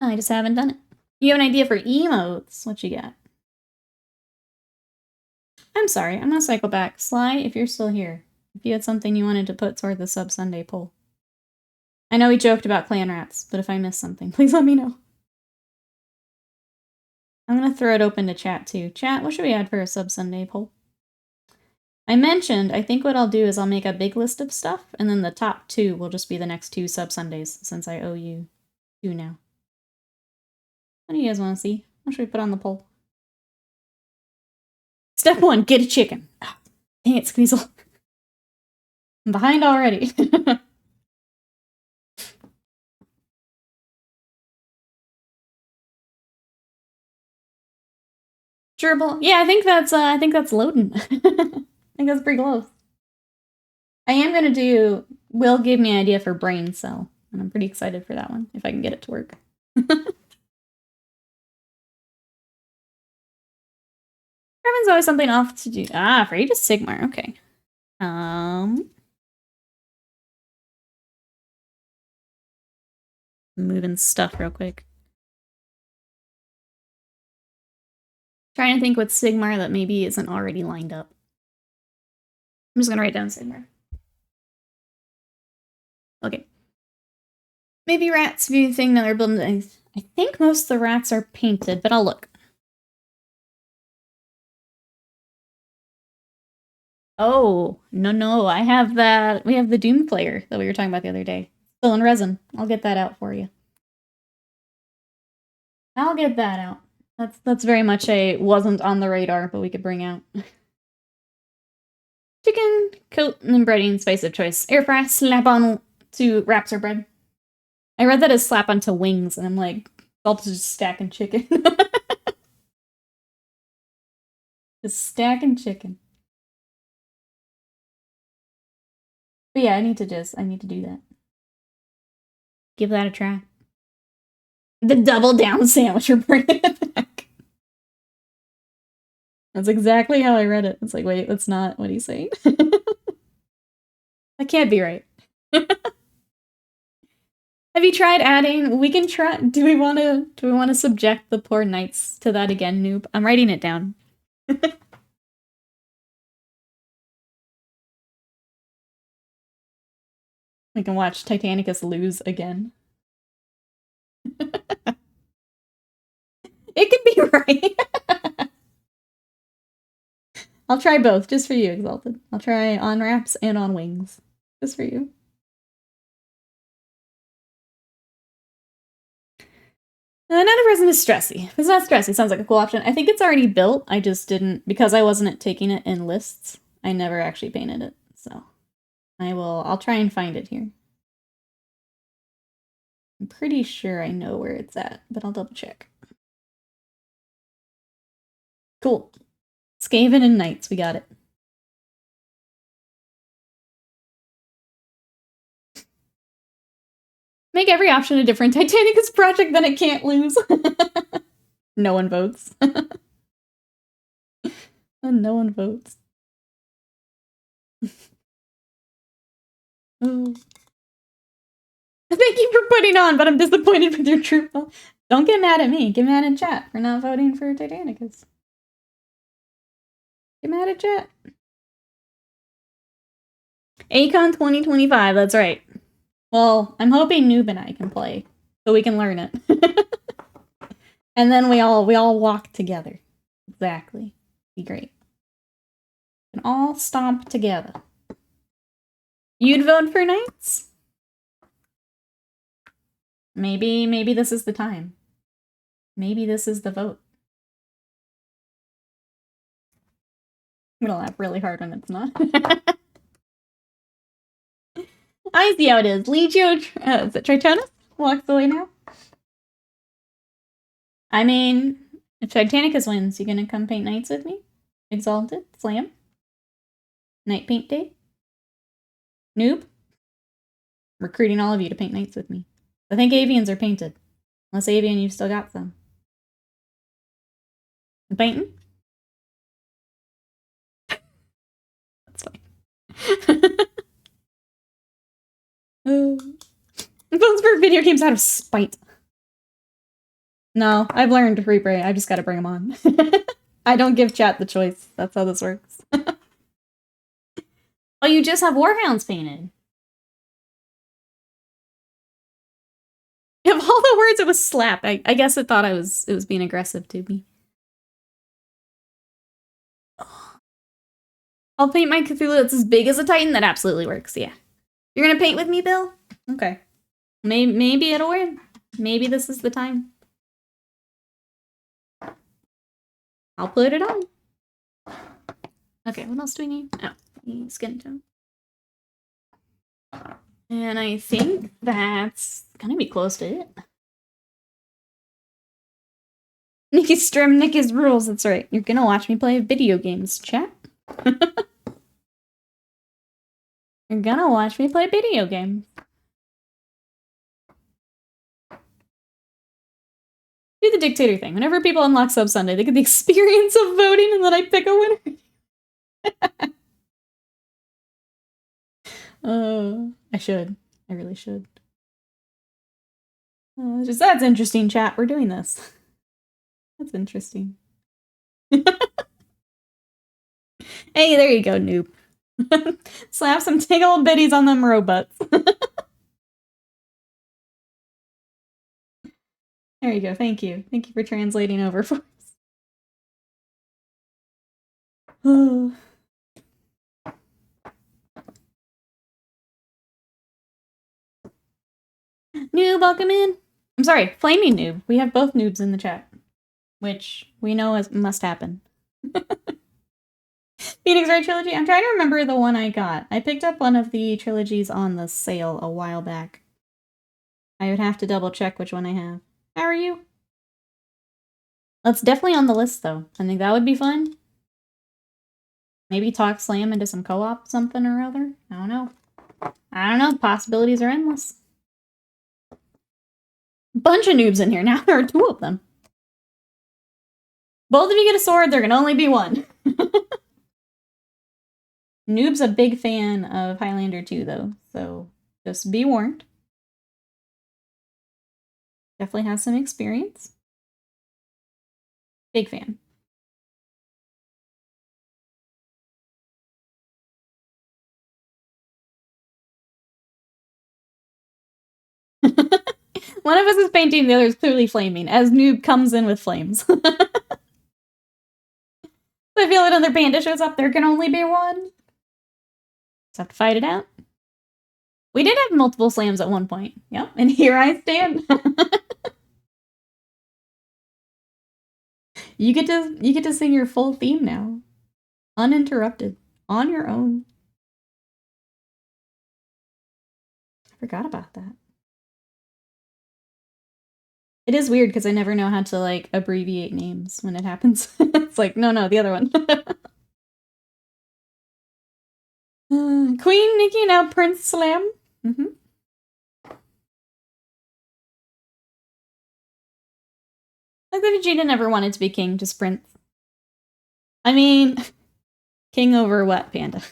I just haven't done it. You have an idea for emotes? What you got? I'm sorry, I'm gonna cycle back. Sly, if you're still here, if you had something you wanted to put toward the Sub Sunday poll. I know we joked about clan rats, but if I missed something, please let me know. I'm gonna throw it open to chat too. Chat, what should we add for a Sub Sunday poll? I mentioned, I think what I'll do is I'll make a big list of stuff, and then the top 2 will just be the next 2 Sub Sundays, since I owe you 2 now. What do you guys want to see? What should we put on the poll? Step 1, get a chicken. Oh, dang it, Squeezel. I'm behind already. Gerbil. Yeah, I think that's loading. I think that's pretty close. I am gonna do Will gave me an idea for brain cell, and I'm pretty excited for that one, if I can get it to work. Kevin's always something off to do. Ah, for Age of Sigmar, okay. Moving stuff real quick. Trying to think what Sigmar that maybe isn't already lined up. I'm just gonna write down Sigmar. Okay. Maybe rats be the thing that they're building. I think most of the rats are painted, but I'll look. Oh, no, I have that. We have the Doom player that we were talking about the other day. Still in resin. I'll get that out for you. I'll get that out. That's very much a wasn't on the radar, but we could bring out. Chicken, coat, and breading, spice of choice. Air fry, slap on to wraps or bread. I read that as slap onto wings, and I'm like, I'll just stacking chicken. Just stacking chicken. But yeah, I need to do that. Give that a try. The double down sandwich, you're bringing it back. That's exactly how I read it. It's like, wait, that's not what he's saying. That can't be right. Have you tried adding? We can try. Do we want to subject the poor knights to that again, noob? I'm writing it down. We can watch Titanicus lose again. It could be right. I'll try both, just for you, Exalted. I'll try on wraps and on wings, just for you. Another person is stressy. If it's not stressy, sounds like a cool option. I think it's already built. I just didn't, because I wasn't taking it in lists, I never actually painted it. So I'll try and find it here. I'm pretty sure I know where it's at, but I'll double check. Cool. Skaven and Knights, we got it. Make every option a different Titanicus project, then it can't lose. No one votes. And no one votes. Oh. Thank you for putting on, but I'm disappointed with your troop. Don't get mad at me. Get mad in chat for not voting for Titanicus. Get mad at chat. Acon 2025, that's right. Well, I'm hoping Noob and I can play, so we can learn it. And then we all walk together. Exactly. Be great. We can all stomp together. You'd vote for Knights? Maybe this is the time. Maybe this is the vote. I'm gonna laugh really hard when it's not. I see how it is. Legio, is it Tritonus? Walks away now? I mean, if Titanicus wins, you gonna come paint Knights with me? Exalted? Slam? Night paint day? Noob? Recruiting all of you to paint Knights with me. I think avians are painted. Unless avian, you've still got some. I'm painting? That's fine. Oh. Votes for video games out of spite. No, I've learned Reaper. I just gotta bring them on. I don't give chat the choice. That's how this works. Oh, you just have Warhounds painted. Of all the words, it was slap. I guess it thought it was being aggressive to me. I'll paint my Cthulhu that's as big as a Titan. That absolutely works, yeah. You're gonna paint with me, Bill? Okay. Maybe it'll win. Maybe this is the time. I'll put it on. Okay, what else do we need? Oh, skin tone. And I think that's gonna be close to it. Nikki's stream, Nikki's rules, that's right. You're gonna watch me play video games, chat. You're gonna watch me play video games. Do the dictator thing. Whenever people unlock Sub Sunday, they get the experience of voting and then I pick a winner. I should. I really should. That's interesting, chat. We're doing this. That's interesting. Hey, there you go, noob. Slap some big old bitties on them robots. There you go. Thank you. Thank you for translating over for us. Oh. Noob, welcome in. I'm sorry, flaming noob. We have both noobs in the chat, which we know must happen. Phoenix Wright Trilogy? I'm trying to remember the one I got. I picked up one of the trilogies on the sale a while back. I would have to double check which one I have. How are you? That's definitely on the list, though. I think that would be fun. Maybe talk Slam into some co-op something or other? I don't know. I don't know. Possibilities are endless. Bunch of noobs in here. Now there are 2 of them. Both of you get a sword, there can only be one. Noob's a big fan of Highlander 2, though, so just be warned. Definitely has some experience. Big fan. One of us is painting, the other is clearly flaming, as Noob comes in with flames. I feel like another panda shows up, there can only be one. Just have to fight it out. We did have multiple slams at one point. Yep, and here I stand. You get to sing your full theme now. Uninterrupted. On your own. I forgot about that. It is weird because I never know how to, like, abbreviate names when it happens. It's like, no, the other one. Queen Nikki, now Prince Slam. Like that Vegeta never wanted to be king, just Prince. I mean, king over what, Panda?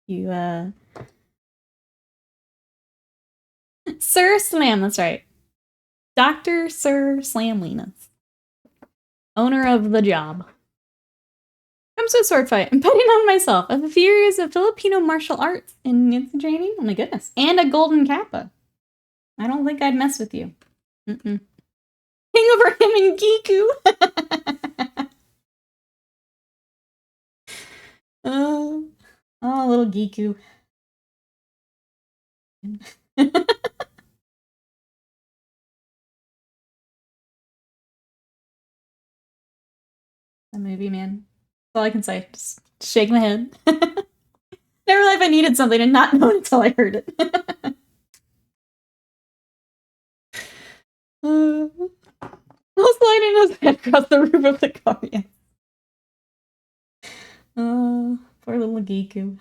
You, Sir Slam, that's right. Dr. Sir Slamlinas. Owner of the job. Comes to a sword fight. I'm betting on myself. I have a few years of Filipino martial arts in instant training. Oh my goodness. And a golden kappa. I don't think I'd mess with you. King over him and Giku. Oh, little Giku. That movie, man. That's all I can say. Just shake my head. Never life I needed something and not know it until I heard it. Sliding his head across the roof of the car, yeah. Poor little Giku.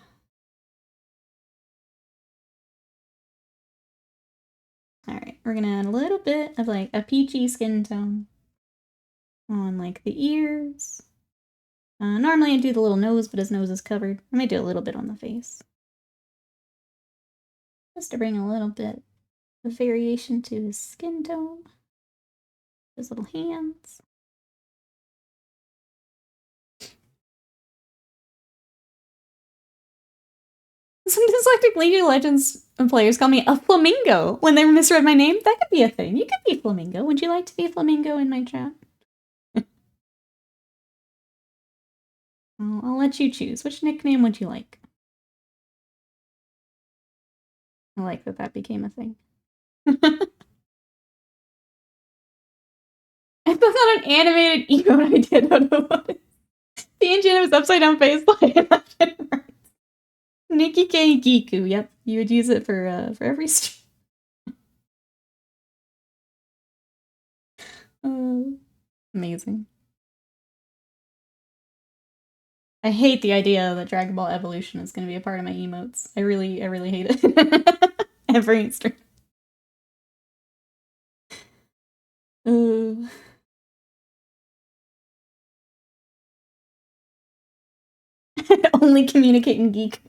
Alright, we're gonna add a little bit of, like, a peachy skin tone on, like, the ears. Normally I do the little nose, but his nose is covered. I might do a little bit on the face. Just to bring a little bit of variation to his skin tone. His little hands. Some dyslexic League of Legends players call me a flamingo when they misread my name. That could be a thing. You could be flamingo. Would you like to be a flamingo in my chat? I'll let you choose. Which nickname would you like? I like that became a thing. I thought that an animated emote I did. I don't know what it is. The engine of his upside down face. Nikki K Giku. Yep, you would use it for every stream. Amazing. I hate the idea that Dragon Ball Evolution is going to be a part of my emotes. I really hate it. Every stream. Only communicating geek.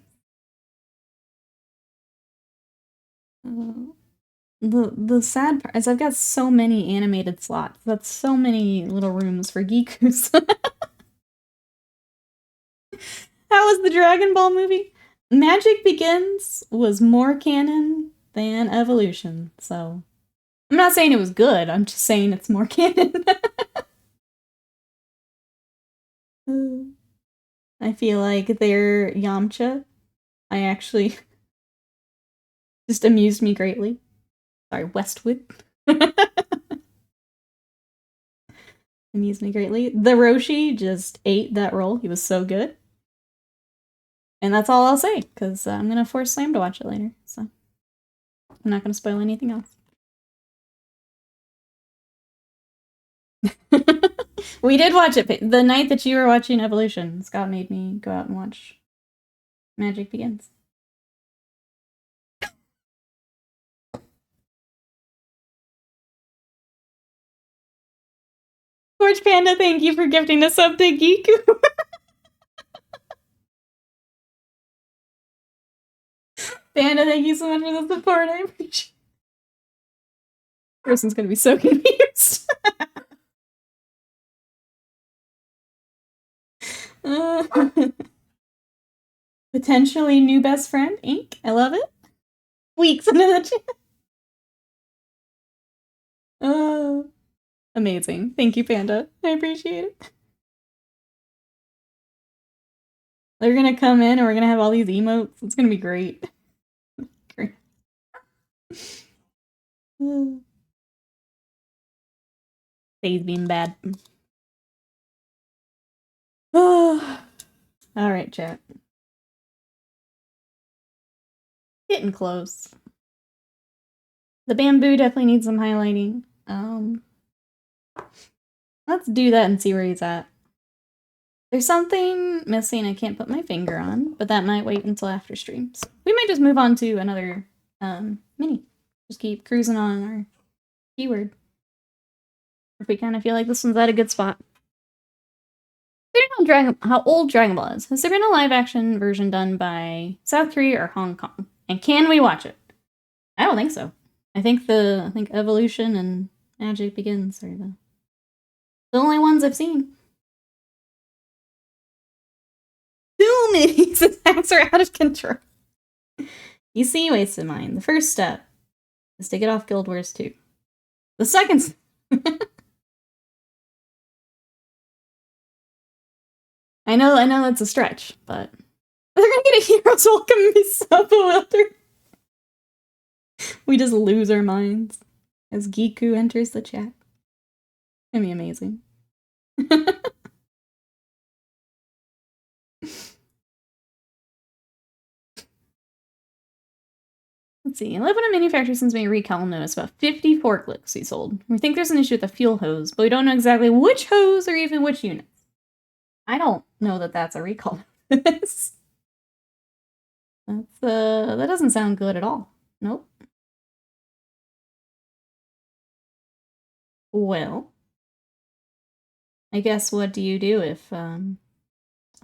The sad part is I've got so many animated slots. That's so many little rooms for geekus. How was the Dragon Ball movie? Magic Begins was more canon than Evolution, so I'm not saying it was good, I'm just saying it's more canon. I feel like their Yamcha, I actually just amused me greatly. Sorry, Westwood. Amused me greatly. The Roshi just ate that role. He was so good. And that's all I'll say, because I'm going to force Sam to watch it later, so I'm not going to spoil anything else. We did watch it. The night that you were watching Evolution, Scott made me go out and watch Magic Begins. George Panda, thank you for gifting a sub to Giku. Panda, thank you so much for the support. I appreciate it. Person's gonna be so confused. Potentially new best friend, Ink. I love it. Weeks into the chat. Amazing. Thank you, Panda. I appreciate it. They're gonna come in and we're gonna have all these emotes. It's gonna be great. Great. They've been bad. Alright, chat. Getting close. The bamboo definitely needs some highlighting. Let's do that and see where he's at. There's something missing I can't put my finger on, but that might wait until after streams. We might just move on to another mini. Just keep cruising on our keyword. If we kind of feel like this one's at a good spot. Depending on how old Dragon Ball is, has there been a live action version done by South Korea or Hong Kong? And can we watch it? I don't think so. I think Evolution and Magic Begins are the only ones I've seen. Too many attacks are out of control. You see, wasted mine. The first step is to get off Guild Wars 2. The second I know that's a stretch, but they're gonna get a Heroes Welcome me sub bewildered. We just lose our minds as Giku enters the chat. It's gonna be amazing. Let's see. 11 manufacturers since we recall notice about 50 forklifts we sold. We think there's an issue with the fuel hose, but we don't know exactly which hose or even which units. I don't know that that's a recall notice. That doesn't sound good at all. Nope. Well, I guess what do you do if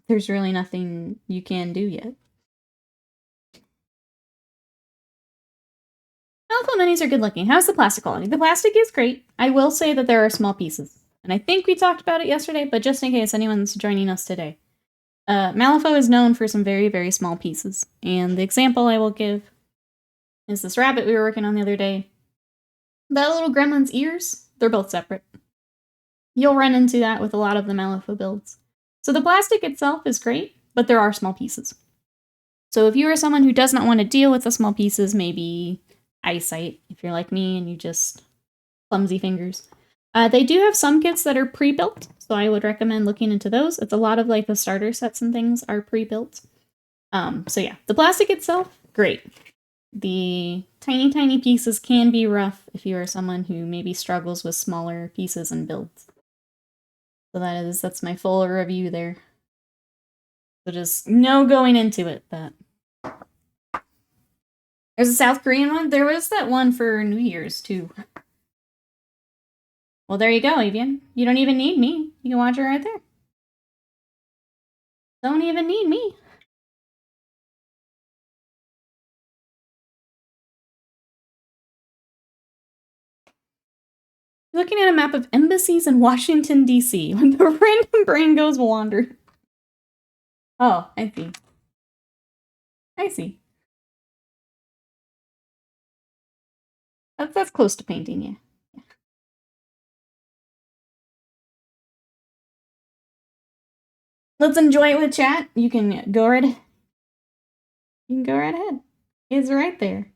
there's really nothing you can do yet? Malifaux minis are good looking. How's the plastic quality? The plastic is great. I will say that there are small pieces. And I think we talked about it yesterday, but just in case anyone's joining us today. Malifaux is known for some very, very small pieces. And the example I will give is this rabbit we were working on the other day. That little gremlin's ears, they're both separate. You'll run into that with a lot of the Malifaux builds. So the plastic itself is great, but there are small pieces. So if you are someone who does not want to deal with the small pieces, maybe eyesight, if you're like me and you just clumsy fingers. They do have some kits that are pre-built, so I would recommend looking into those. It's a lot of like the starter sets and things are pre-built. So yeah, the plastic itself, great. The tiny, tiny pieces can be rough if you are someone who maybe struggles with smaller pieces and builds. So that's my full review there. So just no going into it, but there's a South Korean one. There was that one for New Year's too. Well, there you go, Avian. You don't even need me. You can watch it right there. Don't even need me. Looking at a map of embassies in Washington, D.C. when the random brain goes wander. Oh, I see. I see. That's close to painting, yeah. Let's enjoy it with chat. You can go right ahead. You can go right ahead. It's right there.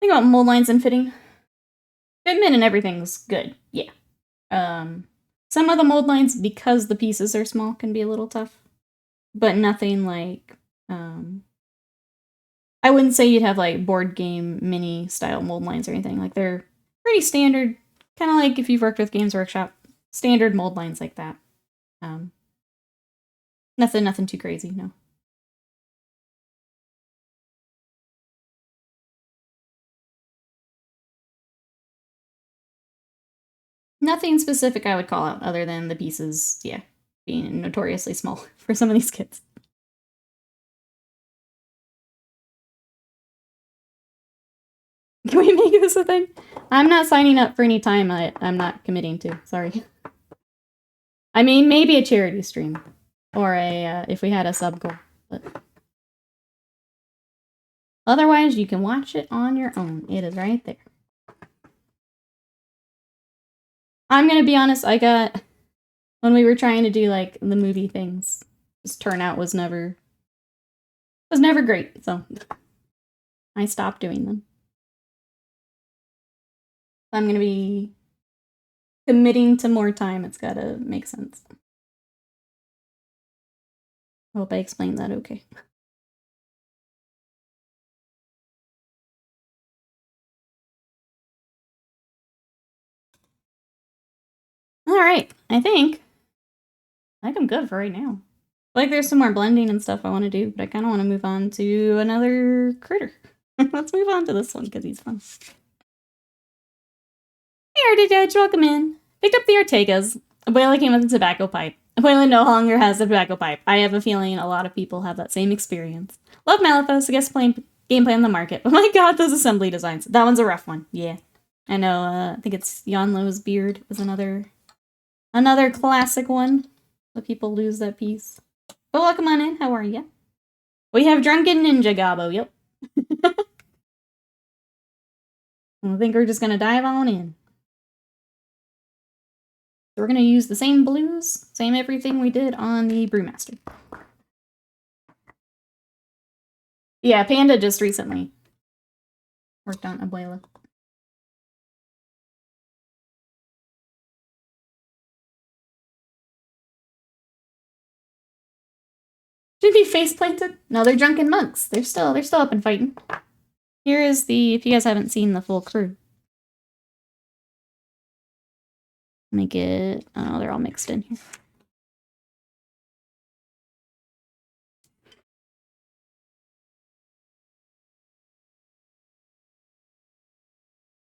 Think about mold lines and fitting. Fitment and everything's good, yeah. Some of the mold lines, because the pieces are small, can be a little tough. But nothing like I wouldn't say you'd have like board game mini style mold lines or anything. Like they're pretty standard, kind of like if you've worked with Games Workshop, standard mold lines like that. Nothing too crazy, no. Nothing specific I would call out other than the pieces, yeah, being notoriously small for some of these kits. Can we make this a thing? I'm not signing up for any time I'm not committing to. Sorry. I mean, maybe a charity stream. Or a, if we had a sub goal. But otherwise, you can watch it on your own. It is right there. I'm gonna be honest, when we were trying to do, like, the movie things, this turnout was never great, so I stopped doing them. I'm gonna be committing to more time. It's gotta make sense. I hope I explained that okay. Alright, I think I'm good for right now. Like, there's some more blending and stuff I want to do, but I kind of want to move on to another critter. Let's move on to this one, because he's fun. Hey, Artie Judge, welcome in. Picked up the Ortegas. Abuela came with a tobacco pipe. Abuela no longer has a tobacco pipe. I have a feeling a lot of people have that same experience. Love Malifaux, I guess playing gameplay on the market. But my god, those assembly designs. That one's a rough one, yeah. I know, I think it's Yanlo's Beard was another classic one. Let people lose that piece. But welcome on in, how are ya? We have Drunken Ninja Gobbo, yep. I think we're just gonna dive on in. So we're gonna use the same blues, same everything we did on the Brewmaster. Yeah, Panda just recently worked on Abuela. Should be face planted. No, they're drunken monks. They're still up and fighting. Here is the, if you guys haven't seen the full crew. Make it, oh, they're all mixed in here.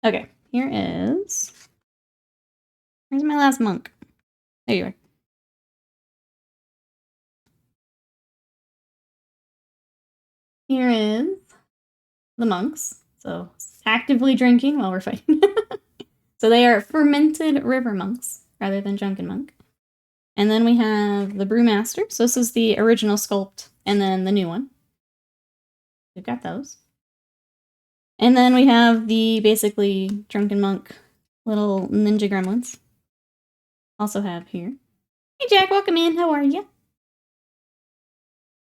Okay, here's my last monk. There you are. Here is the monks. So actively drinking while we're fighting. So they are fermented river monks rather than drunken monk. And then we have the Brewmaster. So this is the original sculpt and then the new one. We've got those. And then we have the basically drunken monk little ninja gremlins. Also have here. Hey Jack, welcome in. How are you?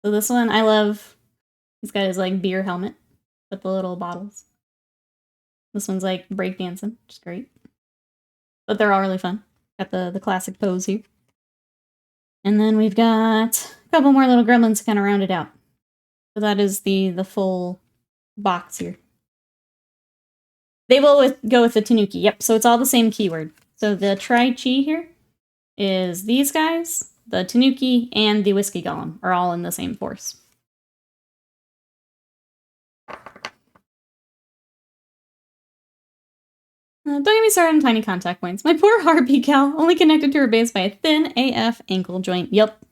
So this one I love. He's got his like beer helmet with the little bottles. This one's like breakdancing, which is great. But they're all really fun. Got the classic pose here. And then we've got a couple more little gremlins to kind of round it out. So that is the full box here. They will go with the Tanuki. Yep, so it's all the same keyword. So the Tri-Chi here is these guys, the Tanuki, and the Whiskey Golem are all in the same force. Don't get me started on tiny contact points. My poor harpy cow, only connected to her base by a thin AF ankle joint. Yep.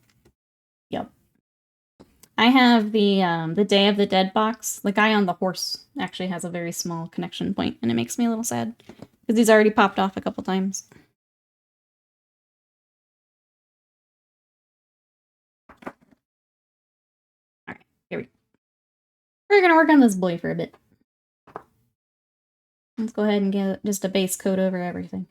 I have the Day of the Dead box. The guy on the horse actually has a very small connection point, and it makes me a little sad because he's already popped off a couple times. Alright, here we go. We're gonna work on this boy for a bit. Let's go ahead and get just a base coat over everything.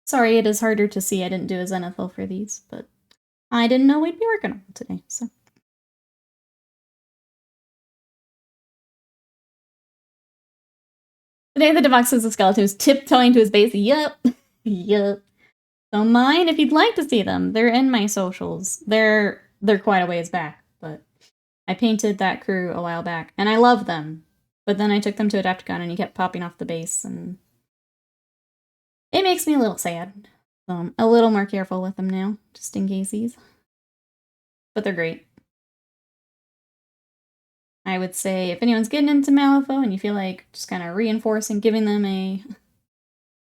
Sorry, it is harder to see. I didn't do a zenithal for these, but I didn't know we'd be working on it today, so. Today the Devox says the skeleton is tiptoeing to his base. Yup. Yup. So mine, if you'd like to see them, they're in my socials. They're quite a ways back, but I painted that crew a while back, and I love them. But then I took them to Adepticon, and he kept popping off the base, and it makes me a little sad. So I'm a little more careful with them now, just in case. But they're great. I would say if anyone's getting into Malifaux and you feel like just kind of reinforcing, giving them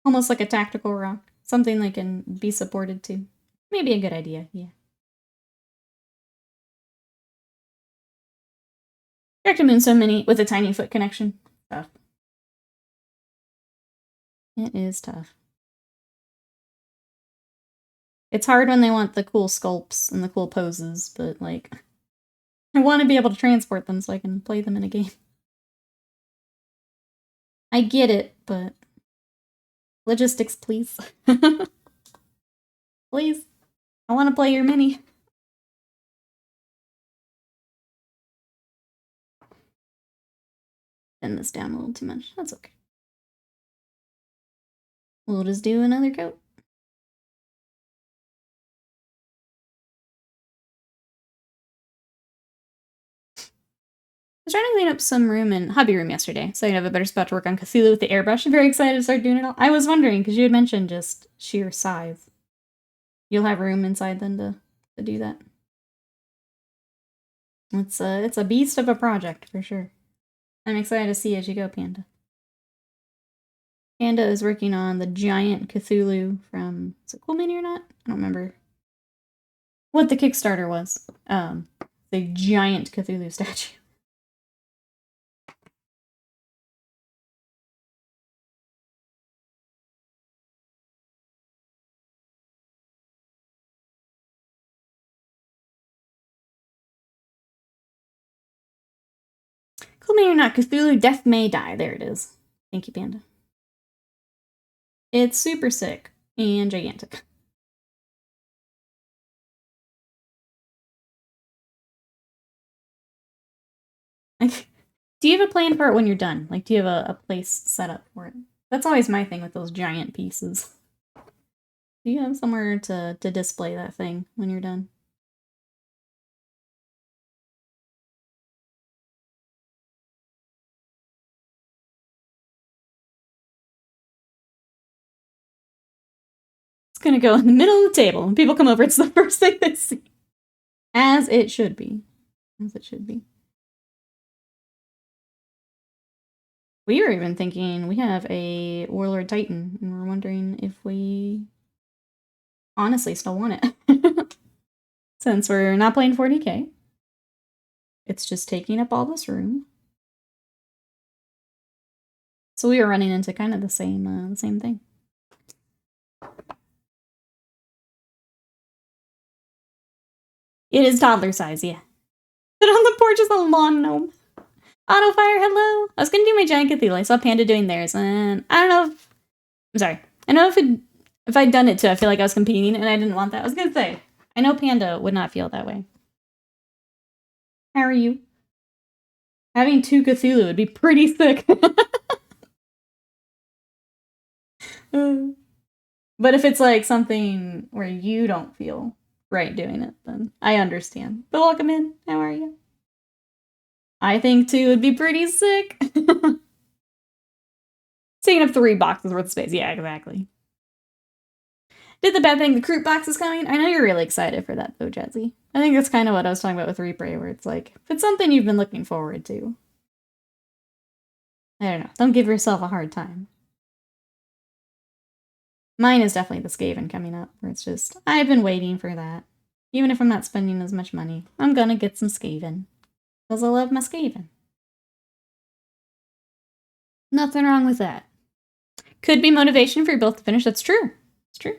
almost like a tactical rock, something they can be supported to, maybe a good idea, yeah. Direct to Moon so many with a tiny foot connection. Tough. It is tough. It's hard when they want the cool sculpts and the cool poses, but like, I want to be able to transport them so I can play them in a game. I get it, but logistics, please. Please. I want to play your mini. Bend this down a little too much. That's okay. We'll just do another coat. I was trying to clean up some room in hobby room yesterday, so I'd have a better spot to work on Cthulhu with the airbrush. I'm very excited to start doing it all. I was wondering, because you had mentioned just sheer size. You'll have room inside then to do that. It's a beast of a project, for sure. I'm excited to see as you go, Panda. Panda is working on the giant Cthulhu from... Is it Cool Mini or not? I don't remember what the Kickstarter was. The giant Cthulhu statue. Cool Mini or not, Cthulhu Death May Die. There it is. Thank you, Panda. It's super sick and gigantic. Like, do you have a plan for it when you're done? Like, do you have a place set up for it? That's always my thing with those giant pieces. Do you have somewhere to display that thing when you're done? It's gonna go in the middle of the table. When people come over, it's the first thing they see. As it should be. As it should be. We were even thinking we have a Warlord Titan, and we're wondering if we honestly still want it. Since we're not playing 40k. It's just taking up all this room. So we were running into kind of the same thing. It is toddler size, yeah. Sit on the porch as a lawn gnome. Autofire, hello. I was gonna do my giant cathedral. I saw Panda doing theirs, and I don't know if... I'm sorry. I know if I'd done it too, I feel like I was competing, and I didn't want that. I was gonna say, I know Panda would not feel that way. How are you? Having 2 Cthulhu would be pretty sick. But if it's like something where you don't feel right doing it, then I understand. But welcome in. How are you? I think 2 would be pretty sick. Taking up 3 boxes worth of space. Yeah, exactly. Did the bad thing. The Croup box is coming. I know you're really excited for that, though, Jazzy. I think that's kind of what I was talking about with Replay, where it's like, if it's something you've been looking forward to, I don't know. Don't give yourself a hard time. Mine is definitely the Skaven coming up, where it's just, I've been waiting for that. Even if I'm not spending as much money, I'm gonna get some Skaven. Because I love my Skaven. Nothing wrong with that. Could be motivation for you both to finish. That's true. It's true.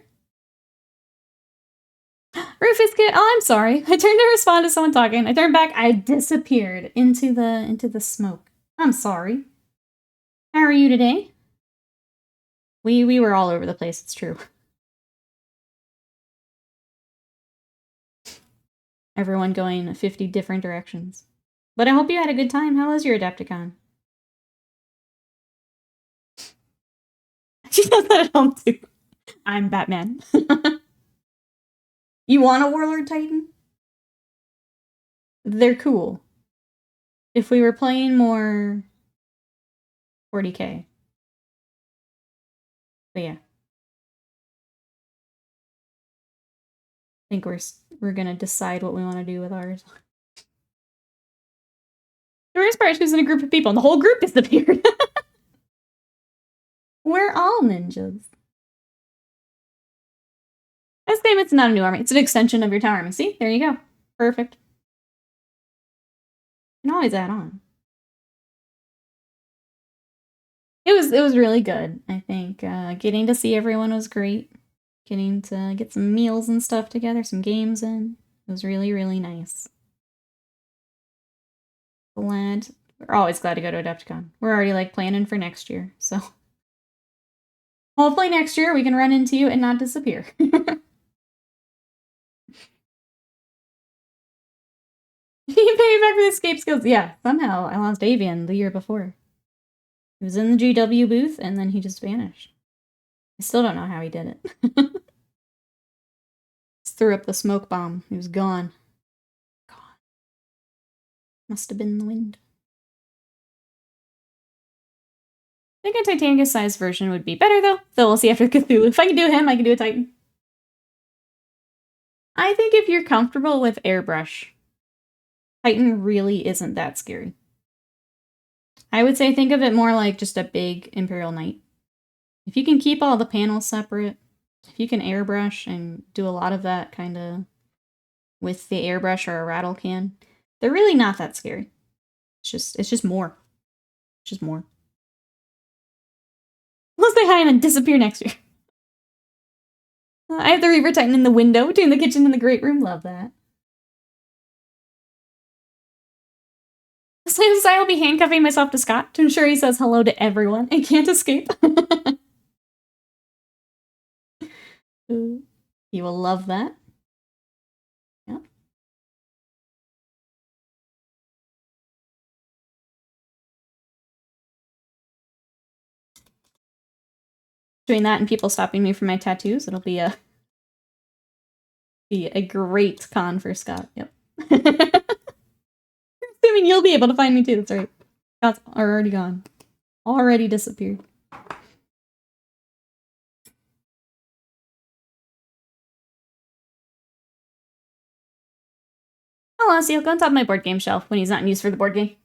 Rufus kid. Oh, I'm sorry. I turned to respond to someone talking. I turned back. I disappeared into the smoke. I'm sorry. How are you today? We were all over the place. It's true. Everyone going 50 different directions. But I hope you had a good time. How was your Adepticon? She does that at home too. I'm Batman. You want a Warlord Titan? They're cool. If we were playing more 40k. But yeah. I think we're gonna decide what we want to do with ours. The worst part is she was in a group of people and the whole group disappeared. We're all ninjas. This game, it's not a new army. It's an extension of your tower army. See? There you go. Perfect. You can always add on. It was really good, I think. Getting to see everyone was great. Getting to get some meals and stuff together, some games in. It was really, really nice. Glad. We're always glad to go to Adepticon. We're already, like, planning for next year, so. Hopefully next year we can run into you and not disappear. You pay back for the escape skills. Yeah, somehow I lost Avian the year before. He was in the GW booth and then he just vanished. I still don't know how he did it. Just threw up the smoke bomb. He was gone. Gone. Must have been the wind. I think a Titanic-sized version would be better, though. So we'll see after Cthulhu. If I can do him, I can do a Titan. I think if you're comfortable with airbrush, Titan really isn't that scary. I would say think of it more like just a big Imperial Knight. If you can keep all the panels separate, if you can airbrush and do a lot of that kind of with the airbrush or a rattle can, they're really not that scary. It's just more. It's just more. We'll say hi and then disappear next year. I have the Reaver Titan in the window between the kitchen and the great room. Love that. So I will be handcuffing myself to Scott to ensure he says hello to everyone and can't escape. He will love that. Yeah. Doing that and people stopping me for my tattoos, it'll be a great con for Scott. Yep. Assuming you'll be able to find me too. That's right. Scott's already gone. Already disappeared. Oh, so he'll go on top of my board game shelf when he's not in use for the board game.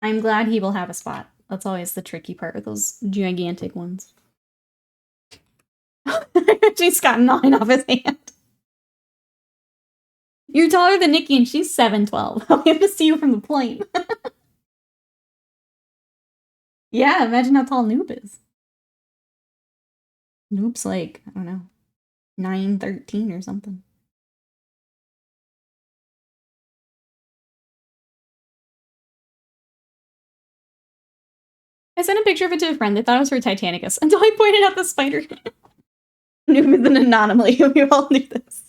I'm glad he will have a spot. That's always the tricky part with those gigantic ones. She's got 9 off his hand. You're taller than Nikki and she's 7'12". We have to see you from the plane. Yeah, imagine how tall Noob is. Noob's like, I don't know, 9'13" or something. I sent a picture of it to a friend. They thought it was for Titanicus until I pointed out the spider. Noob is an anomaly. We all knew this.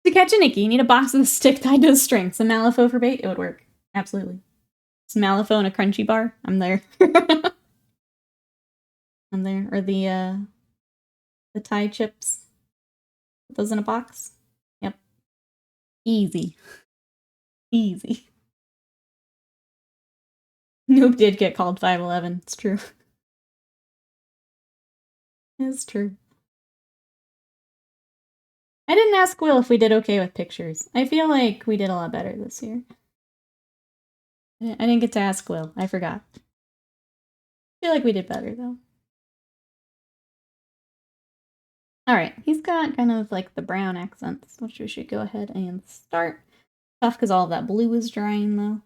To catch a Nikki, you need a box with a stick tied to a string. Some Malifaux for bait, it would work. Absolutely. Some Malifaux and a crunchy bar. I'm there. I'm there. Or the Thai chips. Put those in a box. Yep. Easy. Easy. Noob did get called 5'11". It's true. It's true. I didn't ask Will if we did okay with pictures. I feel like we did a lot better this year. I didn't get to ask Will. I forgot. I feel like we did better, though. Alright, he's got kind of like the brown accents, which we should go ahead and start. Tough because all of that blue is drying, though.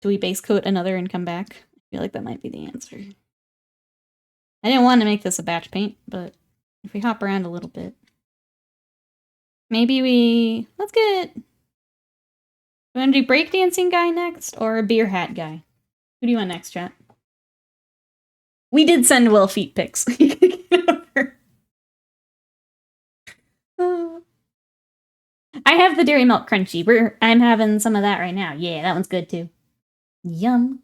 Do we base coat another and come back? I feel like that might be the answer. I didn't want to make this a batch paint, but if we hop around a little bit. Maybe let's get... Do you want to do breakdancing guy next, or a beer hat guy? Who do you want next, chat? We did send Will feet pics. I have the dairy milk crunchy. I'm having some of that right now. Yeah, that one's good too. Yum.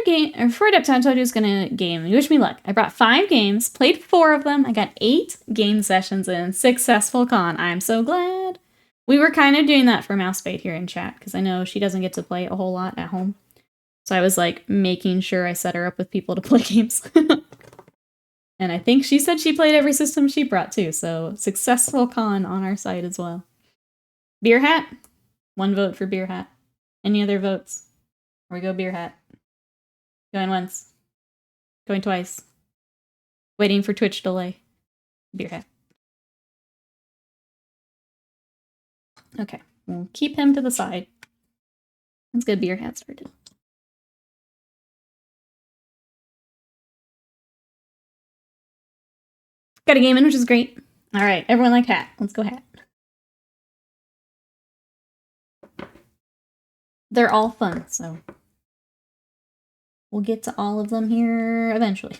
before I told you I was gonna game. You wish me luck. I brought 5 games, played 4 of them. I got 8 game sessions in. Successful con. I'm so glad. We were kind of doing that for Mousebait here in chat because I know she doesn't get to play a whole lot at home. So I was like making sure I set her up with people to play games. And I think she said she played every system she brought too. So successful con on our side as well. Beer Hat. 1 vote for Beer Hat. Any other votes? Here we go, Beer Hat. Going once. Going twice. Waiting for Twitch delay. Beer Hat. Okay, we'll keep him to the side. Let's get Beer Hat started. Got a game in, which is great. All right, everyone like Hat. Let's go Hat. They're all fun, so we'll get to all of them here eventually.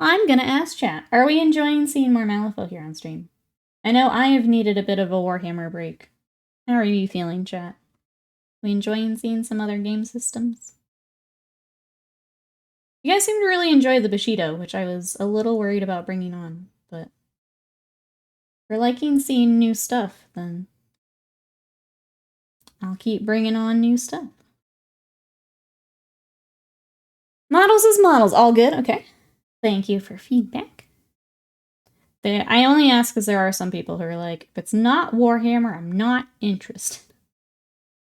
I'm gonna ask chat, are we enjoying seeing more Malifaux here on stream? I know I have needed a bit of a Warhammer break. How are you feeling, chat? We enjoying seeing some other game systems? You guys seem to really enjoy the Bushido, which I was a little worried about bringing on, but if you're liking seeing new stuff, then I'll keep bringing on new stuff. Models is models. All good? Okay. Thank you for feedback. I only ask because there are some people who are like, if it's not Warhammer, I'm not interested.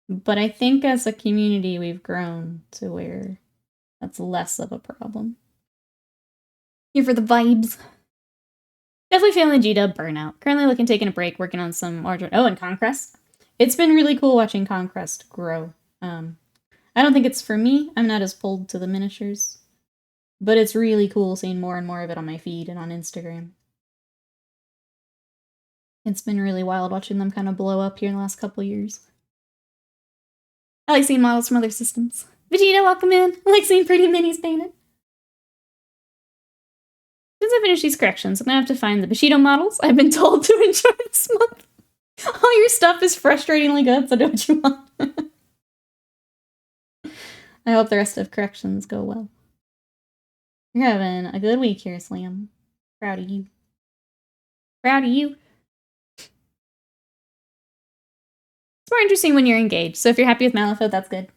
But I think as a community, we've grown to where that's less of a problem. Here for the vibes. Definitely feeling G-Dub burnout. Currently looking taking a break, working on some larger... Oh, and Conquest. It's been really cool watching Conquest grow. I don't think it's for me. I'm not as pulled to the miniatures. But it's really cool seeing more and more of it on my feed and on Instagram. It's been really wild watching them kind of blow up here in the last couple years. I like seeing models from other systems. Vegeta, welcome in. I like seeing pretty minis painted. Since I finish these corrections, I'm gonna have to find the Bushido models I've been told to enjoy this month. All your stuff is frustratingly good, so do what you want. I hope the rest of corrections go well. You're having a good week here, Slam. Proud of you. Proud of you. It's more interesting when you're engaged, so if you're happy with Malifaux, that's good.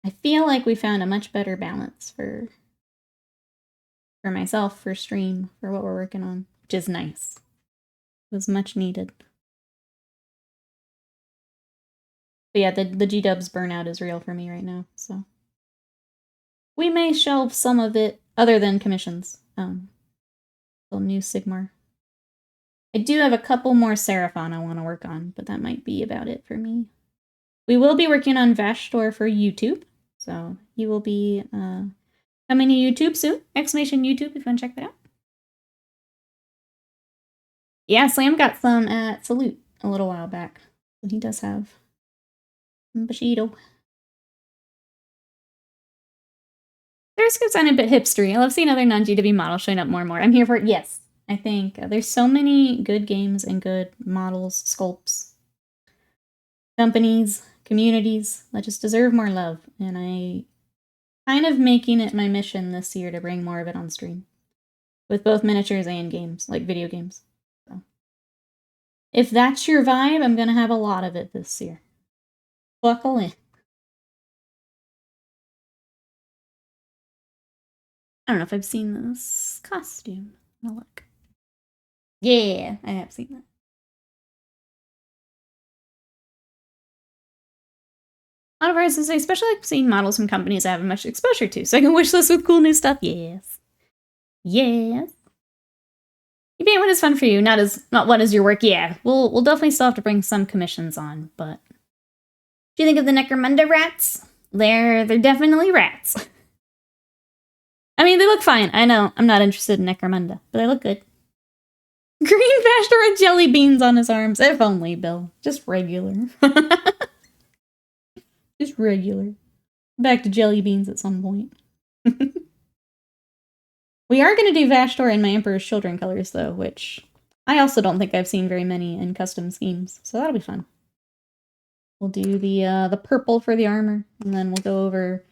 I feel like we found a much better balance for myself, for stream, for what we're working on, which is nice. It was much needed. But yeah, the G-Dubs burnout is real for me right now, so. We may shelve some of it, other than commissions. The new Sigmar. I do have a couple more Seraphon I want to work on, but that might be about it for me. We will be working on Vashtor for YouTube, so he will be coming to YouTube soon. Exclamation YouTube if you want to check that out. Yeah, Slam got some at Salute a little while back. So he does have some Bushido. There's good sounding a bit hipstery. I love seeing other non-GW models showing up more and more. I'm here for it. Yes. I think there's so many good games and good models, sculpts, companies, communities that just deserve more love. And I kind of making it my mission this year to bring more of it on stream. With both miniatures and games, like video games. So if that's your vibe, I'm going to have a lot of it this year. Buckle in. I don't know if I've seen this costume. I'll look. Yeah, I have seen that. A lot of ours is especially like seeing models from companies I haven't much exposure to, so I can wish list with cool new stuff. Yes. Yes. You paint what is fun for you, not what is your work. Yeah, we'll definitely still have to bring some commissions on, but do you think of the Necromunda rats? They're definitely rats. I mean, they look fine. I know I'm not interested in Necromunda, but they look good. Green Vashtor with jelly beans on his arms. If only, Bill. Just regular. Just regular. Back to jelly beans at some point. We are going to do Vashtor in my Emperor's Children colors, though, which I also don't think I've seen very many in custom schemes, so that'll be fun. We'll do the purple for the armor, and then we'll go over.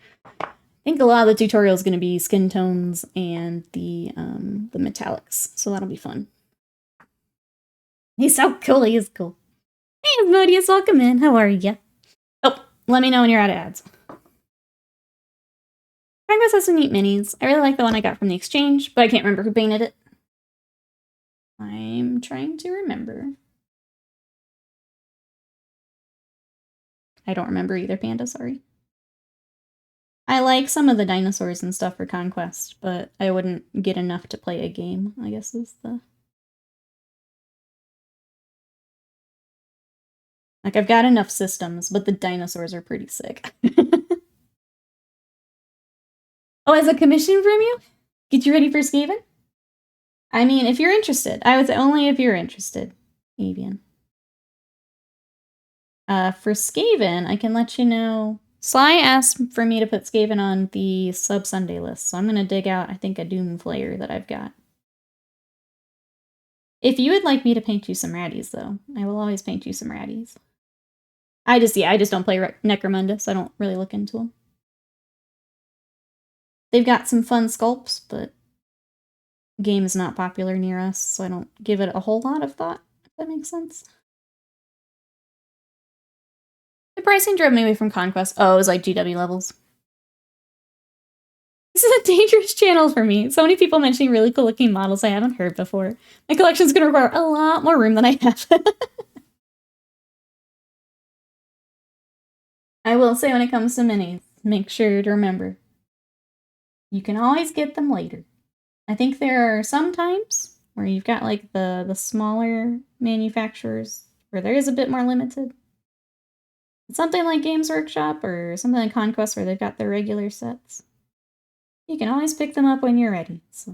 I think a lot of the tutorial is going to be skin tones and the metallics, so that'll be fun. He's so cool. He is cool. Hey, Modius, welcome in. How are ya? Oh, let me know when you're out of ads. Progress has some neat minis. I really like the one I got from the exchange, but I can't remember who painted it. I'm trying to remember. I don't remember either, Panda, sorry. I like some of the dinosaurs and stuff for Conquest, but I wouldn't get enough to play a game, I guess is the... Like, I've got enough systems, but the dinosaurs are pretty sick. Oh, as a commission from you? Get you ready for Skaven? I mean, if you're interested. I would say only if you're interested, Avian. For Skaven, I can let you know... Sly asked for me to put Skaven on the sub-Sunday list, so I'm going to dig out, I think, a Doom Flayer that I've got. If you would like me to paint you some ratties, though, I will always paint you some ratties. I just don't play Necromunda, so I don't really look into them. They've got some fun sculpts, but the game is not popular near us, so I don't give it a whole lot of thought, if that makes sense. The pricing drove me away from Conquest. Oh, it was like GW levels. This is a dangerous channel for me. So many people mentioning really cool looking models I haven't heard before. My collection's gonna require a lot more room than I have. I will say when it comes to minis, make sure to remember, you can always get them later. I think there are some times where you've got like the smaller manufacturers where there is a bit more limited. Something like Games Workshop or something like Conquest where they've got their regular sets. You can always pick them up when you're ready. So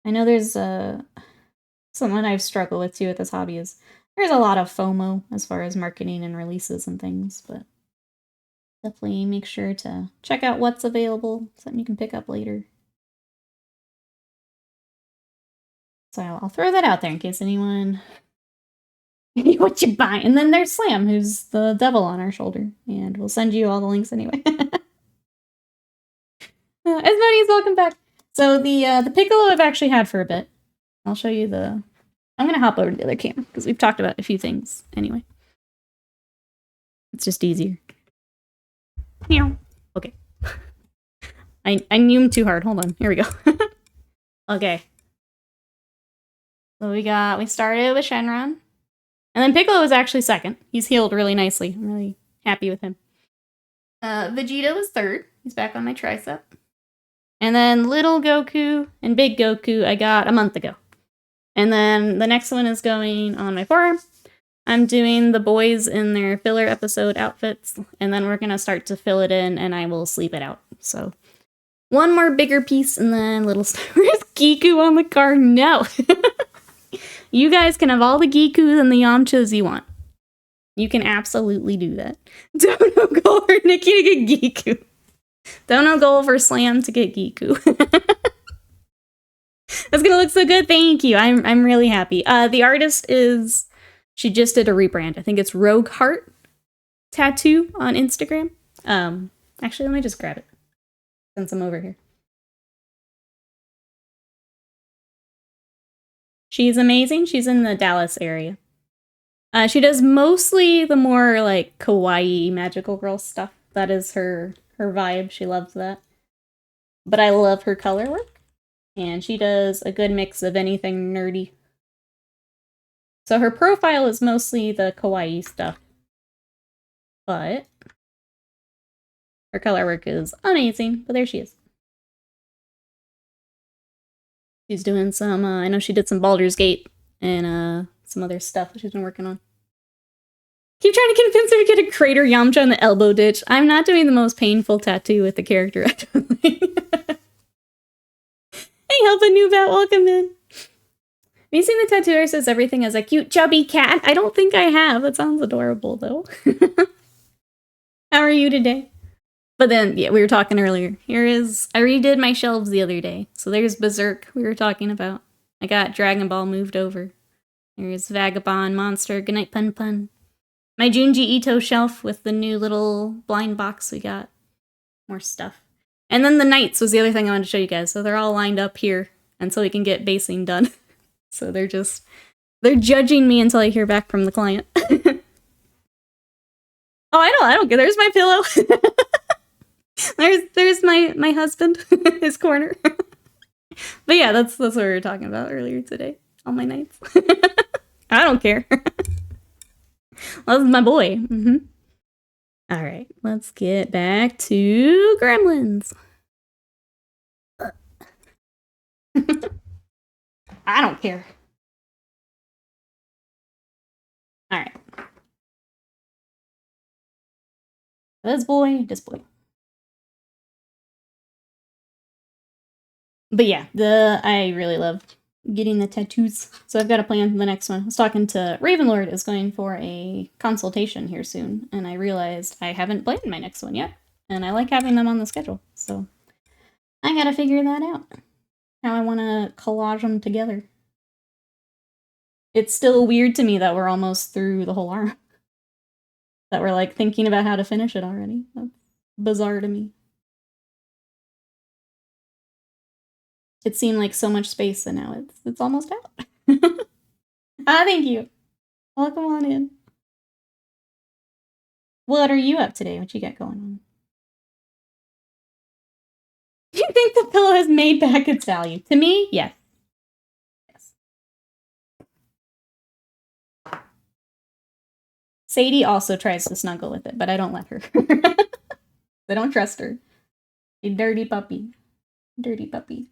I know there's something I've struggled with too with this hobby is there's a lot of FOMO as far as marketing and releases and things, but definitely make sure to check out what's available, something you can pick up later. So I'll throw that out there in case anyone... what you buy? And then there's Slam, who's the devil on our shoulder, and we'll send you all the links anyway. Asmodeus, welcome back. So the Piccolo I've actually had for a bit. I'll show you the... I'm going to hop over to the other camera, because we've talked about a few things anyway. It's just easier. Meow. Okay. I knew him too hard. Hold on. Here we go. Okay. So we started with Shenron. And then Piccolo was actually second. He's healed really nicely. I'm really happy with him. Vegeta was third. He's back on my tricep. And then Little Goku and Big Goku I got a month ago. And then the next one is going on my forearm. I'm doing the boys in their filler episode outfits. And then we're going to start to fill it in and I will sleep it out. So one more bigger piece and then little... Where's Giku on the car? No! You guys can have all the Gikus and the Yamchas you want. You can absolutely do that. Dono goal for Nikki to get Giku. Dono goal for Slam to get Giku. That's gonna look so good. Thank you. I'm really happy. The artist is... She just did a rebrand. I think it's Rogue Heart Tattoo on Instagram. Actually, let me just grab it. Since I'm over here. She's amazing. She's in the Dallas area. She does mostly the more, like, kawaii magical girl stuff. That is her vibe. She loves that. But I love her color work. And she does a good mix of anything nerdy. So her profile is mostly the kawaii stuff. But her color work is amazing. But there she is. She's doing some, I know she did some Baldur's Gate and some other stuff that she's been working on. Keep trying to convince her to get a Crater Yamcha in the elbow ditch. I'm not doing the most painful tattoo with the character, actually. Hey, help a new bat, welcome in. Have you seen the tattooer says everything as a cute chubby cat? I don't think I have. That sounds adorable, though. How are you today? But then, yeah, we were talking earlier. I redid my shelves the other day. So there's Berserk we were talking about. I got Dragon Ball moved over. There's Vagabond, Monster, Goodnight Pun Pun. My Junji Ito shelf with the new little blind box we got. More stuff. And then the knights was the other thing I wanted to show you guys. So they're all lined up here until we can get basing done. So they're judging me until I hear back from the client. Oh, I don't get. There's my pillow. there's my husband, his corner. But yeah, that's what we were talking about earlier today. All my nights. I don't care. Well, this is my boy. All right, let's get back to Gremlins. I don't care. All right. This boy. But yeah, I really love getting the tattoos. So I've got a plan for the next one. I was talking to Ravenlord is going for a consultation here soon, and I realized I haven't planned my next one yet. And I like having them on the schedule. So I gotta figure that out. How I want to collage them together. It's still weird to me that we're almost through the whole arm. That we're like thinking about how to finish it already. That's bizarre to me. It seemed like so much space, and now it's almost out. Thank you. Welcome on in. What are you up today? What you got going on? Do you think the pillow has made back its value? To me, yes. Sadie also tries to snuggle with it, but I don't let her. I don't trust her. A dirty puppy. Dirty puppy.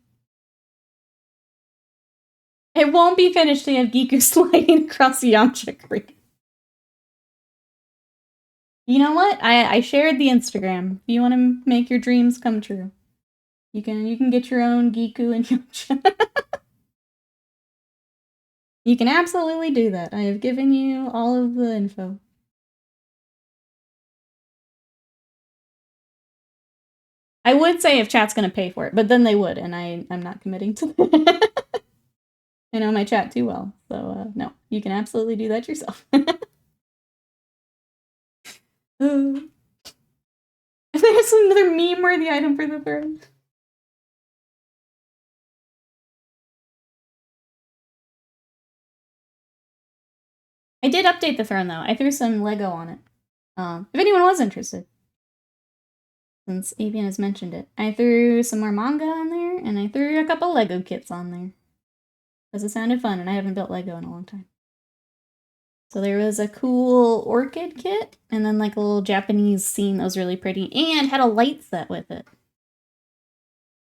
It won't be finished till you have Giku sliding across the Yamcha Creek. You know what? I shared the Instagram. If you want to make your dreams come true, you can get your own Giku and Yamcha. You can absolutely do that. I have given you all of the info. I would say if chat's gonna pay for it, but then they would, and I'm not committing to that. I know my chat too well, so no, you can absolutely do that yourself. There's another meme-worthy item for the throne. I did update the throne, though. I threw some Lego on it. If anyone was interested. Since Avian has mentioned it. I threw some more manga on there, and I threw a couple Lego kits on there. Because it sounded fun, and I haven't built Lego in a long time. So there was a cool orchid kit, and then like a little Japanese scene that was really pretty, and had a light set with it.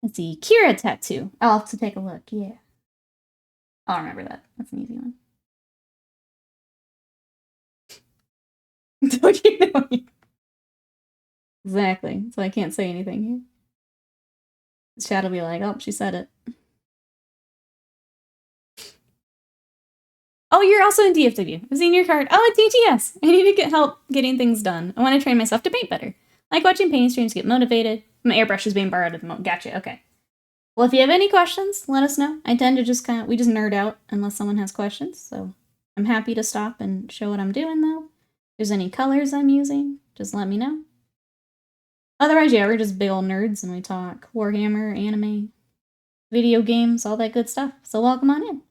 Let's see, Kira tattoo. I'll have to take a look, yeah. I'll remember that. That's an easy one. Don't you know? Exactly. So I can't say anything here. The chat will be like, oh, she said it. Oh, you're also in DFW. I've seen your card. Oh, it's TTS. I need to get help getting things done. I want to train myself to paint better. I like watching painting streams to get motivated. My airbrush is being borrowed at the moment. Gotcha, okay. Well, if you have any questions, let us know. I tend to just we just nerd out unless someone has questions, so I'm happy to stop and show what I'm doing, though. If there's any colors I'm using, just let me know. Otherwise, yeah, we're just big old nerds, and we talk Warhammer, anime, video games, all that good stuff. So welcome on in.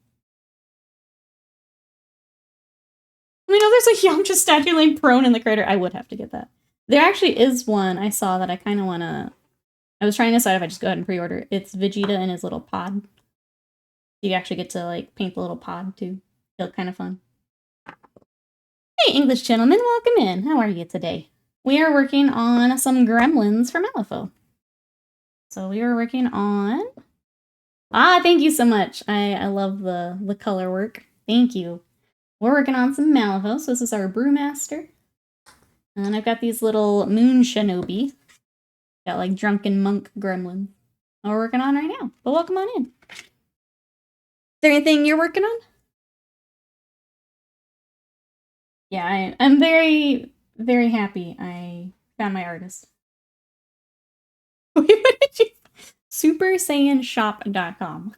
I know there's a Yamcha statue laying prone in the crater. I would have to get that. There actually is one I saw that I kind of want to... I was trying to decide if I just go ahead and pre-order. It's Vegeta in his little pod. You actually get to, like, paint the little pod, too. Feel kind of fun. Hey, English gentlemen, welcome in. How are you today? We are working on some gremlins for Malifaux. So we are working on... thank you so much. I love the color work. Thank you. We're working on some Malifaux. So this is our Brewmaster. And I've got these little moon shinobi. Got like drunken monk gremlin. We're working on right now. But welcome on in. Is there anything you're working on? Yeah, I'm very, very happy I found my artist. What did you... SuperSaiyanShop.com.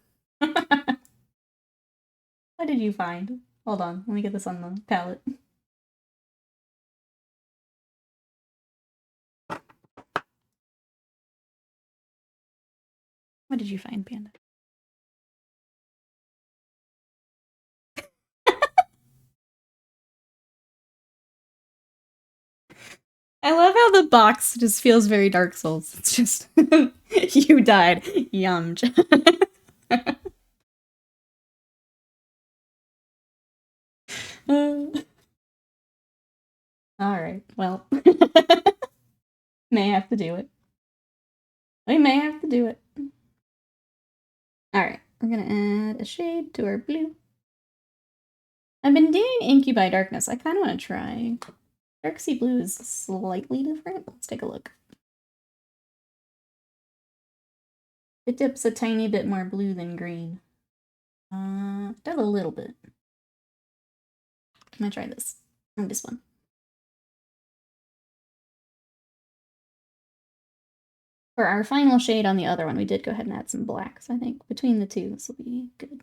What did you find? Hold on, let me get this on the palette. What did you find, Panda? I love how the box just feels very Dark Souls. It's just, you died. Yum. Alright, well. May have to do it. We may have to do it. Alright, we're gonna add a shade to our blue. I've been doing Incubi Darkness. I kind of want to try. Dark Sea Blue is slightly different. Let's take a look. It dips a tiny bit more blue than green. Does a little bit. I'm gonna try this. And this one. For our final shade on the other one, we did go ahead and add some black. So I think between the two, this will be good.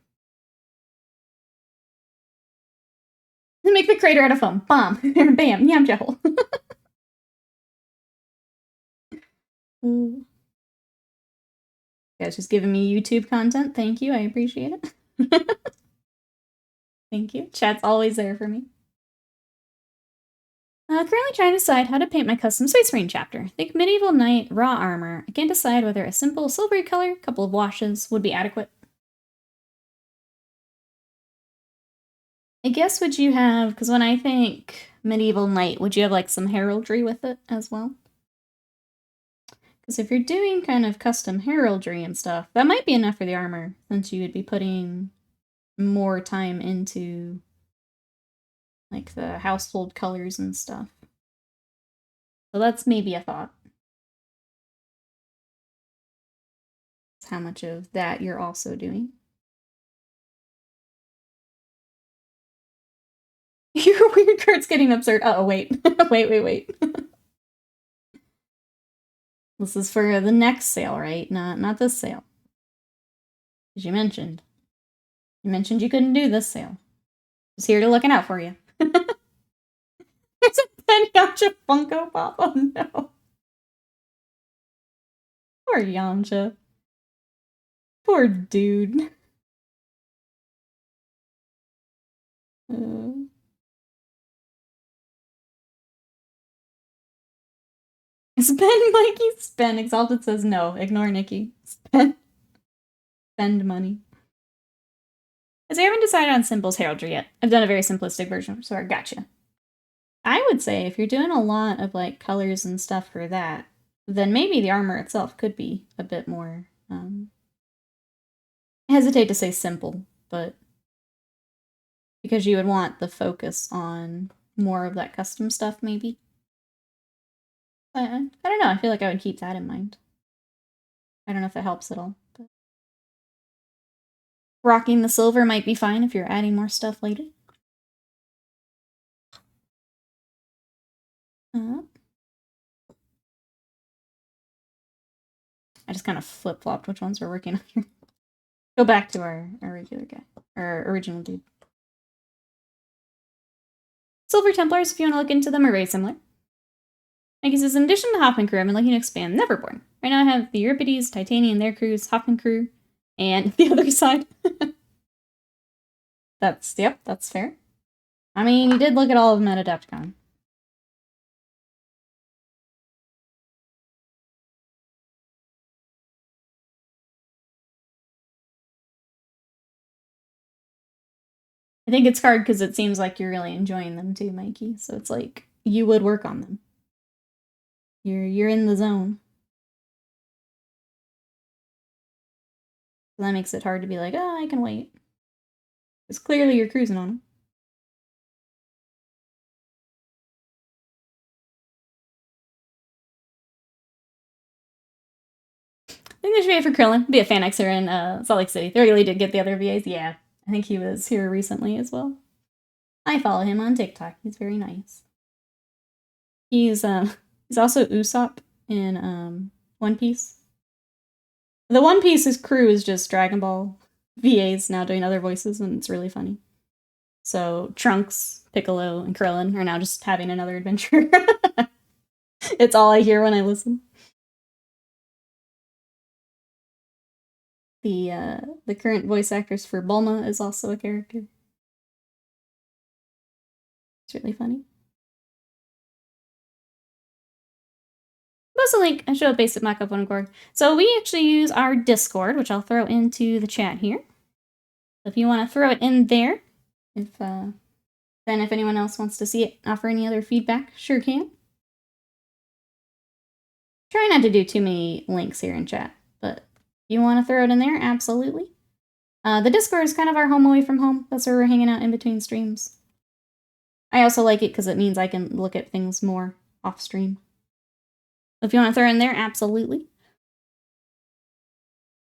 Make the crater out of foam. Bomb. Bam. Yam jehole. You guys just giving me YouTube content. Thank you. I appreciate it. Thank you. Chat's always there for me. Currently trying to decide how to paint my custom Space Marine chapter. Think Medieval Knight raw armor. I can't decide whether a simple silvery color, couple of washes, would be adequate. I guess would you have, because when I think Medieval Knight, would you have like some heraldry with it as well? Because if you're doing kind of custom heraldry and stuff, that might be enough for the armor, since you would be putting more time into like the household colors and stuff. So that's maybe a thought. That's how much of that you're also doing. Your weird card's getting absurd. Oh, wait. wait. This is for the next sale, right? Not this sale. As you mentioned. You mentioned you couldn't do this sale. Just here to looking out for you. There's a Ben Yamcha Funko Pop. Oh no. Poor Yamcha. Poor dude. Spend Mikey, spend. Exalted says no. Ignore Nikki. Spend money. Has I haven't decided on Symbol's heraldry yet. I've done a very simplistic version, so I gotcha. I would say if you're doing a lot of like colors and stuff for that, then maybe the armor itself could be a bit more, I hesitate to say simple, but because you would want the focus on more of that custom stuff, maybe. I don't know, I feel like I would keep that in mind. I don't know if it helps at all. But rocking the silver might be fine if you're adding more stuff later. I just kind of flip-flopped which ones we're working on here. Go back to our regular guy. Our original dude. Silver Templars, if you want to look into them, are very similar. Mikey says, in addition to Hoffman crew, I've been looking to expand Neverborn. Right now I have the Euripides, Titanium, their crews, Hoffman crew, and the other side. Yep, that's fair. I mean, you did look at all of them at Adepticon. I think it's hard because it seems like you're really enjoying them too, Mikey. So it's like, you would work on them. You're in the zone. So that makes it hard to be like, oh, I can wait. Because clearly you're cruising on them. I think there should be it for Krillin. Be a fan Xer in Salt Lake City. They really did get the other VAs. Yeah, I think he was here recently as well. I follow him on TikTok. He's very nice. He's also Usopp in One Piece. The One Piece's crew is just Dragon Ball VAs now doing other voices, and it's really funny. So Trunks, Piccolo, and Krillin are now just having another adventure. It's all I hear when I listen. The current voice actress for Bulma is also a character. It's really funny. Post a link and show a basic microphone and cord. So we actually use our Discord, which I'll throw into the chat here. If you want to throw it in there, then if anyone else wants to see it, offer any other feedback, sure can. Try not to do too many links here in chat, but if you want to throw it in there, absolutely. The Discord is kind of our home away from home. That's where we're hanging out in between streams. I also like it because it means I can look at things more off stream. If you want to throw in there, absolutely.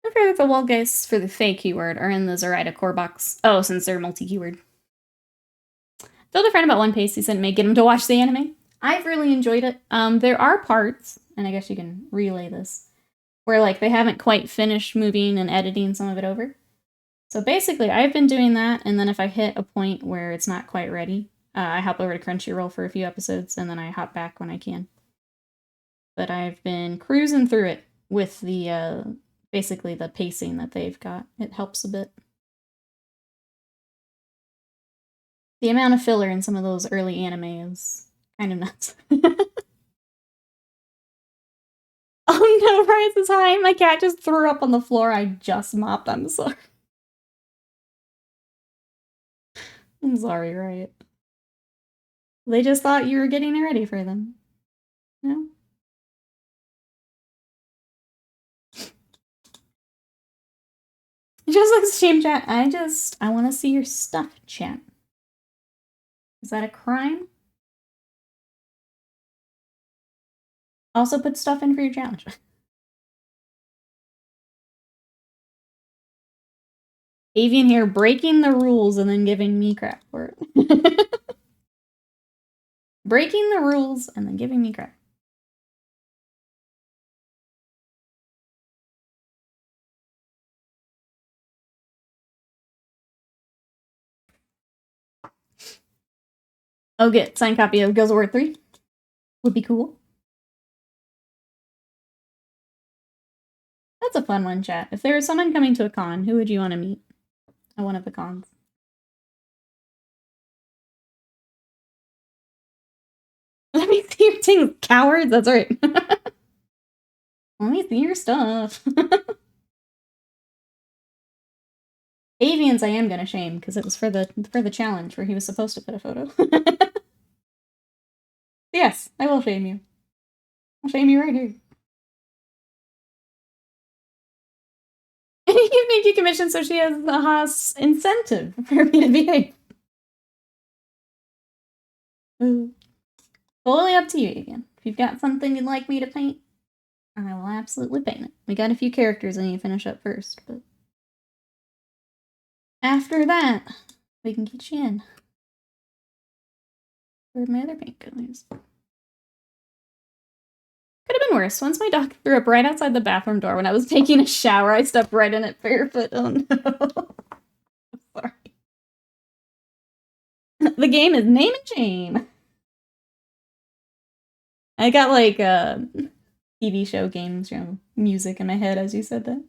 I forget if the wall guys for the fake keyword are in the Zoraida core box. Oh, since they're multi-keyword. Told a friend about One Piece. He said it may get him to watch the anime. I've really enjoyed it. There are parts, and I guess you can relay this, where like they haven't quite finished moving and editing some of it over. So basically, I've been doing that, and then if I hit a point where it's not quite ready, I hop over to Crunchyroll for a few episodes, and then I hop back when I can. But I've been cruising through it with the, basically the pacing that they've got. It helps a bit. The amount of filler in some of those early anime is kind of nuts. Oh no, Rise is high! My cat just threw up on the floor I just mopped. I'm sorry. I'm sorry, Riot. They just thought you were getting it ready for them. No? Just like stream chat, I want to see your stuff, chat. Is that a crime? Also put stuff in for your challenge. Avian here breaking the rules and then giving me crap for it. Breaking the rules and then giving me crap. Oh, get signed copy of Guild Wars 3. Would be cool. That's a fun one, chat. If there was someone coming to a con, who would you want to meet at one of the cons? Let me see your things, cowards. That's right. Let me see your stuff. Avians I am gonna shame, because it was for the challenge where he was supposed to put a photo. Yes, I will shame you. I'll shame you right here. And you can make you commission so she has the Haas incentive for me to behave. Totally up to you, Avian. If you've got something you'd like me to paint, I will absolutely paint it. We got a few characters I need to finish up first, but after that, we can get you in. Where'd my other paint go? Could have been worse. Once my dog threw up right outside the bathroom door when I was taking a shower. I stepped right in it barefoot. Oh no. Sorry. The game is Name and Shame. I got like TV show games, you know, music in my head as you said that.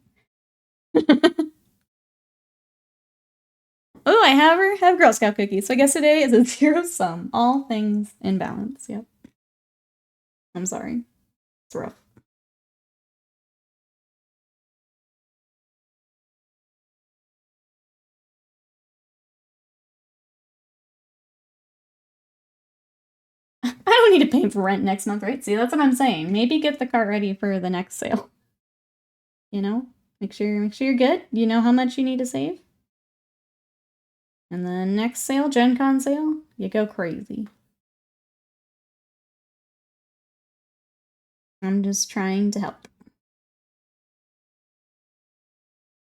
Oh, I have Girl Scout cookies. So I guess today is a zero sum. All things in balance. Yep. I'm sorry. It's rough. I don't need to pay for rent next month, right? See, that's what I'm saying. Maybe get the cart ready for the next sale. You know? Make sure you're good. You know how much you need to save. And the next sale, Gen Con sale, you go crazy. I'm just trying to help.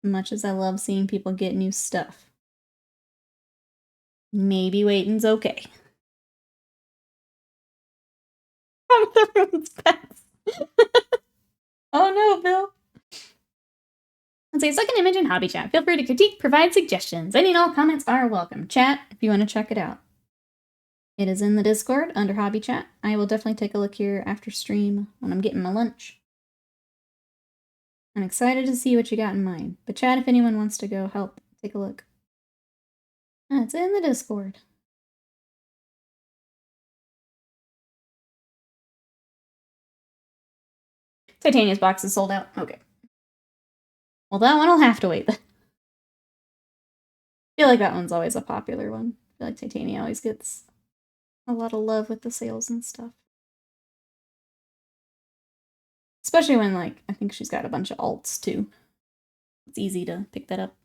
Much as I love seeing people get new stuff. Maybe waiting's okay. Everyone's pets. Oh no, Bill. Let's say second image in hobby chat. Feel free to critique, provide suggestions. Any and all comments are welcome. Chat if you want to check it out. It is in the Discord under hobby chat. I will definitely take a look here after stream when I'm getting my lunch. I'm excited to see what you got in mind. But chat if anyone wants to go help. Take a look. Ah, it's in the Discord. Titania's box is sold out. Okay. Well, that one will have to wait. I feel like that one's always a popular one. I feel like Titania always gets a lot of love with the sales and stuff. Especially when, like, I think she's got a bunch of alts, too. It's easy to pick that up.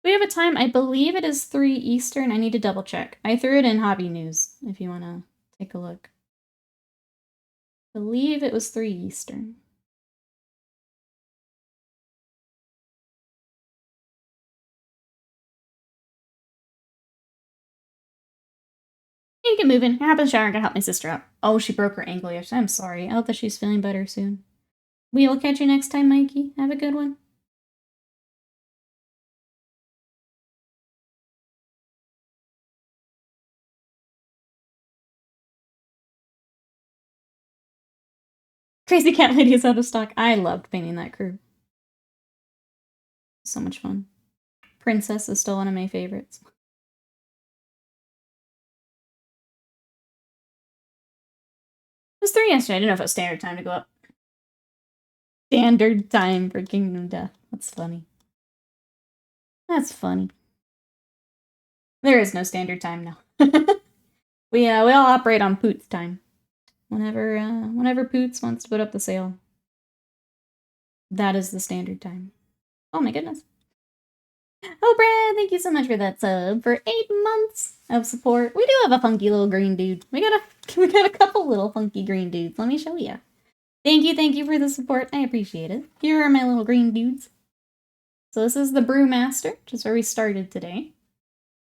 We have a time. I believe it is 3 Eastern. I need to double check. I threw it in Hobby News if you want to take a look. I believe it was 3 Eastern. You get moving. I hop in the shower and gotta help my sister out. Oh, she broke her ankle yesterday. I'm sorry. I hope that she's feeling better soon. We will catch you next time, Mikey. Have a good one. Crazy Cat Lady is out of stock. I loved painting that crew. So much fun. Princess is still one of my favorites. It was 3 yesterday. I didn't know if it was standard time to go up. Standard time for Kingdom Death. That's funny. That's funny. There is no standard time now. we all operate on Poots time. Whenever Poots wants to put up the sale, that is the standard time. Oh my goodness. Oh, Brad, thank you so much for that sub for 8 months of support. We do have a funky little green dude. We got a couple little funky green dudes. Let me show you. Thank you for the support. I appreciate it. Here are my little green dudes. So this is the Brewmaster, which is where we started today.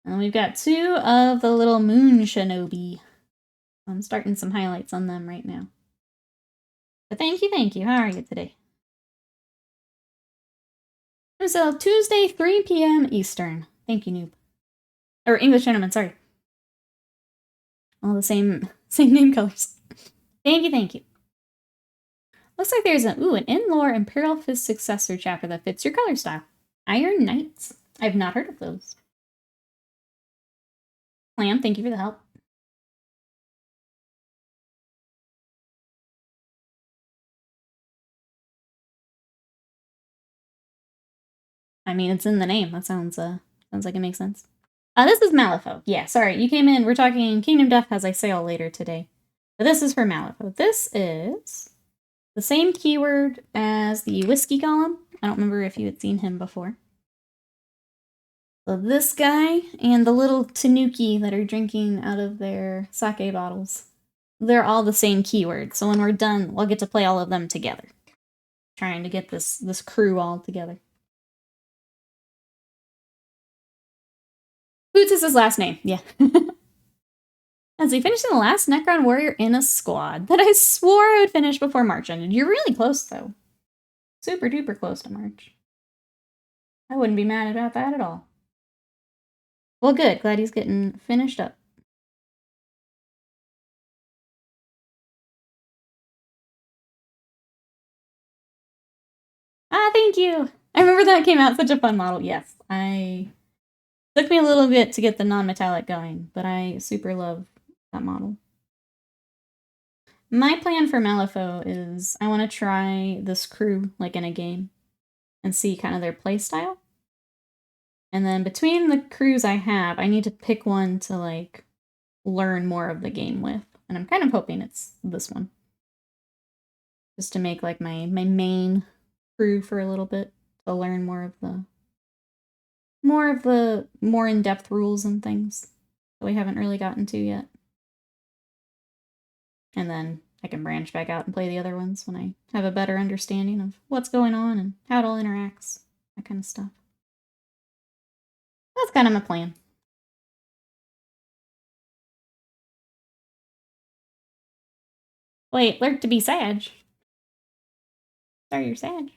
And we've got 2 of the little Moon Shinobi. I'm starting some highlights on them right now. But thank you. How are you today? So Tuesday, 3 p.m. Eastern. Thank you, noob. Or English gentleman, sorry. All the same name colors. Thank you. Looks like there's an in-lore Imperial Fist successor chapter that fits your color style. Iron Knights. I've not heard of those. Clam, thank you for the help. I mean, it's in the name. That sounds like it makes sense. This is Malifaux. Yeah, sorry, you came in. We're talking Kingdom Death has a sale later today. But this is for Malifaux. This is the same keyword as the Whiskey Golem. I don't remember if you had seen him before. So this guy and the little tanuki that are drinking out of their sake bottles, they're all the same keyword. So when we're done, we'll get to play all of them together. Trying to get this crew all together. Boots is his last name, yeah. As he finished in the last Necron warrior in a squad that I swore I would finish before March ended. You're really close, though. Super duper close to March. I wouldn't be mad about that at all. Well, good. Glad he's getting finished up. Ah, thank you. I remember that came out. Such a fun model. Yes, took me a little bit to get the non-metallic going, but I super love that model. My plan for Malifaux is I want to try this crew like in a game and see kind of their playstyle. And then between the crews I have, I need to pick one to like learn more of the game with. And I'm kind of hoping it's this one. Just to make like my main crew for a little bit to learn more of the more in-depth rules and things that we haven't really gotten to yet. And then I can branch back out and play the other ones when I have a better understanding of what's going on and how it all interacts, that kind of stuff. That's kind of my plan. Wait, learn to be Sag. Sorry, you're Sag.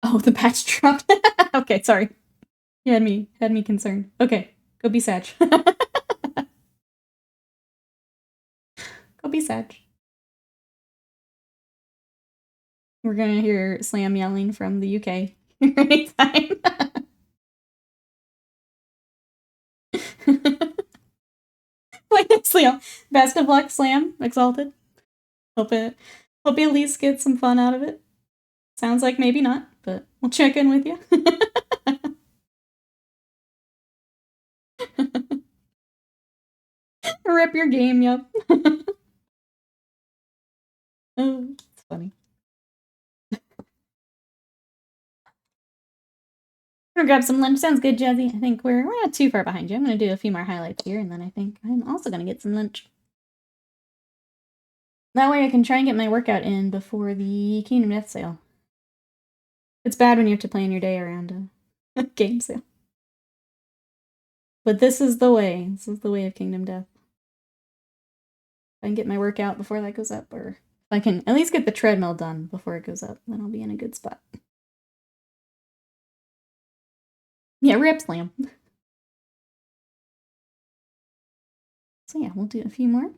Oh, the patch dropped. Okay, sorry. You had me concerned. Okay, go be Sag. Go be sad. We're gonna hear Slam yelling from the UK anytime. Like Slam. Best of luck, Slam. Exalted. Hope you at least get some fun out of it. Sounds like maybe not, but we'll check in with you. Rip your game, yep. Oh, it's funny. I'm gonna grab some lunch. Sounds good, Jazzy. I think we're not too far behind you. I'm gonna do a few more highlights here, and then I think I'm also gonna get some lunch. That way I can try and get my workout in before the Kingdom Death sale. It's bad when you have to plan your day around a game sale. But this is the way. This is the way of Kingdom Death. If I can get my workout before that goes up, or if I can at least get the treadmill done before it goes up, then I'll be in a good spot. Yeah, rip Slam. So yeah, we'll do a few more.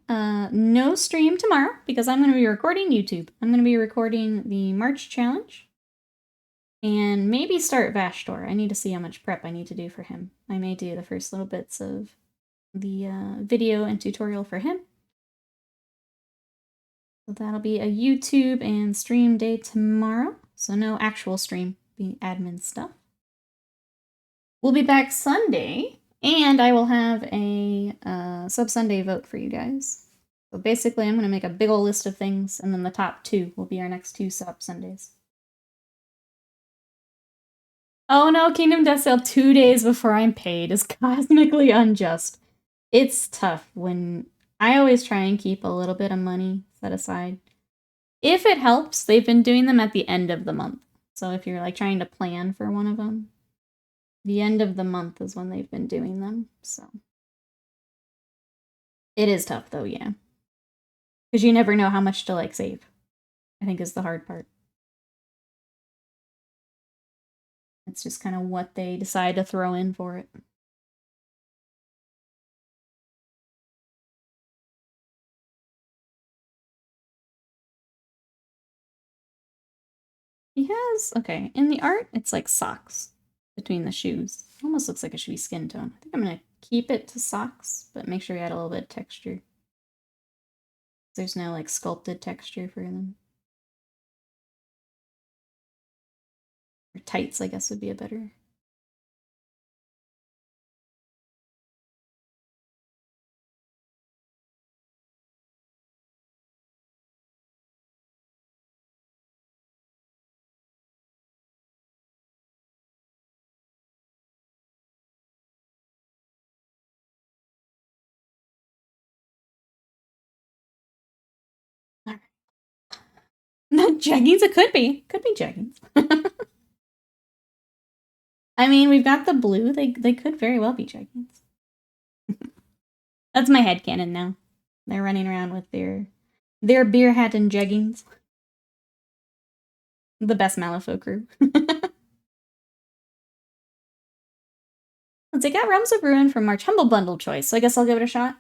No stream tomorrow because I'm going to be recording YouTube. I'm going to be recording the March challenge. And maybe start Vashtor. I need to see how much prep I need to do for him. I may do the first little bits of the video and tutorial for him. So that'll be a YouTube and stream day tomorrow. So no actual stream, be admin stuff. We'll be back Sunday, and I will have a sub-Sunday vote for you guys. So basically, I'm going to make a big old list of things, and then the top 2 will be our next 2 sub-Sundays. Oh no, Kingdom Death Sale 2 days before I'm paid is cosmically unjust. It's tough when I always try and keep a little bit of money set aside. If it helps, they've been doing them at the end of the month. So if you're like trying to plan for one of them, the end of the month is when they've been doing them. So it is tough though, yeah. Because you never know how much to like save, I think is the hard part. It's just kind of what they decide to throw in for it. He has, okay, in the art, it's like socks between the shoes. Almost looks like it should be skin tone. I think I'm going to keep it to socks, but make sure we add a little bit of texture. There's no like sculpted texture for them. Or tights, I guess, would be a better. All right. No jeggings, it could be. Could be jeggings. I mean, we've got the blue. They could very well be jeggings. That's my headcanon now. They're running around with their beer hat and jeggings. The best Malifaux crew. Let's see, got Realms of Ruin from March. Humble Bundle choice, so I guess I'll give it a shot.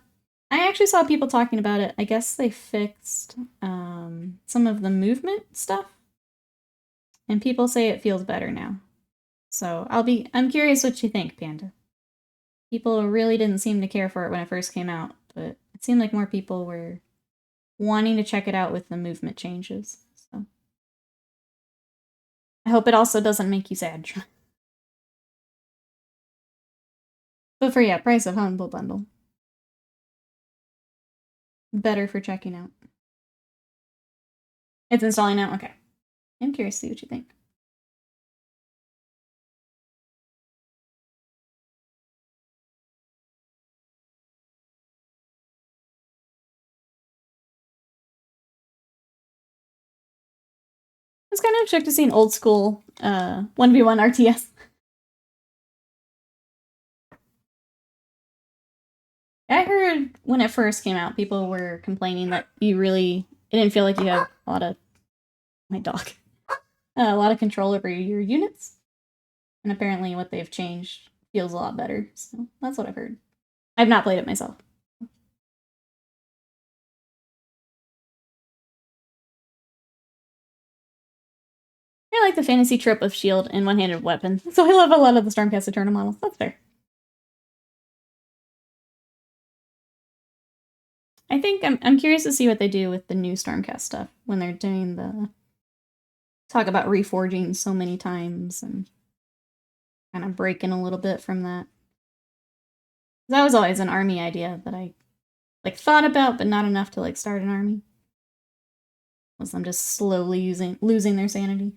I actually saw people talking about it. I guess they fixed some of the movement stuff. And people say it feels better now. So I'm curious what you think, Panda. People really didn't seem to care for it when it first came out, but it seemed like more people were wanting to check it out with the movement changes. So I hope it also doesn't make you sad. But for, yeah, price of Humble Bundle. Better for checking out. It's installing now? Okay. I'm curious to see what you think. It's kind of shook to see an old school 1v1 RTS. I heard when it first came out, people were complaining that it didn't feel like you have a lot of, my dog, a lot of control over your units. And apparently what they've changed feels a lot better. So that's what I've heard. I've not played it myself. I like the fantasy trope of shield and one-handed weapon, so I love a lot of the Stormcast Eternal models. That's fair. I think I'm curious to see what they do with the new Stormcast stuff when they're doing the talk about reforging so many times and kind of breaking a little bit from that. That was always an army idea that I like thought about, but not enough to like start an army. Was them just slowly losing their sanity.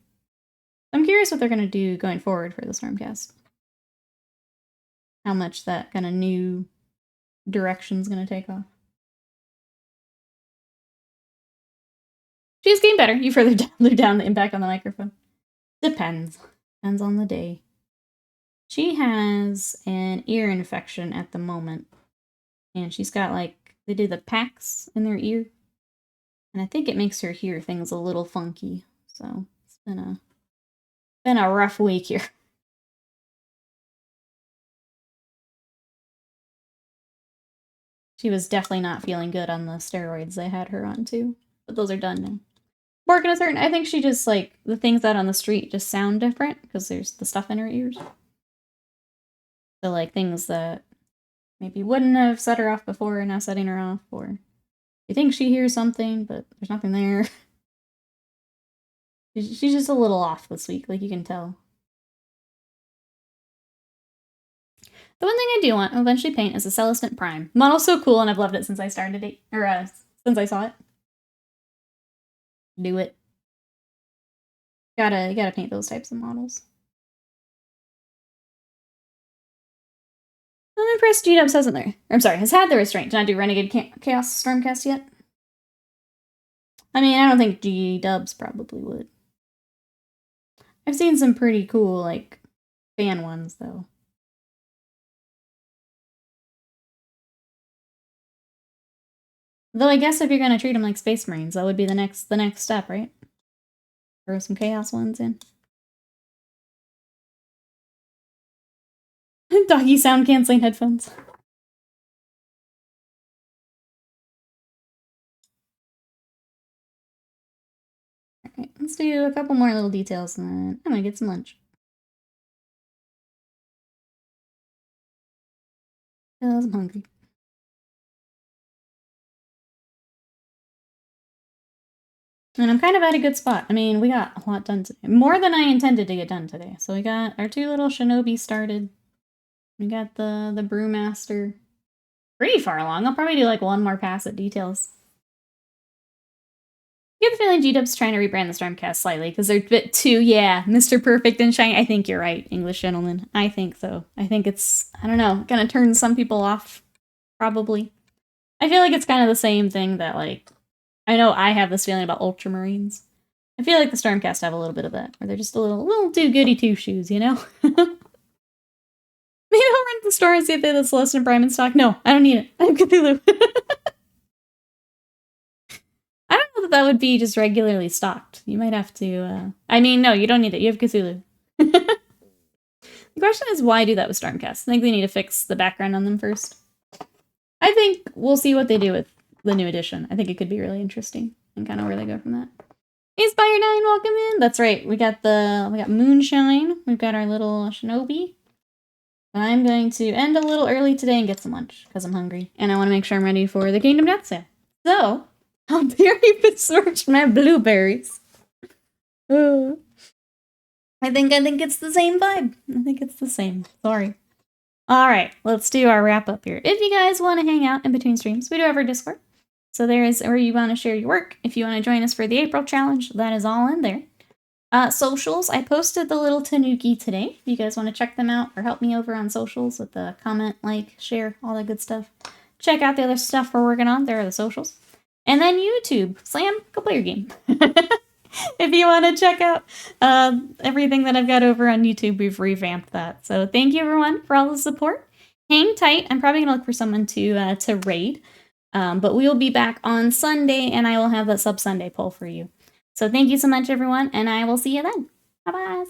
I'm curious what they're gonna do going forward for the Stormcast. How much that kind of new direction's gonna take off. She's getting better. You further down the impact on the microphone. Depends. Depends on the day. She has an ear infection at the moment. And she's got like, they do the packs in their ear. And I think it makes her hear things a little funky. So it's been a rough week here. She was definitely not feeling good on the steroids they had her on too. But those are done now. Working a certain, I think she just like, the things out on the street just sound different because there's the stuff in her ears. So like things that maybe wouldn't have set her off before are now setting her off, or you think she hears something, but there's nothing there. She's just a little off this week, like you can tell. The one thing I do want to eventually paint is a Celestant Prime. Model's so cool, and I've loved it since I started it, or since I saw it. Do it. You gotta paint those types of models. I'm impressed G-Dubs hasn't there. I'm sorry, has had the restraint to not do Renegade Chaos Stormcast yet. I mean, I don't think G-Dubs probably would. I've seen some pretty cool, like, fan ones, though. Though I guess if you're gonna treat them like Space Marines, that would be the next step, right? Throw some Chaos ones in. Doggy sound canceling headphones. Alright, let's do a couple more little details and then I'm gonna get some lunch. Because I'm hungry. And I'm kind of at a good spot. I mean, we got a lot done today. More than I intended to get done today. So we got our 2 little shinobi started. We got the Brewmaster. Pretty far along. I'll probably do like one more pass at details. I get the feeling G-Dub's trying to rebrand the Stormcast slightly because they're a bit too, yeah, Mr. Perfect and shiny. I think you're right, English gentleman. I think so. I think it's, I don't know, gonna turn some people off, probably. I feel like it's kind of the same thing that, like, I know I have this feeling about Ultramarines. I feel like the Stormcast have a little bit of that, where they're just a little too goody two-shoes, you know? Maybe I'll run to the store and see if they have the Celestin Prime in stock. No, I don't need it. I have Cthulhu. I don't know that would be just regularly stocked. You might have to, I mean, no, you don't need it. You have Cthulhu. The question is, why do that with Stormcast? I think they need to fix the background on them first. I think we'll see what they do with the new edition. I think it could be really interesting and kind of where they go from that. Hey, Spire9, welcome in. That's right. We got Moonshine. We've got our little Shinobi. I'm going to end a little early today and get some lunch because I'm hungry. And I want to make sure I'm ready for the Kingdom Death sale. So, I'll berry besmirch my blueberries. I think it's the same vibe. I think it's the same. Sorry. Alright, let's do our wrap up here. If you guys want to hang out in between streams, we do have our Discord. So there is where you want to share your work. If you want to join us for the April challenge, that is all in there. Socials, I posted the little Tanuki today. If you guys want to check them out or help me over on socials with the comment, like, share, all that good stuff. Check out the other stuff we're working on. There are the socials. And then YouTube. Slam, go play your game. If you want to check out everything that I've got over on YouTube, we've revamped that. So thank you, everyone, for all the support. Hang tight. I'm probably going to look for someone to raid. But we will be back on Sunday, and I will have that Sub Sunday poll for you. So thank you so much, everyone, and I will see you then. Bye-bye.